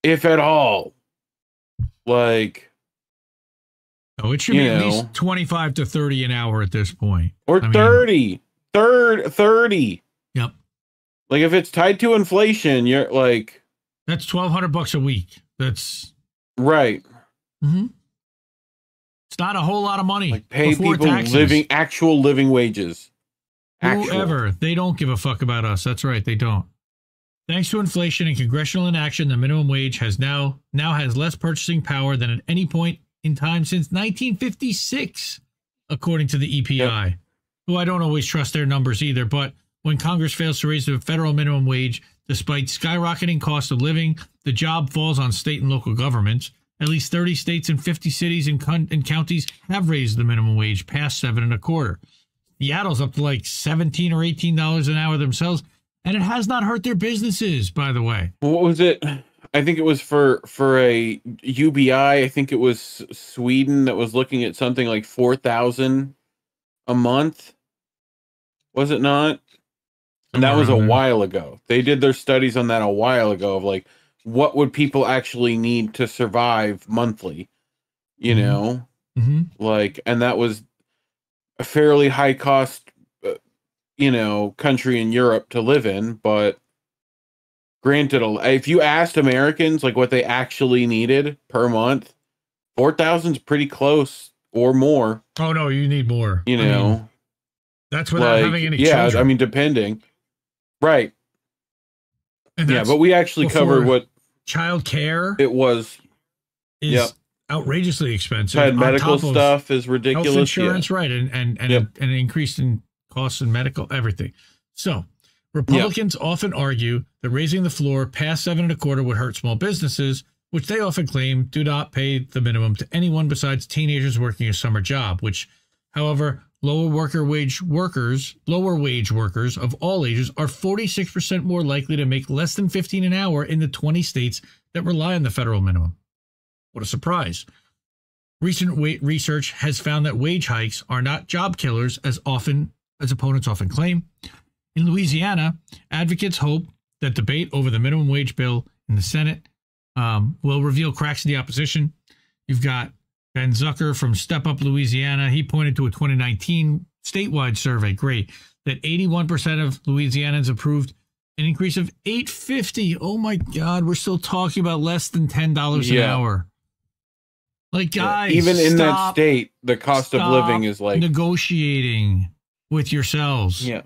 if at all. Like, oh, it should be at least 25 to 30 an hour at this point. Or 30. 30. Yep. Like, if it's tied to inflation, you're like... That's $1,200 a week. That's... Right. Mm-hmm. It's not a whole lot of money. Like, pay people actual living wages. Whoever. They don't give a fuck about us. That's right. They don't. Thanks to inflation and congressional inaction, the minimum wage has now has less purchasing power than at any point in time since 1956, according to the EPI, who I don't always trust their numbers either. But when Congress fails to raise the federal minimum wage, despite skyrocketing cost of living, the job falls on state and local governments. At least 30 states and 50 cities and counties have raised the minimum wage past $7.25. Seattle's up to like $17 or $18 an hour themselves. And it has not hurt their businesses, by the way. What was it? I think it was for a UBI. I think it was Sweden that was looking at something like $4,000 a month. Was it not? And that was a while ago. They did their studies on that a while ago of like, what would people actually need to survive monthly? You know? Mm-hmm. Like, and that was a fairly high cost country in Europe to live in, but granted, if you asked Americans like what they actually needed per month, 4,000 is pretty close or more. Oh no, you need more. I mean, that's without having any children. Yeah, I mean, depending. Right. And yeah, but we actually covered what child care is outrageously expensive. Child medical stuff is ridiculous. Health insurance, right, and an increase in costs in medical, everything. So Republicans often argue that raising the floor past $7.25 would hurt small businesses, which they often claim do not pay the minimum to anyone besides teenagers working a summer job, which, however, lower wage workers of all ages are 46% more likely to make less than $15 an hour in the 20 states that rely on the federal minimum. What a surprise. Recent research has found that wage hikes are not job killers as opponents often claim. In Louisiana, advocates hope that debate over the minimum wage bill in the Senate will reveal cracks in the opposition. You've got Ben Zucker from Step Up Louisiana. He pointed to a 2019 statewide survey, that 81% of Louisianans approved an increase of $8.50. Oh my God, we're still talking about less than $10 an hour. Like, guys, even in that state, the cost of living is like negotiating with yourselves. Yeah.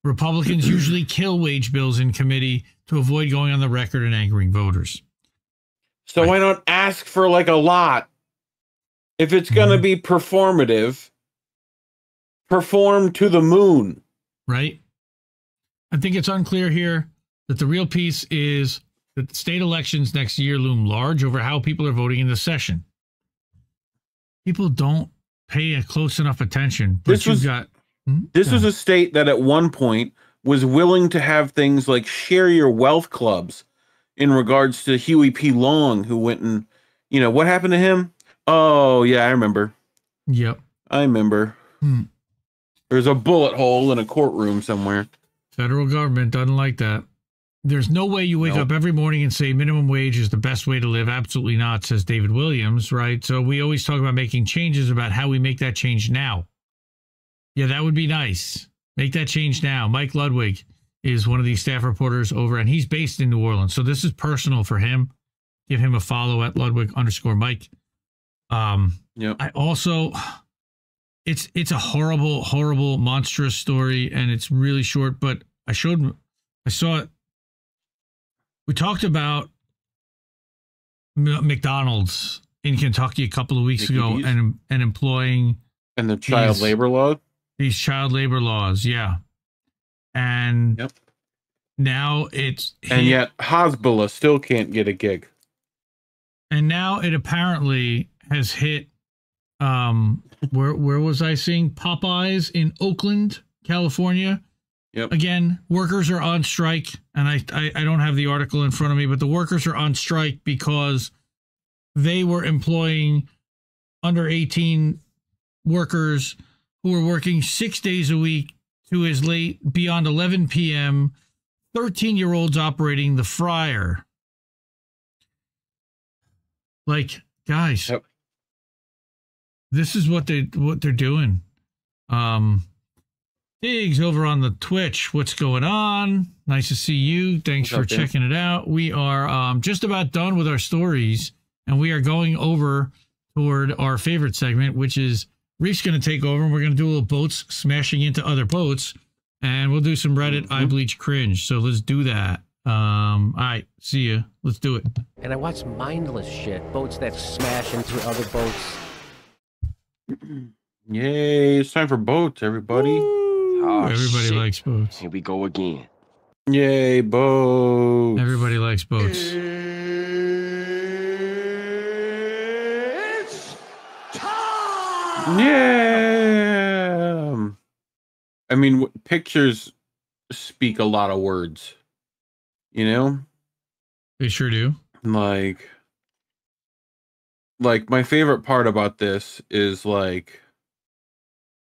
Republicans usually kill wage bills in committee to avoid going on the record and angering voters. So why not ask for like a lot? If it's going to be performative, perform to the moon. Right. I think it's unclear here that the real piece is that the state elections next year loom large over how people are voting in the session. People don't pay a close enough attention. But this was a state that at one point was willing to have things like share your wealth clubs in regards to Huey P. Long, who went and, what happened to him? Oh, yeah, I remember. Yep. I remember. There's a bullet hole in a courtroom somewhere. Federal government doesn't like that. There's no way you wake up every morning and say minimum wage is the best way to live. Absolutely not, says David Williams, right? So we always talk about making changes about how we make that change now. Yeah, that would be nice. Make that change now. Mike Ludwig is one of these staff reporters over, and he's based in New Orleans. So this is personal for him. Give him a follow at Ludwig_Mike. I also, it's a horrible, horrible, monstrous story, and it's really short, but I saw it We talked about McDonald's in Kentucky a couple of weeks ago and employing and the child labor law. These child labor laws, yeah. And now it's and yet Hezbollah still can't get a gig. And now it apparently has hit where was I seeing Popeyes in Oakland, California? Yep. Again, workers are on strike, and I don't have the article in front of me, but the workers are on strike because they were employing under 18 workers who were working 6 days a week to as late beyond 11 p.m. 13-year-olds operating the fryer. Like, guys, this is what they're doing. Diggs over on the Twitch. What's going on? Nice to see you. Thanks for checking it out. We are just about done with our stories, and we are going over toward our favorite segment, which is Reef's going to take over, and we're going to do a little boats smashing into other boats, and we'll do some Reddit eye bleach cringe. So let's do that. All right, see you. Let's do it. And I watch mindless shit. Boats that smash into other boats. Yay, it's time for boats, everybody. Oh, everybody likes boats. Here we go again. Yay, boats. Everybody likes boats. It's time! Yeah. I mean, pictures speak a lot of words. You know? They sure do. Like my favorite part about this is like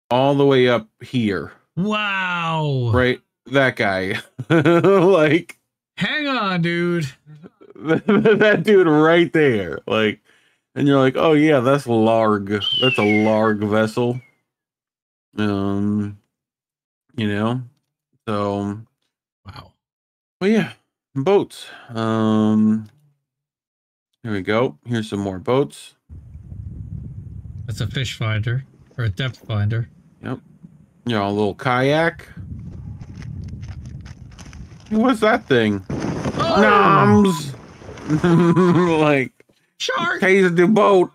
all the way up here. Wow. Right? That guy. Like, hang on, dude. That dude right there. Like, and you're like, oh yeah, that's larg. That's a larg vessel. You know? So wow. Well, yeah, boats. Here we go. Here's some more boats. That's a fish finder or a depth finder. Yep. You know, a little kayak. What's that thing? Noms. Like shark. Taste the boat.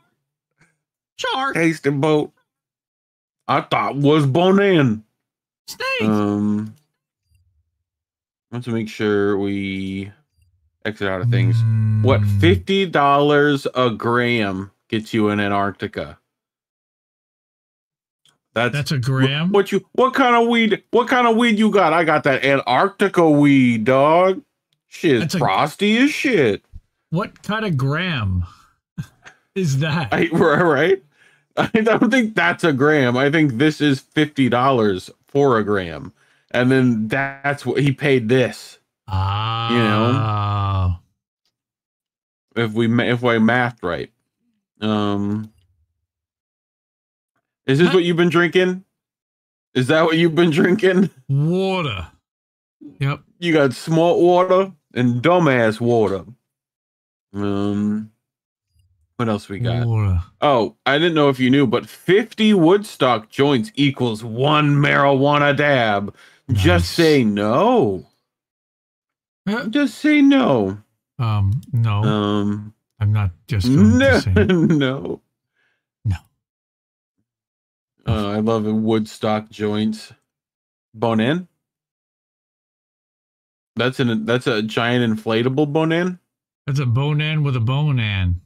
Shark. Taste the boat. I thought was bonin. Snake. Want to make sure we exit out of things. What, $50 a gram gets you in Antarctica? That's a gram. What kind of weed you got? I got that Antarctica weed, dog. Shit, frosty as shit. What kind of gram is that? Right? I don't think that's a gram. I think this is $50 for a gram. And then that's what he paid this. You know? If we mathed right. Is this what you've been drinking? Is that what you've been drinking? Water. Yep. You got smart water and dumbass water. What else we got? Water. Oh, I didn't know if you knew, but 50 Woodstock joints equals 1 marijuana dab. Nice. Just say no. Just say no. No. I'm not just going to say no. I love Woodstock joints. Bonin. That's a giant inflatable bonin. That's a bonin with a bonan.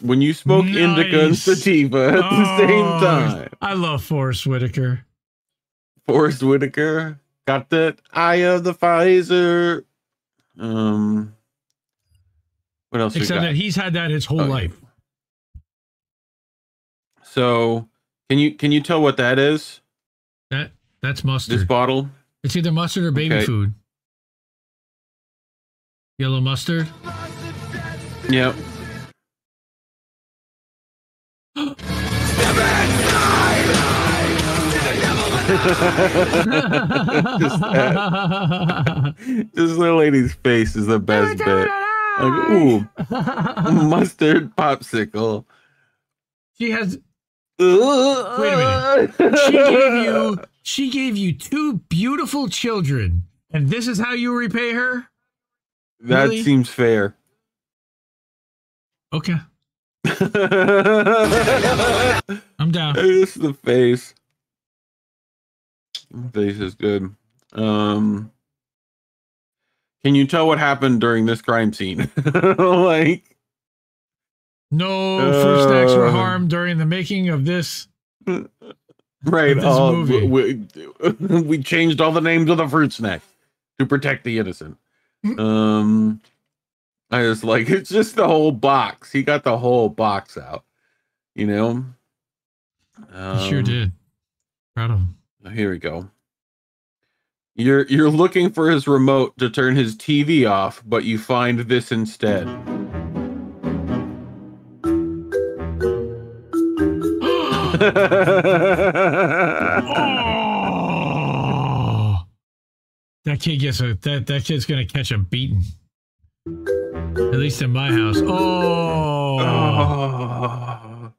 When you smoke indica and sativa at the same time. I love Forrest Whitaker. Forrest Whitaker got that eye of the Pfizer. What else? Except that he's had that his whole life. So, can you tell what that is? That's mustard. This bottle? It's either mustard or baby food. Yellow mustard? Yep. This little lady's face is the best bit. Like, ooh, mustard popsicle. She has. Wait a minute. She gave you 2 beautiful children, And this is how you repay her? That Really? seems fair. Okay. I'm down. It's the face. The face is good. Can you tell what happened during this crime scene? Like, no fruit snacks were harmed during the making of this. Right. This movie. We changed all the names of the fruit snacks to protect the innocent. I just like, it's just the whole box. He got the whole box out, you know? He sure did. Proud of him. Here we go. You're looking for his remote to turn his TV off, but you find this instead. Oh, that kid gets that kid's gonna catch a beating. At least in my house.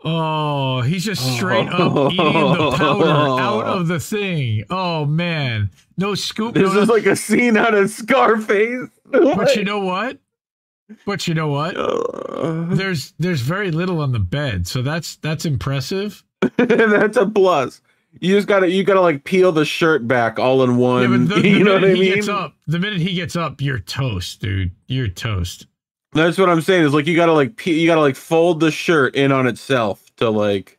Oh, he's just straight up eating the powder out of the thing. Oh man, no scoop. This is like a scene out of Scarface. But you know what? There's very little on the bed, so that's impressive. That's a plus. You gotta like peel the shirt back all in one. Yeah, but you know what I mean? The minute he gets up, you're toast, dude. You're toast. That's what I'm saying. Is like you gotta fold the shirt in on itself to like,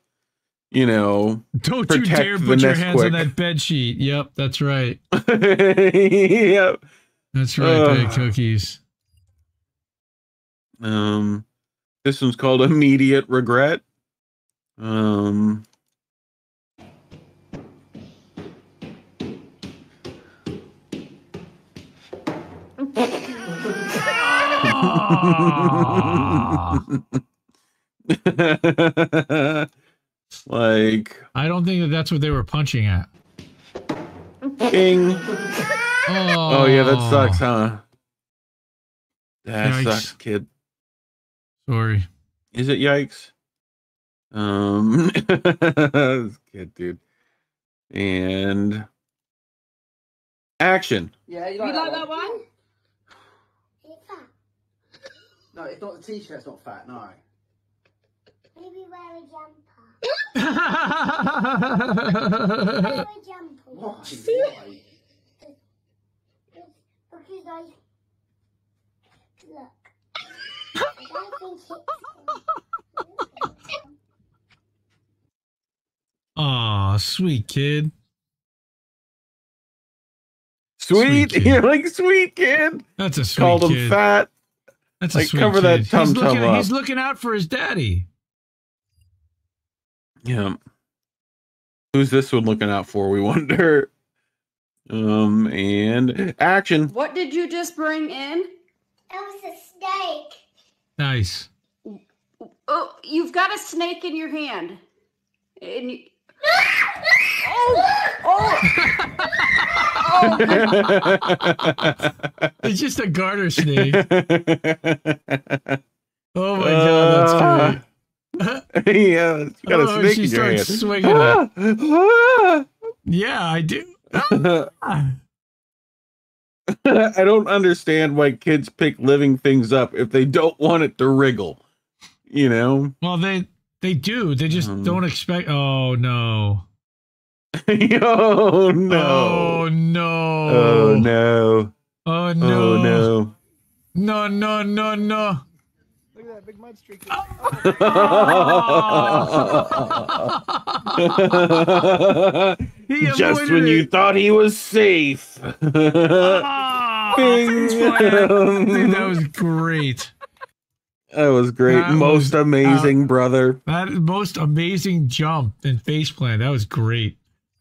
you know. Don't you dare put your hands on that bed sheet. Yep, that's right. Yep. That's right, big cookies. This one's called Immediate Regret. Like, I don't think that's what they were punching at. Bing. Oh yeah, that sucks, huh? That Yikes. sucks, kid. Sorry. Is it yikes? This kid, dude. And action. Yeah, you like that one? No, it's not the t-shirt's not fat, no. Maybe wear a jumper. Wear a jumper. Why? Because I... Look. I don't think it's... Aw, sweet kid. Sweet? Kid. You're like, sweet kid? That's a sweet Called kid. him fat. That's Like, a sweet cover kid. that tum-tum up. He's looking out for his daddy. Yeah. Who's this one looking out for, we wonder? And action. What did you just bring in? That was a snake. Nice. Oh, you've got a snake in your hand. And you... It's just a garter snake. Oh my god, that's great. Yeah, it's got a snake she in your hand. starts swinging it. Yeah, I do. I don't understand why kids pick living things up if they don't want it to wriggle. You know? Well, they do. They just don't expect. Oh no. Oh no. Oh no. Oh no. Oh no. Oh no. No, no, no, no. Look at that big mud streak. Just when you thought he was safe. Dude, that was great. That was great. That most was, amazing, brother. That most amazing jump and faceplant. That was great.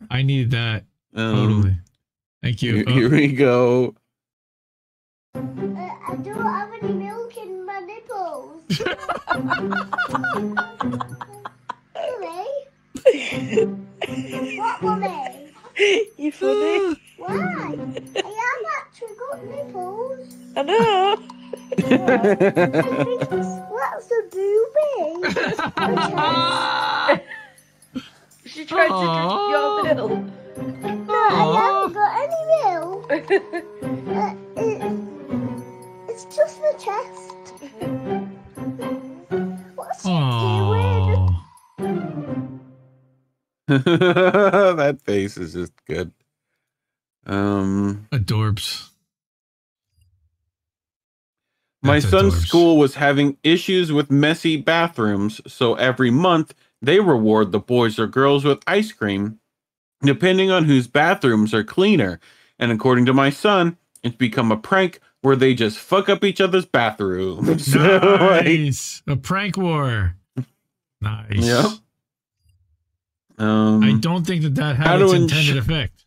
I needed that. Totally. Thank you. Here we go. I don't have any milk in my nipples. Really? What, Mummy? You're funny. Why? I have actually got nipples. I know. What's a doobie? She tried to drink your milk. No, I haven't got any milk. just the chest. What's Oh, That face is just good. adorbs. My That's son's adorbs. school was having issues with messy bathrooms, so every month they reward the boys or girls with ice cream, depending on whose bathrooms are cleaner. And according to my son, it's become a prank where they just fuck up each other's bathrooms. Nice. A prank war. Nice. Yep. I don't think that had its intended effect.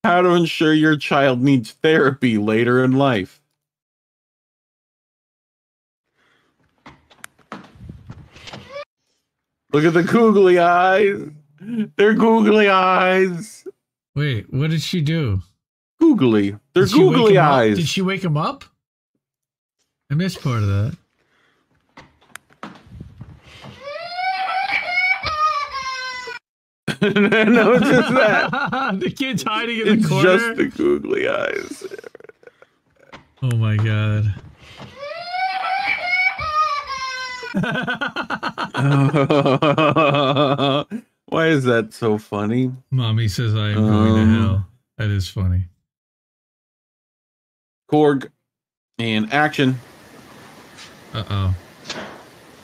How to ensure your child needs therapy later in life. Look at the googly eyes. They're googly eyes. Wait, what did she do? Googly. They're Did she wake googly him up? eyes. Did she wake him up? I missed part of that. No, it's just that. The kid's hiding in It's the corner. just the googly eyes. Oh my god. Why is that so funny? Mommy says I am going to hell. That is funny. Korg and action. Uh-oh.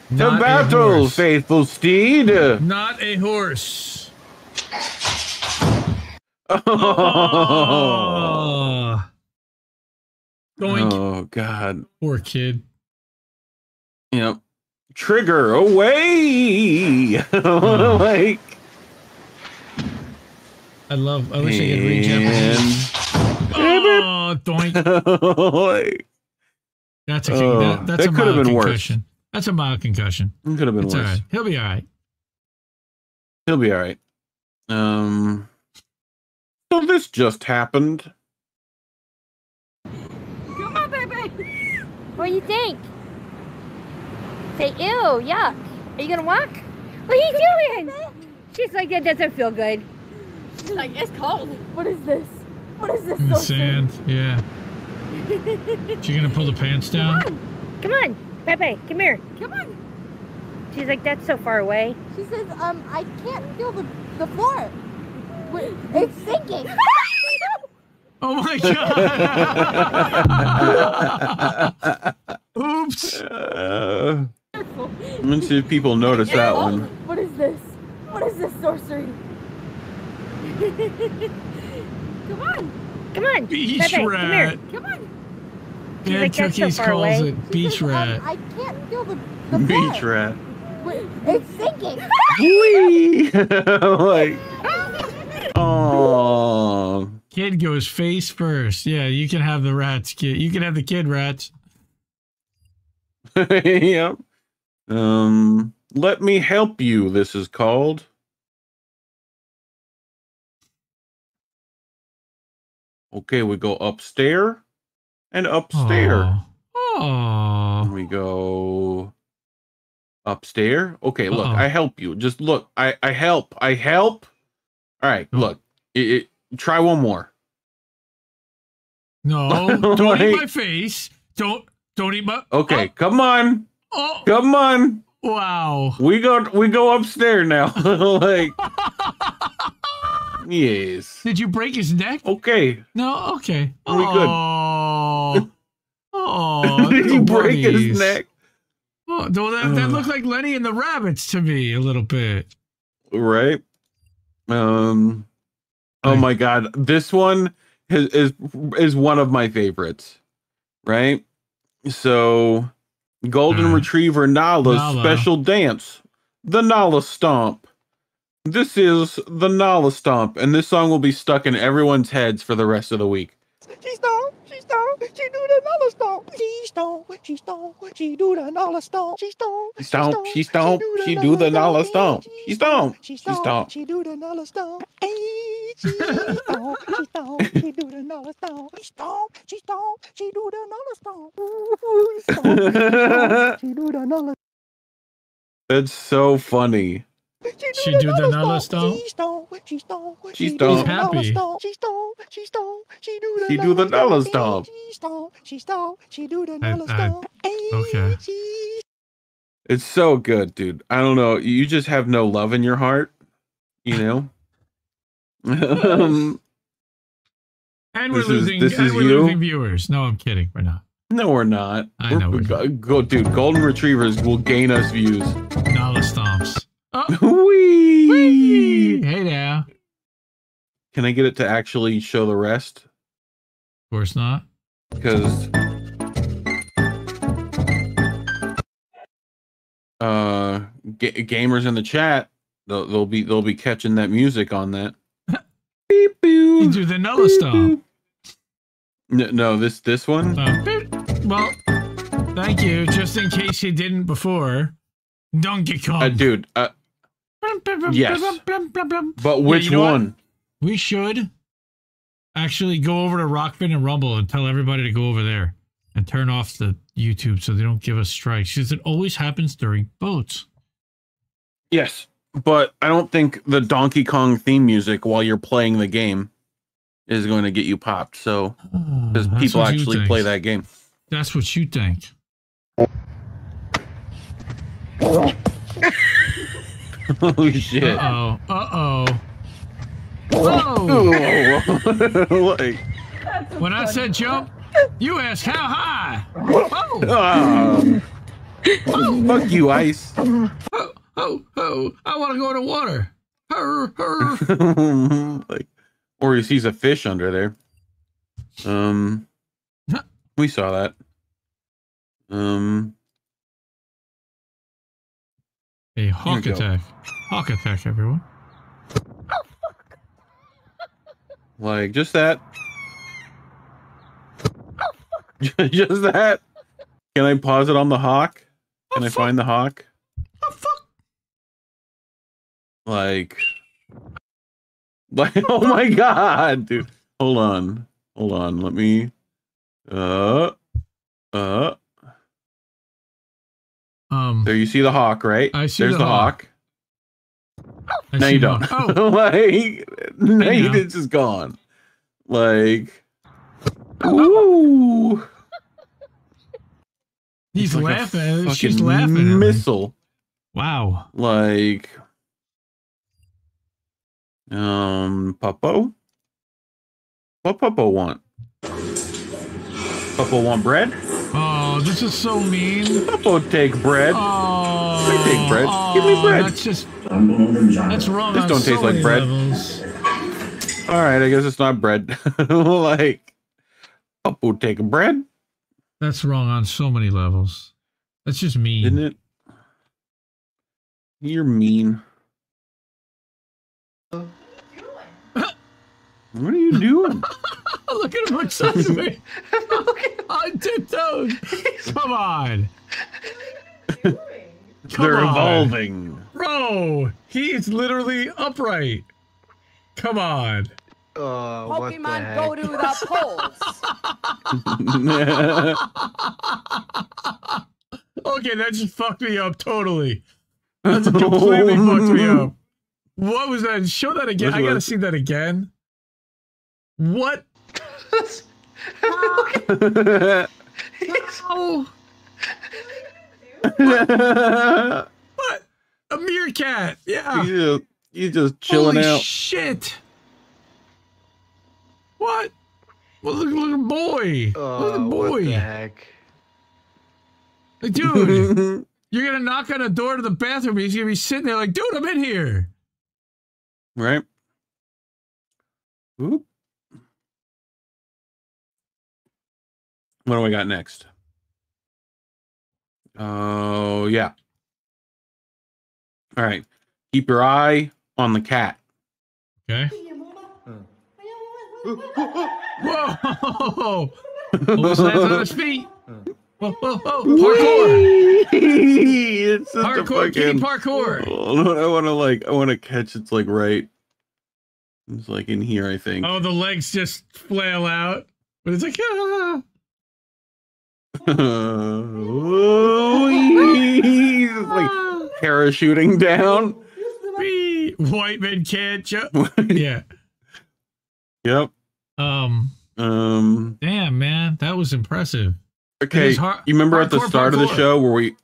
To Not a battle, horse. faithful steed. Not a horse. Oh, Doink. oh God. Poor kid. Yep. Trigger away. Like. I wish I could read Japanese. Oh, doink. Like, That's a that's that a could have mild been worse. concussion. That's a mild concussion. It could have been It's all worse. right. He'll be all right. He'll be all right. So this just happened. Come on, baby. What do you think? Say, ew, yuck. Are you gonna walk? What are you doing? She's like, that doesn't feel good. She's like, it's cold. What is this? What is this? In the sand. Yeah. She gonna pull the pants down? Come on, Pepe, come here. Come on. She's like, that's so far away. She says, I can't feel the floor. Wait, it's sinking. Oh my god! Oops. Let me see if people notice that one. What is this? What is this sorcery? Come on. Come on. Beach Pepe, rat. Come here. Come on. She's Yeah, like, that's so Cookies far calls away. it beach rat. I can't feel the floor. Beach rat. Wait, it's sinking. Whee! Like, oh. Kid goes face first. Yeah, you can have the rats, kid. You can have the kid rats. Yep. Let me help you. This is called. Okay, we go upstairs and upstairs. Oh. We go upstairs. Okay, look, Uh-oh. I help you. Just look. I help. I help. All right, look. Try one more. No, don't eat Like- my face. Don't eat my. Okay, come on. Oh, Come on. wow. We go upstairs now. Like, yes. Did you break his neck? Okay. No. Okay. We good. Oh, Did he little break his buddies. neck? Oh, no, that looked like Lenny and the Rabbits to me a little bit. Right. Oh my God, this one is one of my favorites. Right. So, Golden Retriever Nala's Nala. special dance, the Nala Stomp. This is the Nala Stomp, and this song will be stuck in everyone's heads for the rest of the week. She stomp, she do the Nala stomp. She stomp, she do the Nala stomp. She stomp, She stomp, she do the Nala Stomp. She stomp, she she stomp. she do the Nala stomp. Hey, she stomp, she do the Nala stomp. She stomp, she do the Nala stomp. Ooh, stomp, she do the Nala. That's so funny. She do the Nala stomp. She stomp. She stomp. Happy. She stomp. She do the She do the Nala stomp. She stomp. She do the Nala stomp. Okay. It's so good, dude. I don't know. You just have no love in your heart, you know. And we're This is- losing. this and is we're you? losing viewers. No, I'm kidding. We're not. No, we're not. I know we're Go, dude. Golden retrievers will gain us views. Nala stomps. Oh, Whee! whee! Hey now. Can I get it to actually show the rest? Of course not. Because gamers in the chat, they'll be catching that music on that. Beep, boo. You do the Nala stomp. No, this one. Well, thank you. Just in case you didn't before, Donkey Kong. Dude. Yes. But which you know what? one? We should actually go over to Rockfin and Rumble and tell everybody to go over there and turn off the YouTube so they don't give us strikes, because it always happens during boats. Yes, but I don't think the Donkey Kong theme music while you're playing the game is going to get you popped. So, because That's people what you actually think. play that game. That's what you think. Holy shit! Uh oh. Whoa! Like, When I said jump, you asked how high. Oh. Fuck you, Ice. Oh! I want to go in the water. Her. Like, or he sees a fish under there. We saw that. A hawk Here we go. attack. Hawk attack, everyone. Like, just that. Just that. Can I pause it on the hawk? Can I find the hawk? Like, oh my god, dude. Hold on. Let me. There you see the hawk, right? I see There's the hawk. I No, see you the don't. hawk. Oh. Like, no, I know. it's just gone. Like, ooh. He's It's like a laughing. She's fucking laughing at me. missile. Wow. Like, Puppo? What Puppo want? Puppo want bread? Oh, this is so mean. Puppo take bread. Oh, I take bread. Give me bread. That's just. That's wrong. This on don't so taste like many bread. levels. All right, I guess it's not bread. Like, Puppo take bread? That's wrong on so many levels. That's just mean. Isn't it? You're mean. What are you doing? Look at him upside me. On tiptoes. Come on. Come They're on. evolving. Bro, he's literally upright. Come on. Pokemon go to the polls. Okay, that just fucked me up totally. That's completely fucked me up. What was that? Show that again. I gotta see that again. What? Oh. What? A meerkat. Yeah. He's just chilling Holy out. Shit. What? Well, look at boy. Look at the boy. What the heck? Dude, you're gonna knock on the door to the bathroom. He's gonna be sitting there like, dude, I'm in here. Right? Oop. What do we got next? Oh, yeah. All right. Keep your eye on the cat. Okay. Whoa! Almost lands on his feet. Whoa! Parkour! It's such a Parkour, kitty fucking parkour. I want to catch. It's like right. It's like in here, I think. Oh, the legs just flail out, but it's like. Ah. He's like parachuting down. White men can't jump. Yeah. Yep. Damn, man, that was impressive. Okay, you remember at the start of the show where we?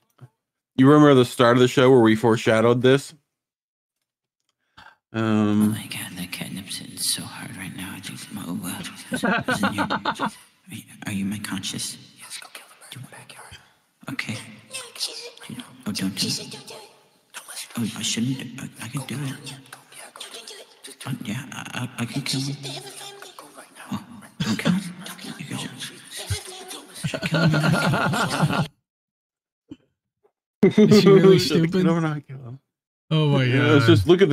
You remember the start of the show where we foreshadowed this? Oh my god, that catnip's hitting so hard right now. I think my Are you my conscious? Yes, go kill him in the backyard. Okay. Oh, don't do it. Oh, I shouldn't. I can do it. Yeah, I can kill him. Oh, don't kill him. You guys should kill him. Is she really stupid? No, not kill him. Oh my god! Let's just look at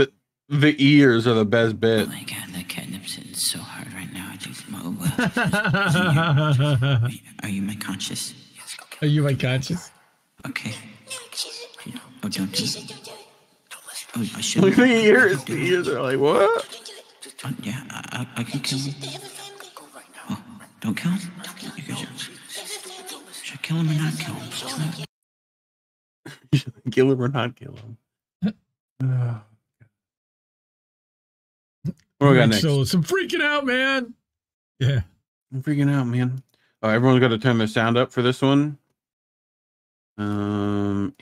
the ears are the best bit. Oh my god, that catnip's hitting so hard right now. I think Are you my conscious? Yes, go kill him. Are you my conscious? Okay. Oh, don't do it. Oh, I shouldn't. Look at the ears. The ears are like, what? Yeah, I can kill him. Oh, don't kill him? You guys should kill him or not kill him? Kill him or not kill him? What do we got next? So I'm freaking out, man. Yeah. I'm freaking out, man. Oh, everyone's got to turn their sound up for this one. And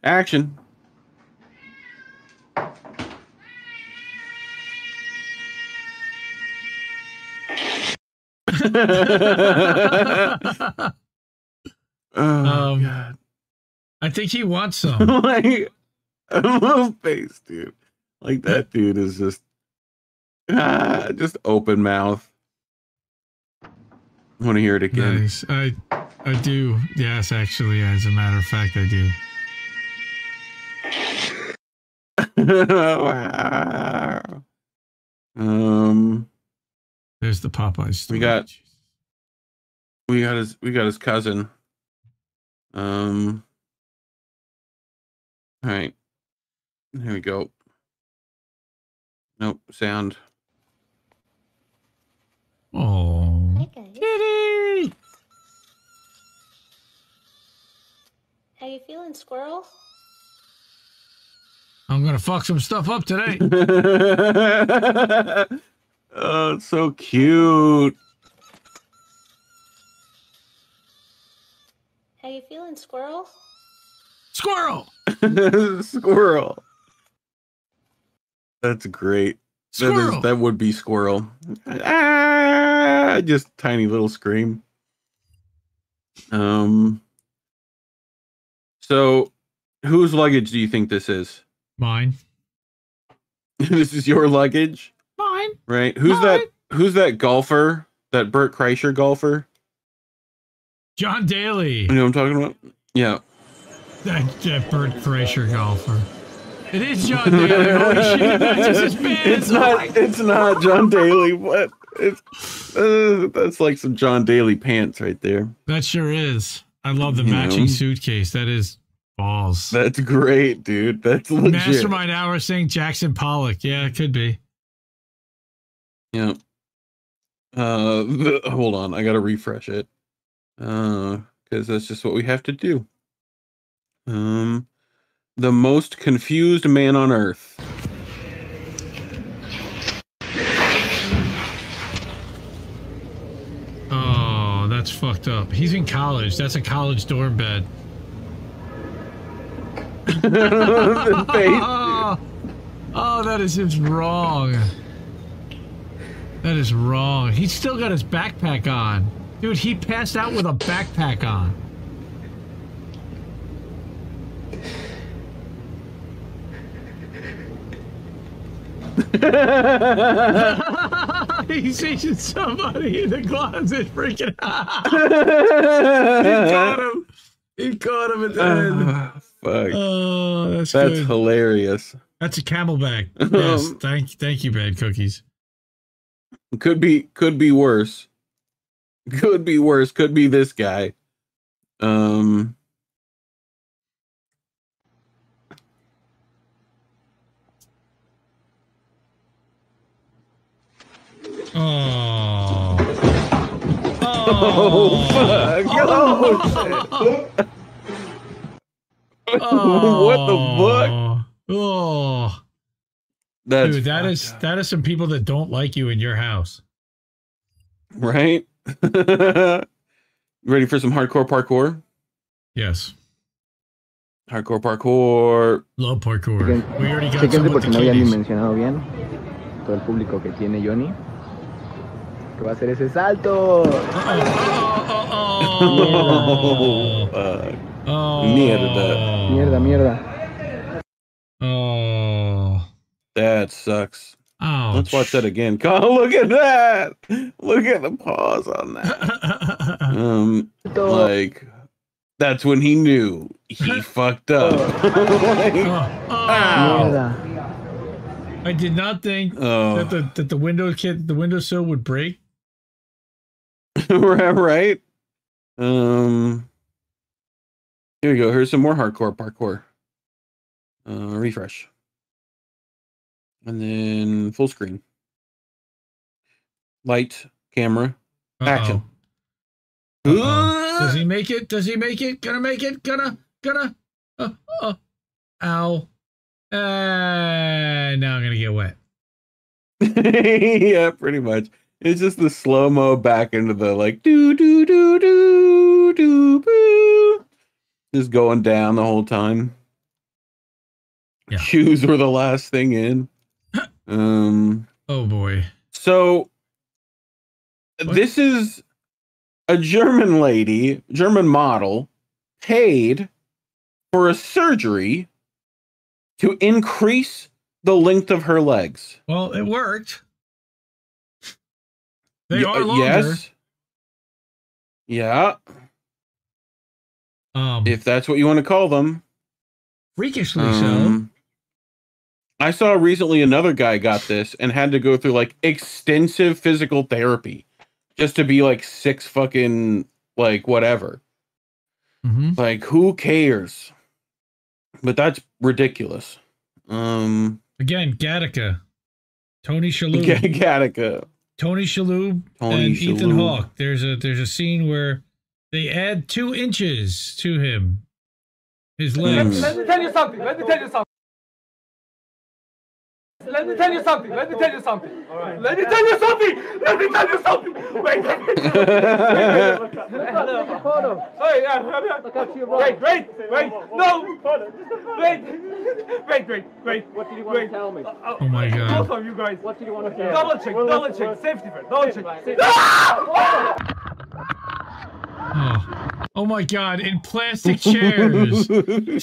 action. Oh god. I think he wants some. Like a little face, dude. Like that dude is just open mouth. I want to hear it again. Nice. I do. Yes, actually, as a matter of fact, I do. Wow. There's the Popeye story. We got his cousin. All right. Here we go. Nope, sound. Oh. Kitty! How you feeling, squirrel? I'm gonna fuck some stuff up today. Oh, it's so cute. How you feeling, squirrel? Squirrel! Squirrel. That's great. Squirrel. That would be squirrel. Just tiny little scream. So whose luggage do you think this is? Mine. This is your luggage? Mine. Right. Who's that golfer? That Bert Kreischer golfer? John Daly. You know what I'm talking about? Yeah. That Bert Kreischer golfer. It is John Daly. Holy shit, that's just his pants. It's not John Daly, but it's that's like some John Daly pants right there. That sure is. I love the matching suitcase. That is balls. That's great, dude. That's legit. Mastermind Hour saying Jackson Pollock. Yeah, it could be. Yeah. Hold on, I gotta refresh it. Because that's just what we have to do. The most confused man on earth. Oh, that's fucked up. He's in college. That's a college dorm bed. Oh, that is just wrong. That is wrong. He's still got his backpack on. Dude, he passed out with a backpack on. He's seeing somebody in the closet freaking out. He caught him at the end. Fuck. Oh, that's good. Hilarious. That's a Camelback. Yes, thank you, Bad Cookies. Could be worse. Could be worse. Could be this guy. Oh, fuck. Oh, what the fuck? Oh, That's Dude, that is some people that don't like you in your house. right. Ready for some hardcore parkour? Yes. Hardcore parkour. Love parkour. We already got Chéquense some with porque the no había ni kitties. mencionado bien todo el público que tiene Johnny. Que va a hacer ese salto. Mierda. Oh. That sucks. Oh. Let's watch that again. Oh, look at that. Look at the pause on that. Like, that's when he knew he fucked up. Ow. I did not think that the windowsill would break. Right. Here we go. Here's some more hardcore parkour. Refresh. And then full screen. Light, camera, action. Does he make it? Does he make it? Gonna make it? Gonna. Ow. Now I'm gonna get wet. Yeah, pretty much. It's just the slow-mo back into the like boo. Just going down the whole time. Yeah. Shoes were the last thing in. Oh boy. So this is a German lady, German model, paid for a surgery to increase the length of her legs. Well, it worked. They are longer. Yes. Yeah. If that's what you want to call them. Freakishly so. I saw recently another guy got this and had to go through like extensive physical therapy just to be like 6 fucking like whatever. Like who cares? But that's ridiculous. Again, Gattaca. Tony Shalhoub. Gattaca. Tony Shalhoub and Ethan Hawke. There's a scene where they add 2 inches to him. His legs. Let me tell you something. Let me tell you something. Let me tell you something. Let me tell you something. All right. Let me tell you something. Let me tell you something. Wait. Wait. No. Wait. What did you want to tell me? Oh my God. Both of you guys. What did you want to say? Double check. Safety first. Double check. Oh my God, in plastic chairs.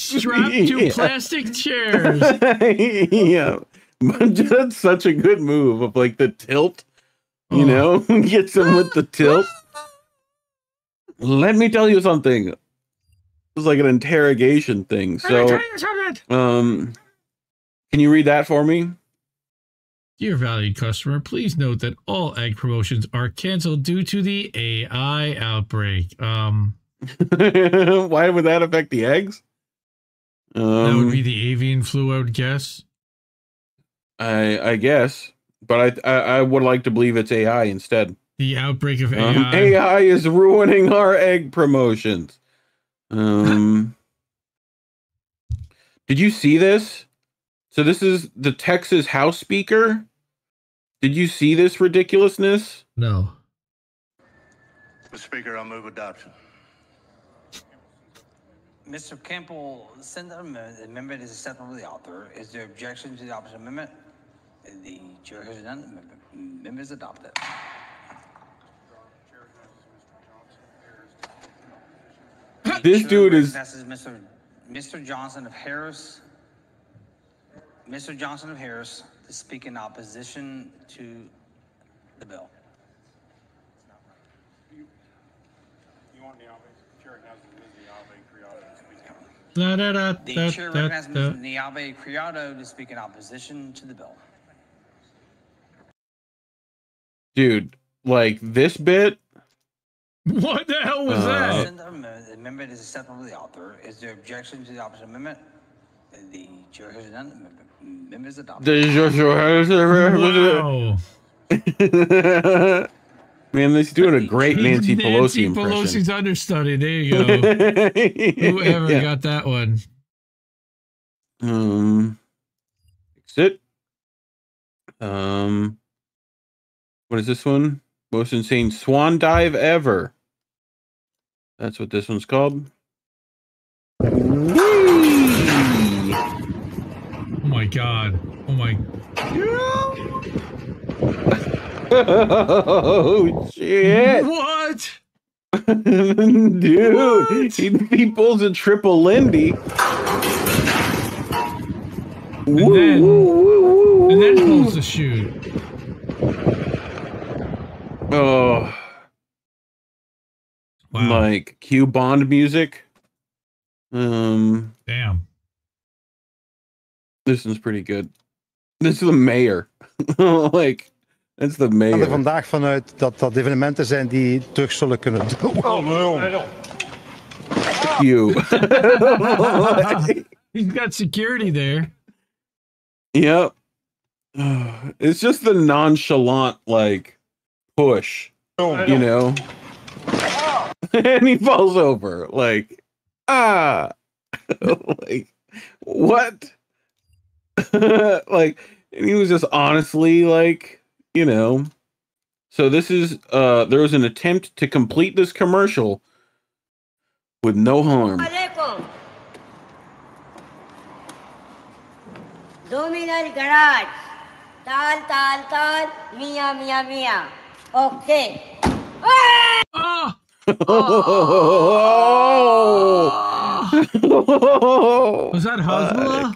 Strapped to plastic chairs. Yeah. But that's such a good move of like the tilt. You know? Gets him with the tilt. Let me tell you something. It was like an interrogation thing. So can you read that for me? Dear valued customer, please note that all egg promotions are canceled due to the AI outbreak. Why would that affect the eggs? That would be the avian flu, I would guess. I guess, but I would like to believe it's AI instead. The outbreak of AI. AI is ruining our egg promotions. Did you see this? So this is the Texas House Speaker. Did you see this ridiculousness? No. Mr. Speaker, I move adoption. Mr. Campbell, send the amendment is acceptable to the author. Is there objection to the opposite amendment? The chair has none. The amendment is adopted. This dude is Mr. Johnson of Harris. Mr. Johnson of Harris to speak in opposition to the bill. You want the chair The chair recognizes Mr. Niave Criado to speak in opposition to the bill. Dude, like this bit. What the hell was that? The amendment is acceptable to the author. Is there objection to the opposite amendment? The chair has none. The amendment is adopted. Wow. Man, he's doing a great Nancy Pelosi impression. Pelosi's understudy. There you go. Whoever got that one. Fix it. What is this one? Most insane swan dive ever. That's what this one's called. Oh my god. Oh my. Oh shit. What? Dude, he pulls a triple Lindy. And then pulls the chute. Oh. Wow. Like Q Bond music. Damn. This one's pretty good. This is the mayor. Like, that's the mayor. Ik ga er vandaag vanuit dat evenementen zijn die drugs zullen kunnen doen. You. He's got security there. Yep. It's just the nonchalant, like, push. You know? And he falls over. Like, like, what? Like, and he was just honestly, like, you know. So this is, there was an attempt to complete this commercial with no harm. Dominal garage. Tal, mia. Okay. Oh! Was that Hezbollah?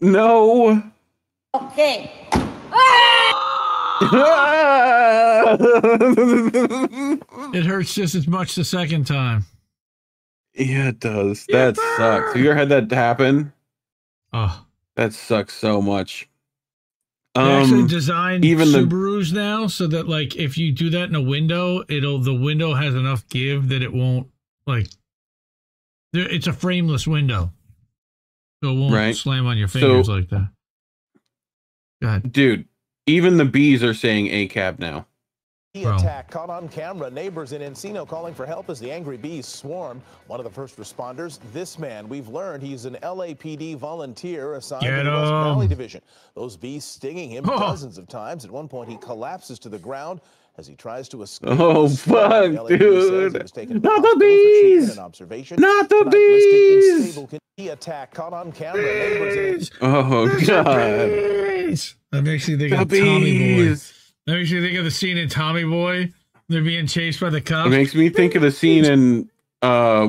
No. Okay. It hurts just as much the second time. Yeah, it does. That sucks. Have you ever had that happen? Oh. That sucks so much. They actually designed even Subarus now so that, like, if you do that in a window, the window has enough give that it won't, like, it's a frameless window. So it won't slam on your fingers like that. Go ahead. Dude, even the bees are saying ACAB now. Attack caught on camera. Neighbors in Encino calling for help as the angry bees swarm. One of the first responders, this man, we've learned he's an LAPD volunteer assigned to the West Valley Division. Those bees stinging him dozens of times. At one point, he collapses to the ground as he tries to escape. Oh, fuck, dude. Not the bees! Not the bees! Attack caught on camera. Neighbors in Oh, God. That makes you think of Tommy Boy. That makes you think of the scene in Tommy Boy. They're being chased by the cops. It makes me think of the scene in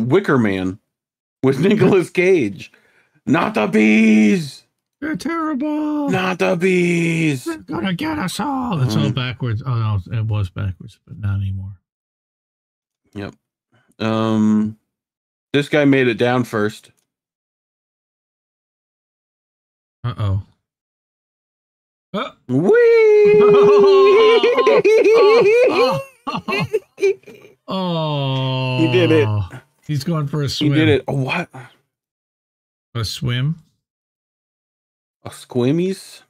Wicker Man with Nicolas Cage. Not the bees! They're terrible! Not the bees! They're gonna get us all! That's all backwards. Oh, no, it was backwards, but not anymore. Yep. This guy made it down first. Uh-oh. Whee! Oh, he did it. He's going for a swim. He did it. Oh, what? A swim? A squimmies?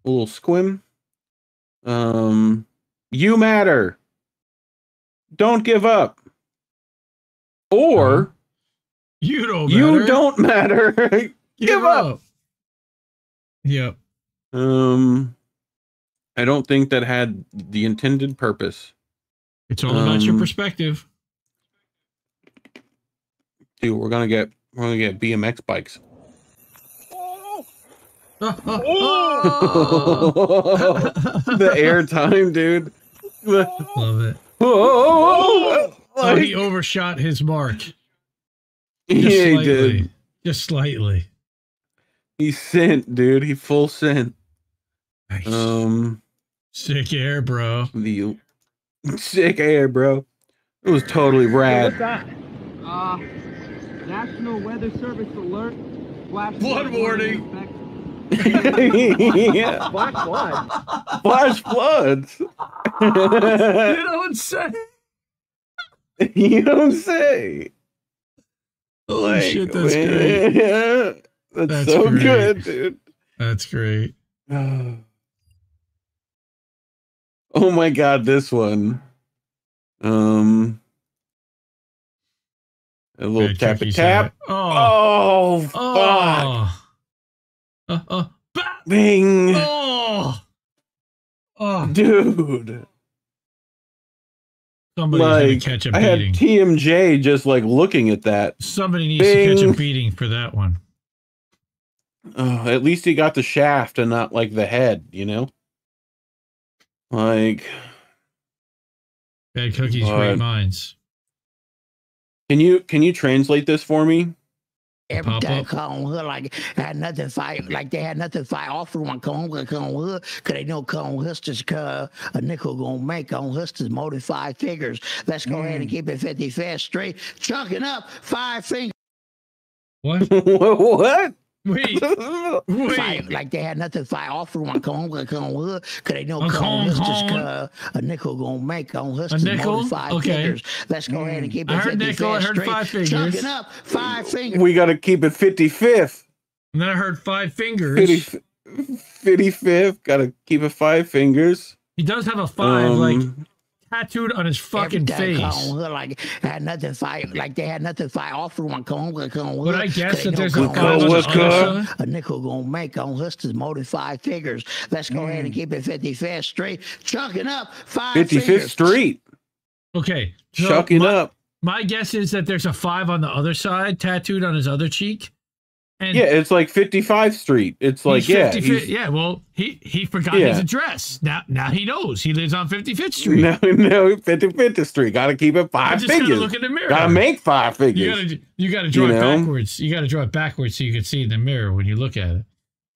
A little squim? You matter. Don't give up. Or you don't matter. You don't matter. Give up. Yep. I don't think that had the intended purpose. It's all about your perspective. Dude, we're gonna get BMX bikes. The air time, dude. Love it. He overshot his mark. Yeah, he did. Just slightly. He sent, dude. He full sent. Nice. Sick air, bro. The sick air, bro. It was totally rad. National Weather Service alert. Flood warning. Yeah. Flash flood. Flash floods. You don't say. You don't say. Holy shit, that's great. Yeah. That's so great. good, dude. That's great. Oh my god, this one. A little tappy tap. Oh, fuck. Bing. Oh. Dude. Somebody's Like, gonna catch a I had beating. TMJ just like looking at that. Somebody needs Bing. to catch a beating for that one. Oh, at least he got the shaft and not like the head, you know? Like, Bad cookies, but- great minds. Can you translate this for me? Every Pop time up. come on hood like had nothing fight like they had nothing fight offer one come on hood cause they know come on hustlers a nickel gonna make on hustlers more than 5 figures. Let's go ahead and keep it 50 fast straight. Chunking up 5 fingers. What? What? Wait. Fight, like they had nothing fight offer one come on hood cause they know A come on cone, hustlers a nickel gonna make on hustlers more nickel? than 5 Okay. figures. Let's go ahead and keep it I heard 50 nickel, I fast heard straight. 5 fingers. Chunking up 5 fingers. We got to keep it 55th. And then I heard 5 fingers. 55th. Got to keep it 5 fingers. He does have a 5 like tattooed on his fucking Every time face. come on hood like had nothing fight like they had nothing fight offer one come on But I guess that there's a come 5 on the other side. a nickel gonna make on hustlers more than 5 figures. Let's go ahead and keep it 50 fast straight. Chunking up 5 55th fingers. Street. Okay. so Chucking up. My guess is that there's a 5 on the other side tattooed on his other cheek. And Yeah, it's like 55th Street. It's like, he's yeah. 55th yeah, well, he forgot Yeah. his address. Now he knows. He lives on 55th Street. No, 55th Street. Got to keep it 5 just gotta figures. look in the mirror. Got to make 5 figures. You gotta draw You it know? backwards. You gotta draw it backwards so you can see in the mirror when you look at it.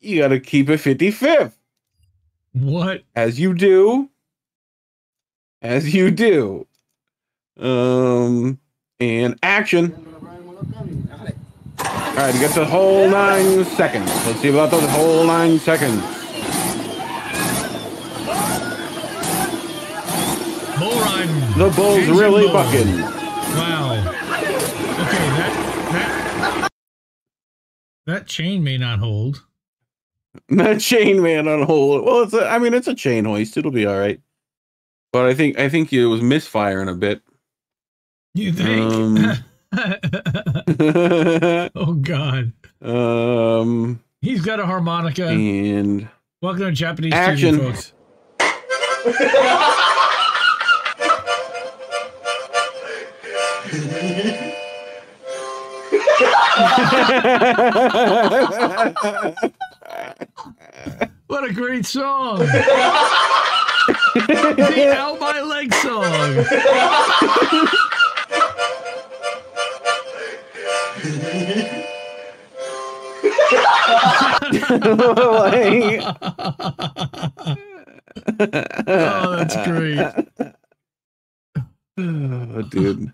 You got to keep it 55th. What? As you do. As you do. And action. All right, you got the whole 9 seconds. Let's see about those whole 9 seconds. Bull riding. The bull's Engine really bull. bucking. Wow. Okay, that chain may not hold. That chain man on hold. Well, it's a chain hoist. It'll be all right. But I think it was misfiring a bit. You think? Oh God. He's got a harmonica. And welcome to Japanese action. TV, folks. What a great song. The Out My Leg song. Oh, that's great. Oh, dude.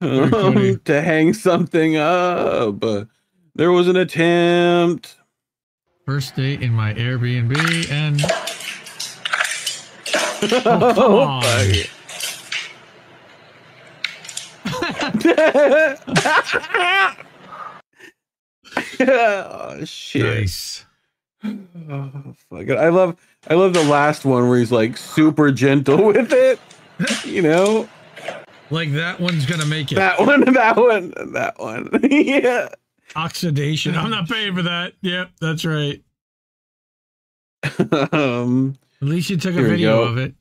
Very funny. To hang something up. There was an attempt. First date in my Airbnb and oh, come on. Oh shit. Nice. Oh, fuck it. I love the last one where he's like super gentle with it. You know? Like that one's gonna make it. That one. Yeah. Oxidation. I'm not paying for that. Yep, that's right. At least you took a Here we video go. of it.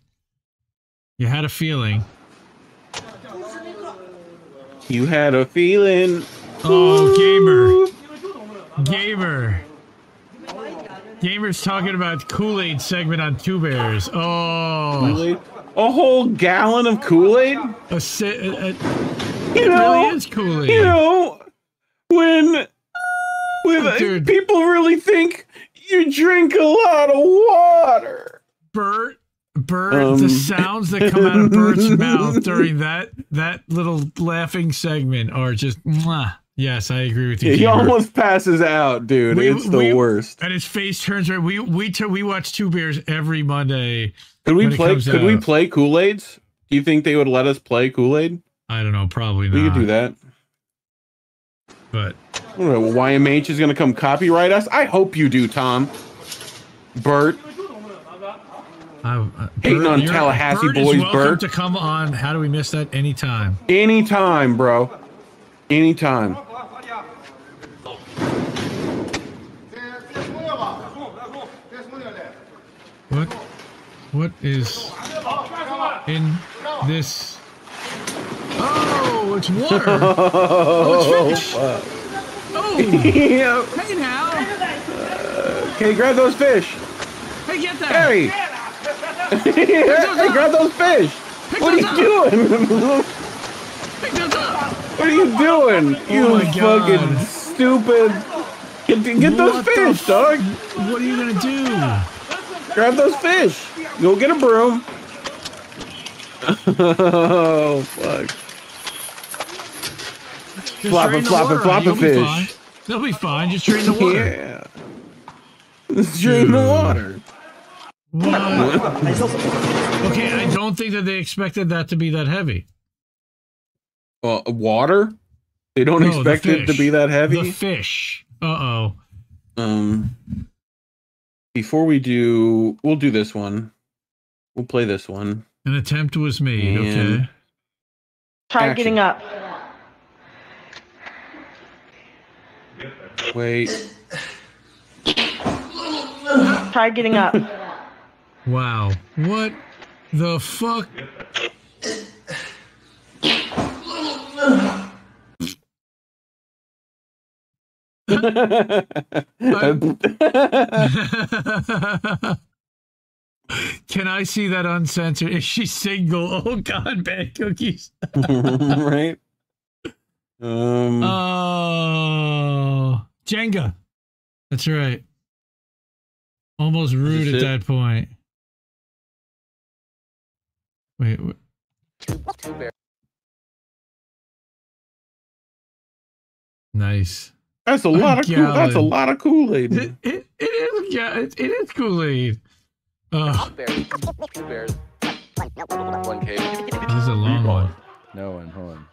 You had a feeling. You had a feeling. Oh, Gamer's talking about Kool-Aid segment on Two Bears. Oh, Kool-Aid? A whole gallon of Kool-Aid? It really is Kool-Aid. You know, when Dude. people really think you drink a lot of water. Bert, the sounds that come out of Bert's mouth during that little laughing segment are just mwah. Yes, I agree with you. Yeah, he Gamer. almost passes out, dude. It's the worst. And his face turns red. We watch Two Bears every Monday. Could we when it comes we out. play Kool-Aids? Do you think they would let us play Kool-Aid? I don't know. Probably not. We could do that. But I don't know, YMH is going to come copyright us? I hope you do, Tom. Bert. Hating on Tallahassee Bert is boys, welcome Bert. to come on. How do we miss that? Anytime. Anytime, bro. Anytime. What? What is in this? Oh, it's water. Oh, it's fish. Oh, Yeah. hey now. Okay, grab those fish. Hey, get that. Harry. Hey, grab those fish. What are you doing? What are you doing? You my God. fucking stupid. Get those fish, dog. What are you gonna do? Grab those fish. Go get a broom. Oh, fuck. Flopping fish. They'll be fine. Just drain the water. Yeah. Let's drain the water. What? Okay, I don't think that they expected that to be that heavy. Water? They don't expect it to be that heavy? The fish. Uh-oh. Before we do, we'll do this one. We'll play this one. An attempt was made, okay. Try getting up. Wait. Try getting up. Wow. What the fuck? Can I see that uncensored? Is she single? Oh God, bad cookies. Right? Oh, Jenga. That's right. Almost rude at that point. Wait. Nice. That's a lot of that's a lot of Kool-Aid. It is, yeah, it is Kool-Aid. Two bears. 1K. This is a long one. No one, hold on.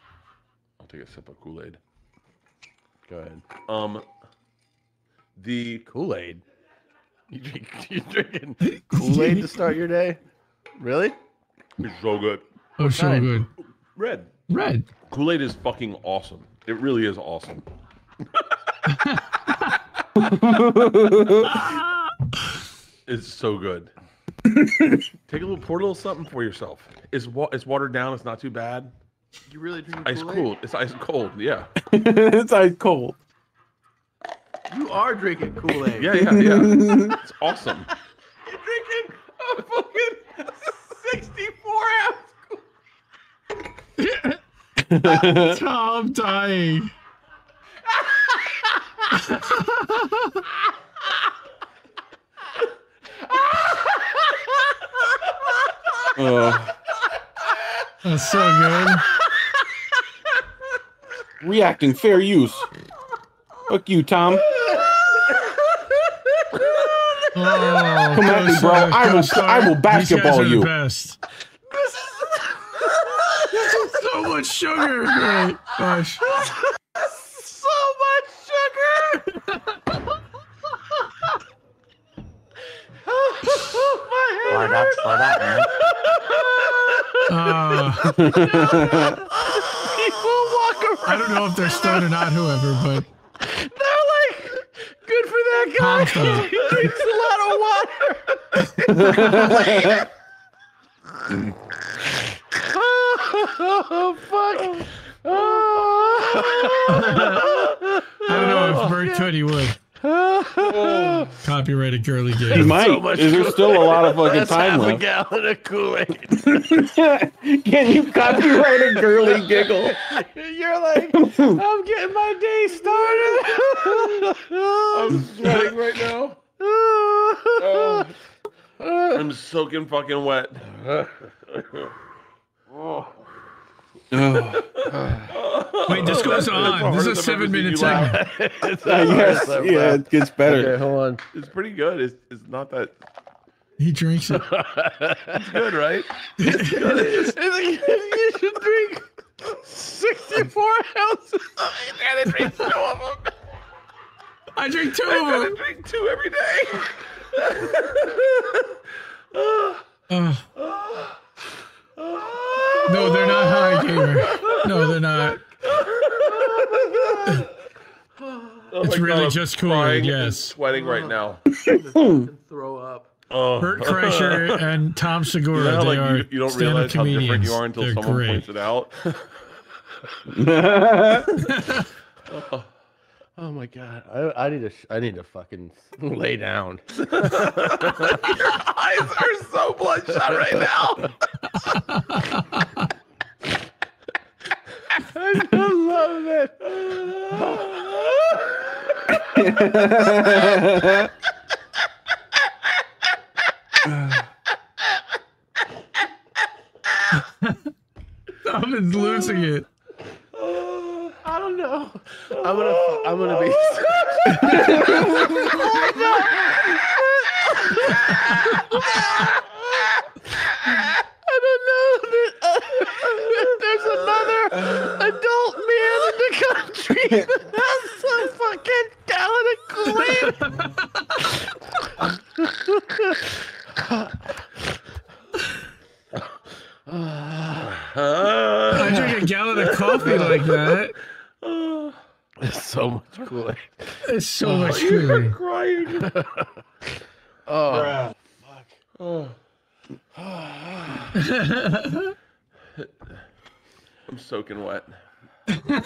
I'll take a sip of Kool-Aid. Go ahead. The Kool-Aid. You drinking Kool-Aid to start your day? Really? It's so good. Oh, so good. Red. Red. Kool-Aid is fucking awesome. It really is awesome. It's so good. Take a little, pour a little something for yourself. It's watered down. It's not too bad. You really drinking Ice Kool-Aid? cold. It's ice cold. Yeah. It's ice cold. You are drinking Kool-Aid. Yeah. It's awesome. You're drinking a fucking 64 ounce. Tom dying. That's so good. Reacting fair use. Fuck you, Tom. Oh, come at me, bro. I will basketball you. Best. This is so much sugar. Right. Gosh. So much sugar. Slow that, man. People walk around. I don't know if they're stoned or not, whoever, but they're like, good for that guy. He drinks a lot of water. Oh, fuck. I don't know if Bert could, he would. Copyrighted girly gig. He might. So Is there still a lot of fucking time left? Half a gallon of Kool-Aid. Can you copyright a girly giggle? You're like, I'm getting my day started. I'm sweating right now. I'm soaking fucking wet. Wait, this goes on. This is a 7-minute segment. Yes, yeah, it gets better. Okay, hold on. It's pretty good. It's not that. He drinks it. It's good, right? It's good. You should drink 64 ounces. And drink 2 of them. I drink 2 of I them. drink 2 every day. No, they're not high, gamer. No, they're not. Oh It's my really God, just I'm crying Kool-Aid, and yes. sweating right now. Throw up. Bert Kreischer and Tom Segura. You know how, they like, are you don't stand-up realize how different comedians. you are until They're someone great. points it out. Oh my god! I need to fucking lay down. Your eyes are so bloodshot right now. I just love it. Tom is losing it. I don't know. I'm gonna be. I don't know that there's another adult man in the country that has a fucking gallon of I drink a gallon of coffee like that. It's so much Kool-Aid. It's so much Kool-Aid. Crying. Oh, Oh. I'm soaking wet. Good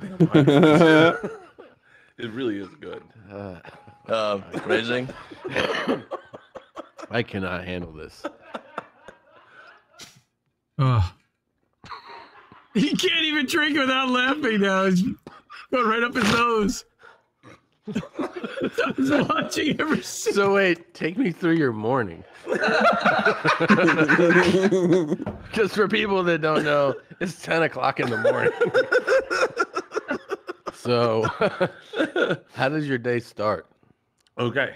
thing I'm high. It really is good. Amazing. I cannot handle this. Oh. He can't even drink without laughing now. It's going right up his nose. I was watching every So wait, take me through your morning. Just for people that don't know, it's 10 o'clock in the morning. So, how does your day start? Okay.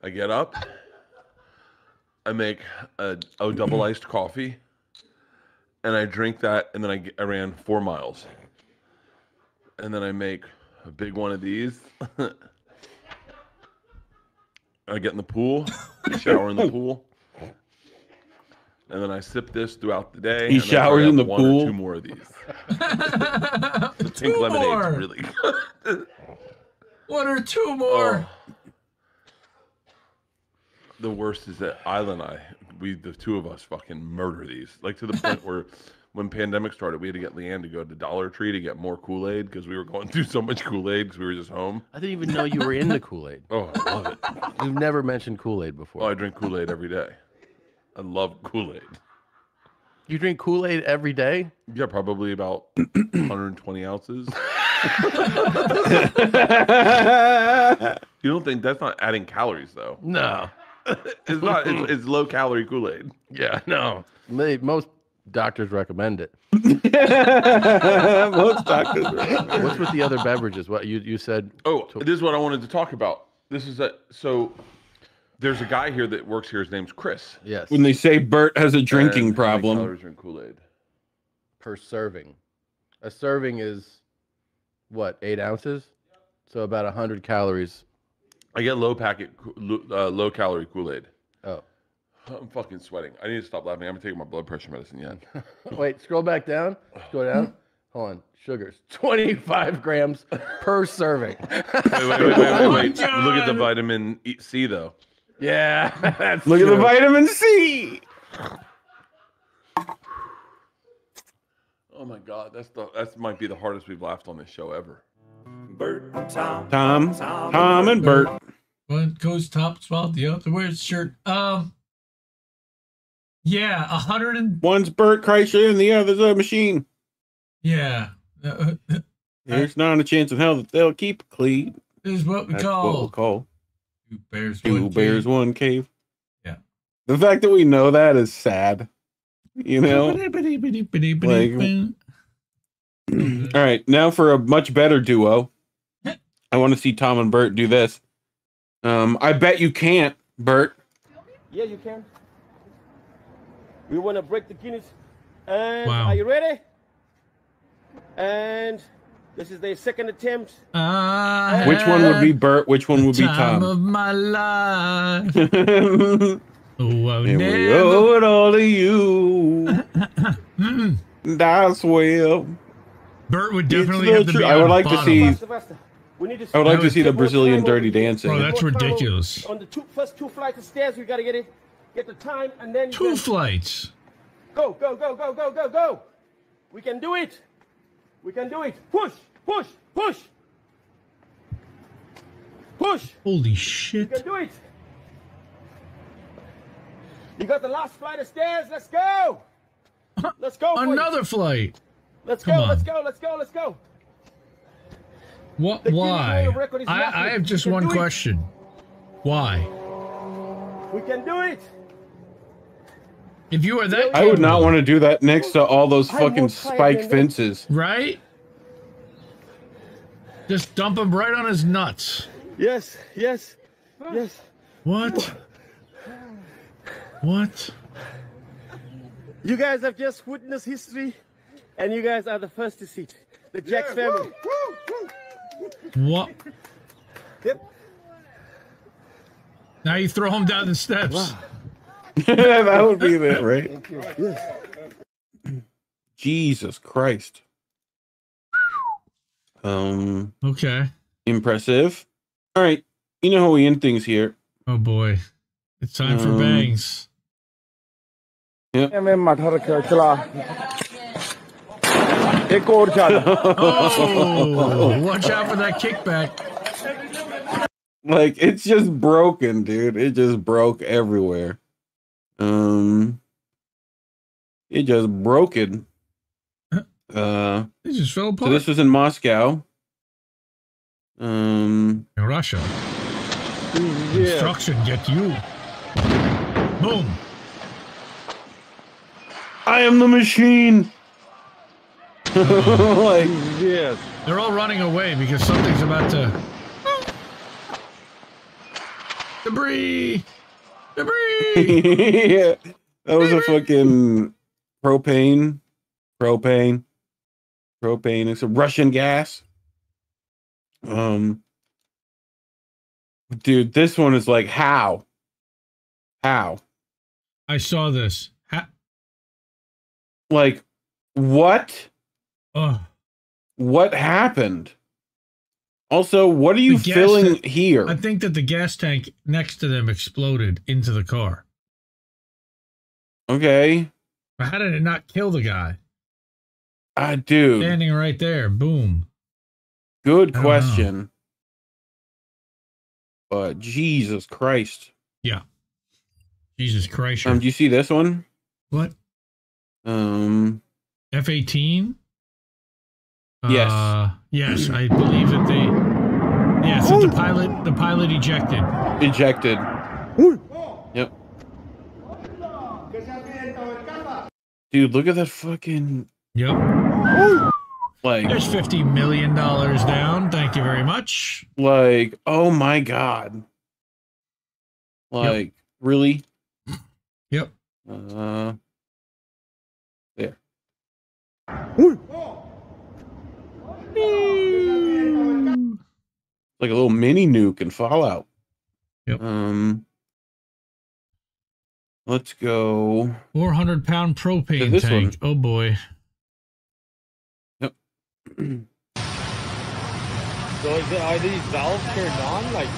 I get up. I make a double iced coffee, and I drink that, and then I ran 4 miles, and then I make a big one of these. I get in the pool, shower in the pool, and then I sip this throughout the day. He and then showers I have in the 1 pool? or 2 more of these. The pink lemonade's really good. 1 or 2 more. Oh. The worst is that Isla and I, the two of us fucking murder these. Like to the point where when pandemic started, we had to get Leanne to go to Dollar Tree to get more Kool-Aid because we were going through so much Kool-Aid because we were just home. I didn't even know you were into Kool-Aid. Oh, I love it. You've never mentioned Kool-Aid before. Oh, I drink Kool-Aid every day. I love Kool-Aid. You drink Kool-Aid every day? Yeah, probably about 120 ounces. You don't think that's not adding calories though? No. It's not. It's low calorie Kool-Aid. Yeah, no. Most doctors recommend it. Most doctors recommend it. What's with the other beverages? What you said? Oh, this is what I wanted to talk about. This is so. There's a guy here that works here. His name's Chris. Yes. When they say Bert has a drinking And how many problem. calories are in Kool-Aid? Per serving. A serving is what, 8 ounces? So about 100 calories. I get low calorie Kool-Aid. Oh. I'm fucking sweating. I need to stop laughing. I haven't taken my blood pressure medicine yet. Wait, scroll back down. Go down. Hold on. Sugars. 25 grams per serving. Wait. Look at the vitamin C though. Yeah. That's Look at true. the vitamin C. Oh my god, that might be the hardest we've laughed on this show ever. Tom and Bert. One goes top spot, the other wears shirt. Yeah, 100 and One's Bert Kreischer and the other's a machine. yeah. There's not a chance in hell that they'll keep it clean. This is what we That's what we'll call call two bears, two bears, one cave. Yeah. The fact that we know that is sad. You know? Like, all right, now for a much better duo. I want to see Tom and Bert do this. I bet you can't, Bert. Yeah, you can. We want to break the Guinness. And Wow. are you ready? And this is their second attempt. Which one would be Bert? Which one would be time Tom? of my life. Oh, I would And we never. owe it all to you. And I swear. Bert would It's definitely the have to truth. be I on would the like to bottom. see. Faster. We need to. I would like to see the Brazilian Dirty Dancing. Bro, that's ridiculous. On the first two flights of stairs, we gotta get the time, and then Two flights. Go, go, go, go, go, go, go. We can do it. We can do it. Push, push, push. Push. Holy shit. You can do it. You got the last flight of stairs. Let's go. Let's go. Another flight. Let's Come go. on. Let's go. Let's go. Let's go. What? The Why? Guinness World Record is I nothing. have just We can one do it. question. Why? We can do it. If you are that, I would not want to do that next to all those I'm tired fucking more spiked than fences. right? Just dump him right on his nuts. Yes. Yes. Yes. What? What? You guys have just witnessed history, and you guys are the first to see it. The Jack family. What? Yep. Now you throw him down the steps. That would be it, right? Thank you. Yes. Jesus Christ. Okay. Impressive. All right. You know how we end things here. Oh boy. It's time for bangs. Yep. Oh, watch out for that kickback. Like, it's just broken, dude. It just broke everywhere. It just broken. It just fell apart. So this was in Moscow. In Russia. Instruction get you. Boom. I am the machine. Like, yes. They're all running away because something's about to. Debris. Debris. Yeah, that was a fucking propane. It's a Russian gas. Dude, this one is like, how? I saw this. Like, what? Ugh. What happened? Also, what are you The gas filling tank- here? I think that the gas tank next to them exploded into the car. Okay. But how did it not kill the guy? Dude. Standing right there. Boom. Good I don't question. But Jesus Christ. Yeah. Jesus Christ. Do you see this one? What? F-18? Yes. Yes, I believe that they. Yes, that the pilot ejected. Ejected. Yep. Dude, look at that fucking. Yep. Like, There's $50 million down. Thank you very much. like, oh my God. Like, really? Yep. There. Like a little mini nuke in Fallout. Yep. Let's go. 400-pound propane this tank. Oh boy. Yep. So are these valves turned on? Like,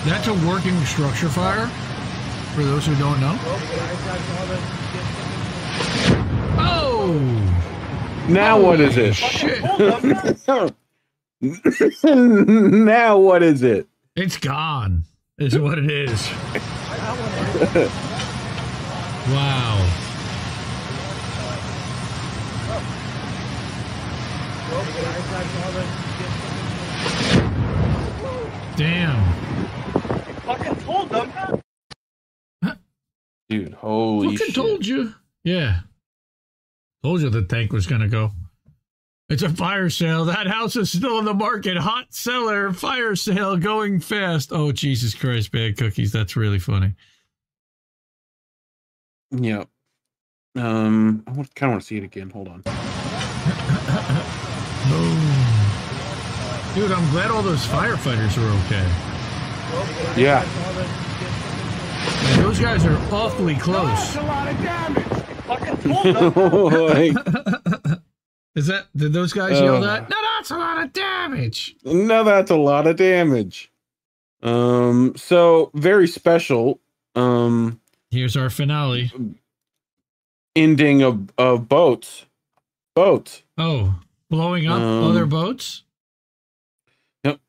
That's a working structure fire. For those who don't know. Oh! Now what is it? Shit. Now what is it? It's gone. Is what it is. Wow. Damn. fucking told them. Dude, holy Fucking shit. told you. Yeah. Told you the tank was gonna go. It's a fire sale. That house is still in the market. Hot seller, fire sale, going fast. Oh, Jesus Christ, bad cookies. That's really funny. Yep. I kind of want to see it again. Hold on. Boom. Dude, I'm glad all those firefighters are okay. Yeah. Those guys are awfully close. That's a lot of damage. Fucking told them. Like, Did those guys yell that? No, that's a lot of damage. No, that's a lot of damage. So very special. Here's our finale. Ending of boats. Boats. Oh, blowing up other boats? Yep.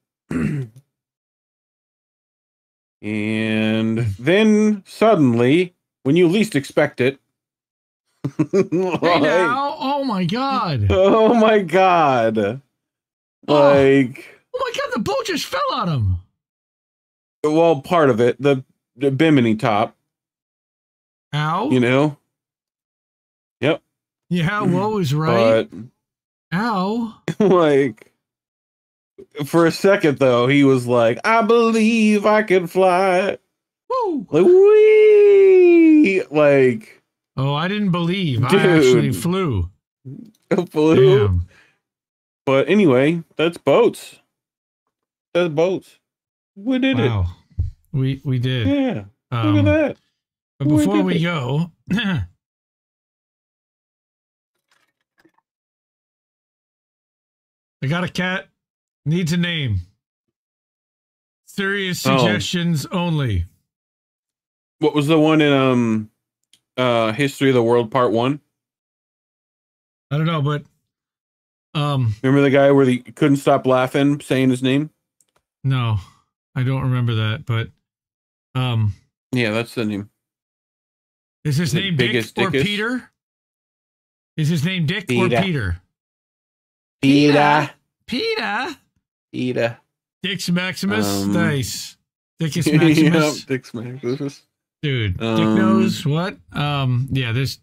And then suddenly, when you least expect it. Hey now! Oh my god! Oh my god! Like. Oh my god! The boat just fell on him. Well, part of it, the bimini top. Ow! You know. Yep. Yeah, Woe is right. But, ow! Like, for a second though, he was like, "I believe I can fly." Woo! Like, wee! Like. Oh, I didn't believe. Dude. I actually flew. Flew. Damn. But anyway, that's boats. That's boats. We did it. Wow. We did. Yeah. Look at that. But before we go, I got a cat. Needs a name. Serious suggestions only. What was the one in History of the World Part 1? I don't know, but remember the guy where he couldn't stop laughing saying his name? No, I don't remember that, but yeah, that's the name. Is his name Dick or Peter? Is his name Dick or Peter? Peter. Peter. Peter. Dix Maximus. Nice. Dickus Maximus. Yep, Dix Maximus. Dude, Dick knows what? Yeah, this.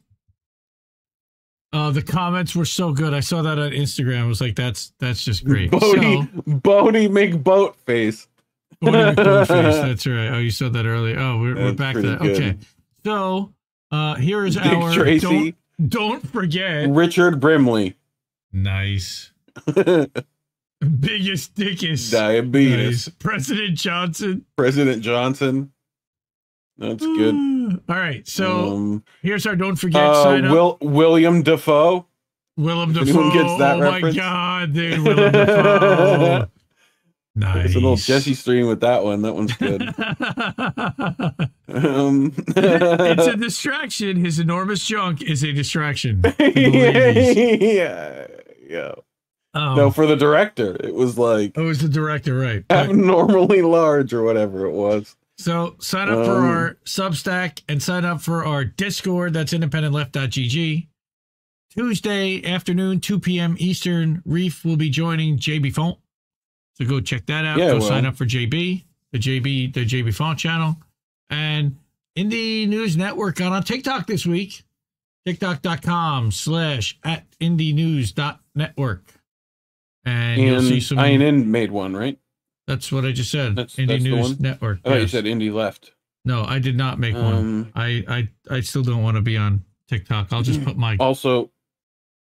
The comments were so good. I saw that on Instagram. I was like, that's just great. Bodie McBoat face. Bodie McBoat face. That's right. Oh, you said that earlier. Oh, we're back to that. Good. Okay. So, here is Dick our Tracy. Don't forget Richard Brimley. Nice. Biggest dickest. Diabetes. Nice. President Johnson. That's good. All right. So here's our don't forget sign up. William Dafoe. Willem Dafoe. Anyone gets that My reference? God, dude. Willem Dafoe. Nice. It's a little Jesse stream with that one. That one's good. It's a distraction. His enormous junk is a distraction. Yeah. No, for the director, it was like. Oh, it was the director, right? Abnormally large or whatever it was. So sign up for our Substack and sign up for our Discord. That's independentleft.gg. Tuesday afternoon, 2 p.m. Eastern, Reef will be joining JB Font. So go check that out. Yeah, go sign up for JB, the JB Font channel. And Indie News Network got on TikTok this week. TikTok.com/@indienews.network. And you'll see some. INN made one, right? That's what I just said. That's Indie the News one? Network. I thought you said Indie left. No, I did not make one. I still don't want to be on TikTok. I'll just put my also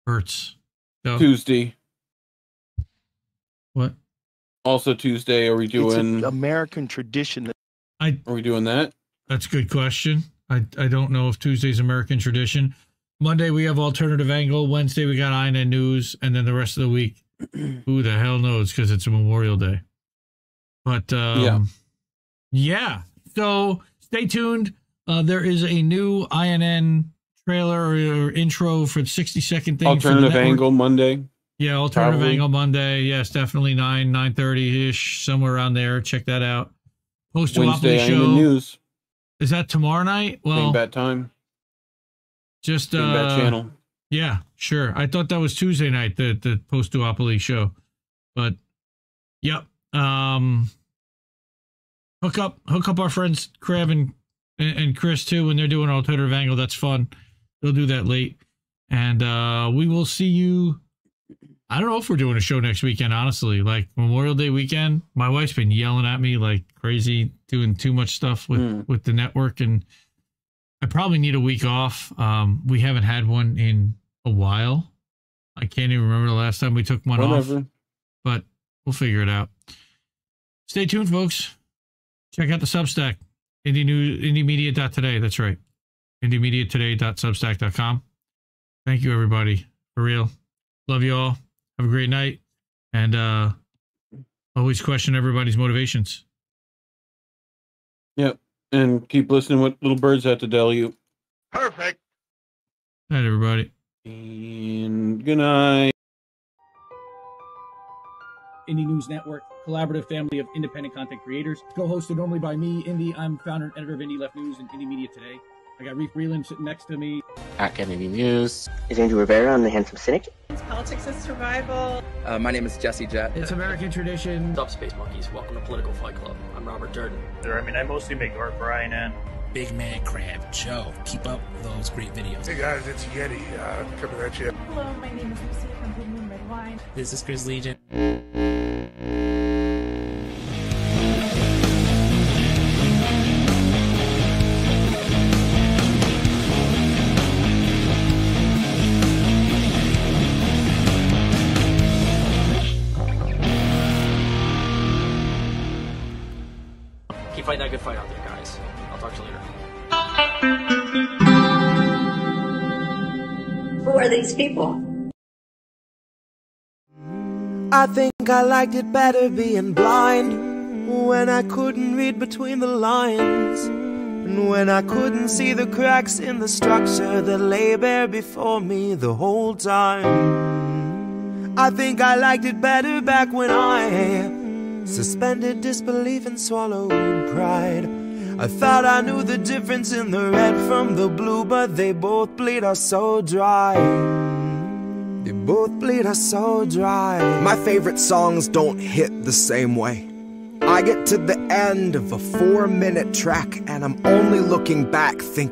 Hertz. So, Tuesday. What? Also Tuesday, are we doing American tradition? Are we doing that? That's a good question. I don't know if Tuesday's American tradition. Monday we have Alternative Angle. Wednesday we got INN News, and then the rest of the week, who the hell knows? Because it's a Memorial Day. But yeah. So stay tuned. There is a new INN trailer or intro for the 60-second thing. Alternative Angle Monday. Yeah, Alternative Angle Monday. Yes, definitely 9:30-ish, somewhere around there. Check that out. Post-Duopoly Wednesday, show. INN News. Is that tomorrow night? Well, Bad time. Just Bad channel. Yeah, sure. I thought that was Tuesday night, the post-Duopoly show. But yep. Hook up our friends Crab and Chris too when they're doing Alternative Angle. That's fun. They'll do that late. And we will see you. I don't know if we're doing a show next weekend, honestly. Like Memorial Day weekend, my wife's been yelling at me like crazy, doing too much stuff with the network, and I probably need a week off. We haven't had one in a while. I can't even remember the last time we took one off, but we'll figure it out. Stay tuned, folks. Check out the Substack, indiemedia.today. That's right. indiemediatoday.substack.com. Thank you, everybody. For real. Love you all. Have a great night. And always question everybody's motivations. Yep. And keep listening what Little Birds have to tell you. Perfect. Good night, everybody. And good night. Indie News Network, collaborative family of independent content creators. Co-hosted normally by me, Indy. I'm founder and editor of Indie Left News and Indie Media Today. I got Reef Breland sitting next to me. At Kennedy News. Is Andrew Rivera on The Handsome Cynic? Politics and Survival. My name is Jesse Jett. It's American Tradition. What's up, Space Monkeys? Welcome to Political Fight Club. I'm Robert Durden. I mean, I mostly make art for INN. Big Man Crab Joe. Keep up those great videos. Hey guys, it's Yeti. Coming at you. Hello, my name is Lucy from Blue Moon Red Wine. This is Chris Legion. Keep fighting that good fight out there, guys. I'll talk to you later. Who are these people? I think I liked it better being blind, when I couldn't read between the lines, and when I couldn't see the cracks in the structure that lay bare before me the whole time. I think I liked it better back when I suspended disbelief and swallowed pride. I thought I knew the difference in the red from the blue, but they both bleed us so dry. They both bleed us so dry. My favorite songs don't hit the same way. I get to the end of a 4-minute track and I'm only looking back thinking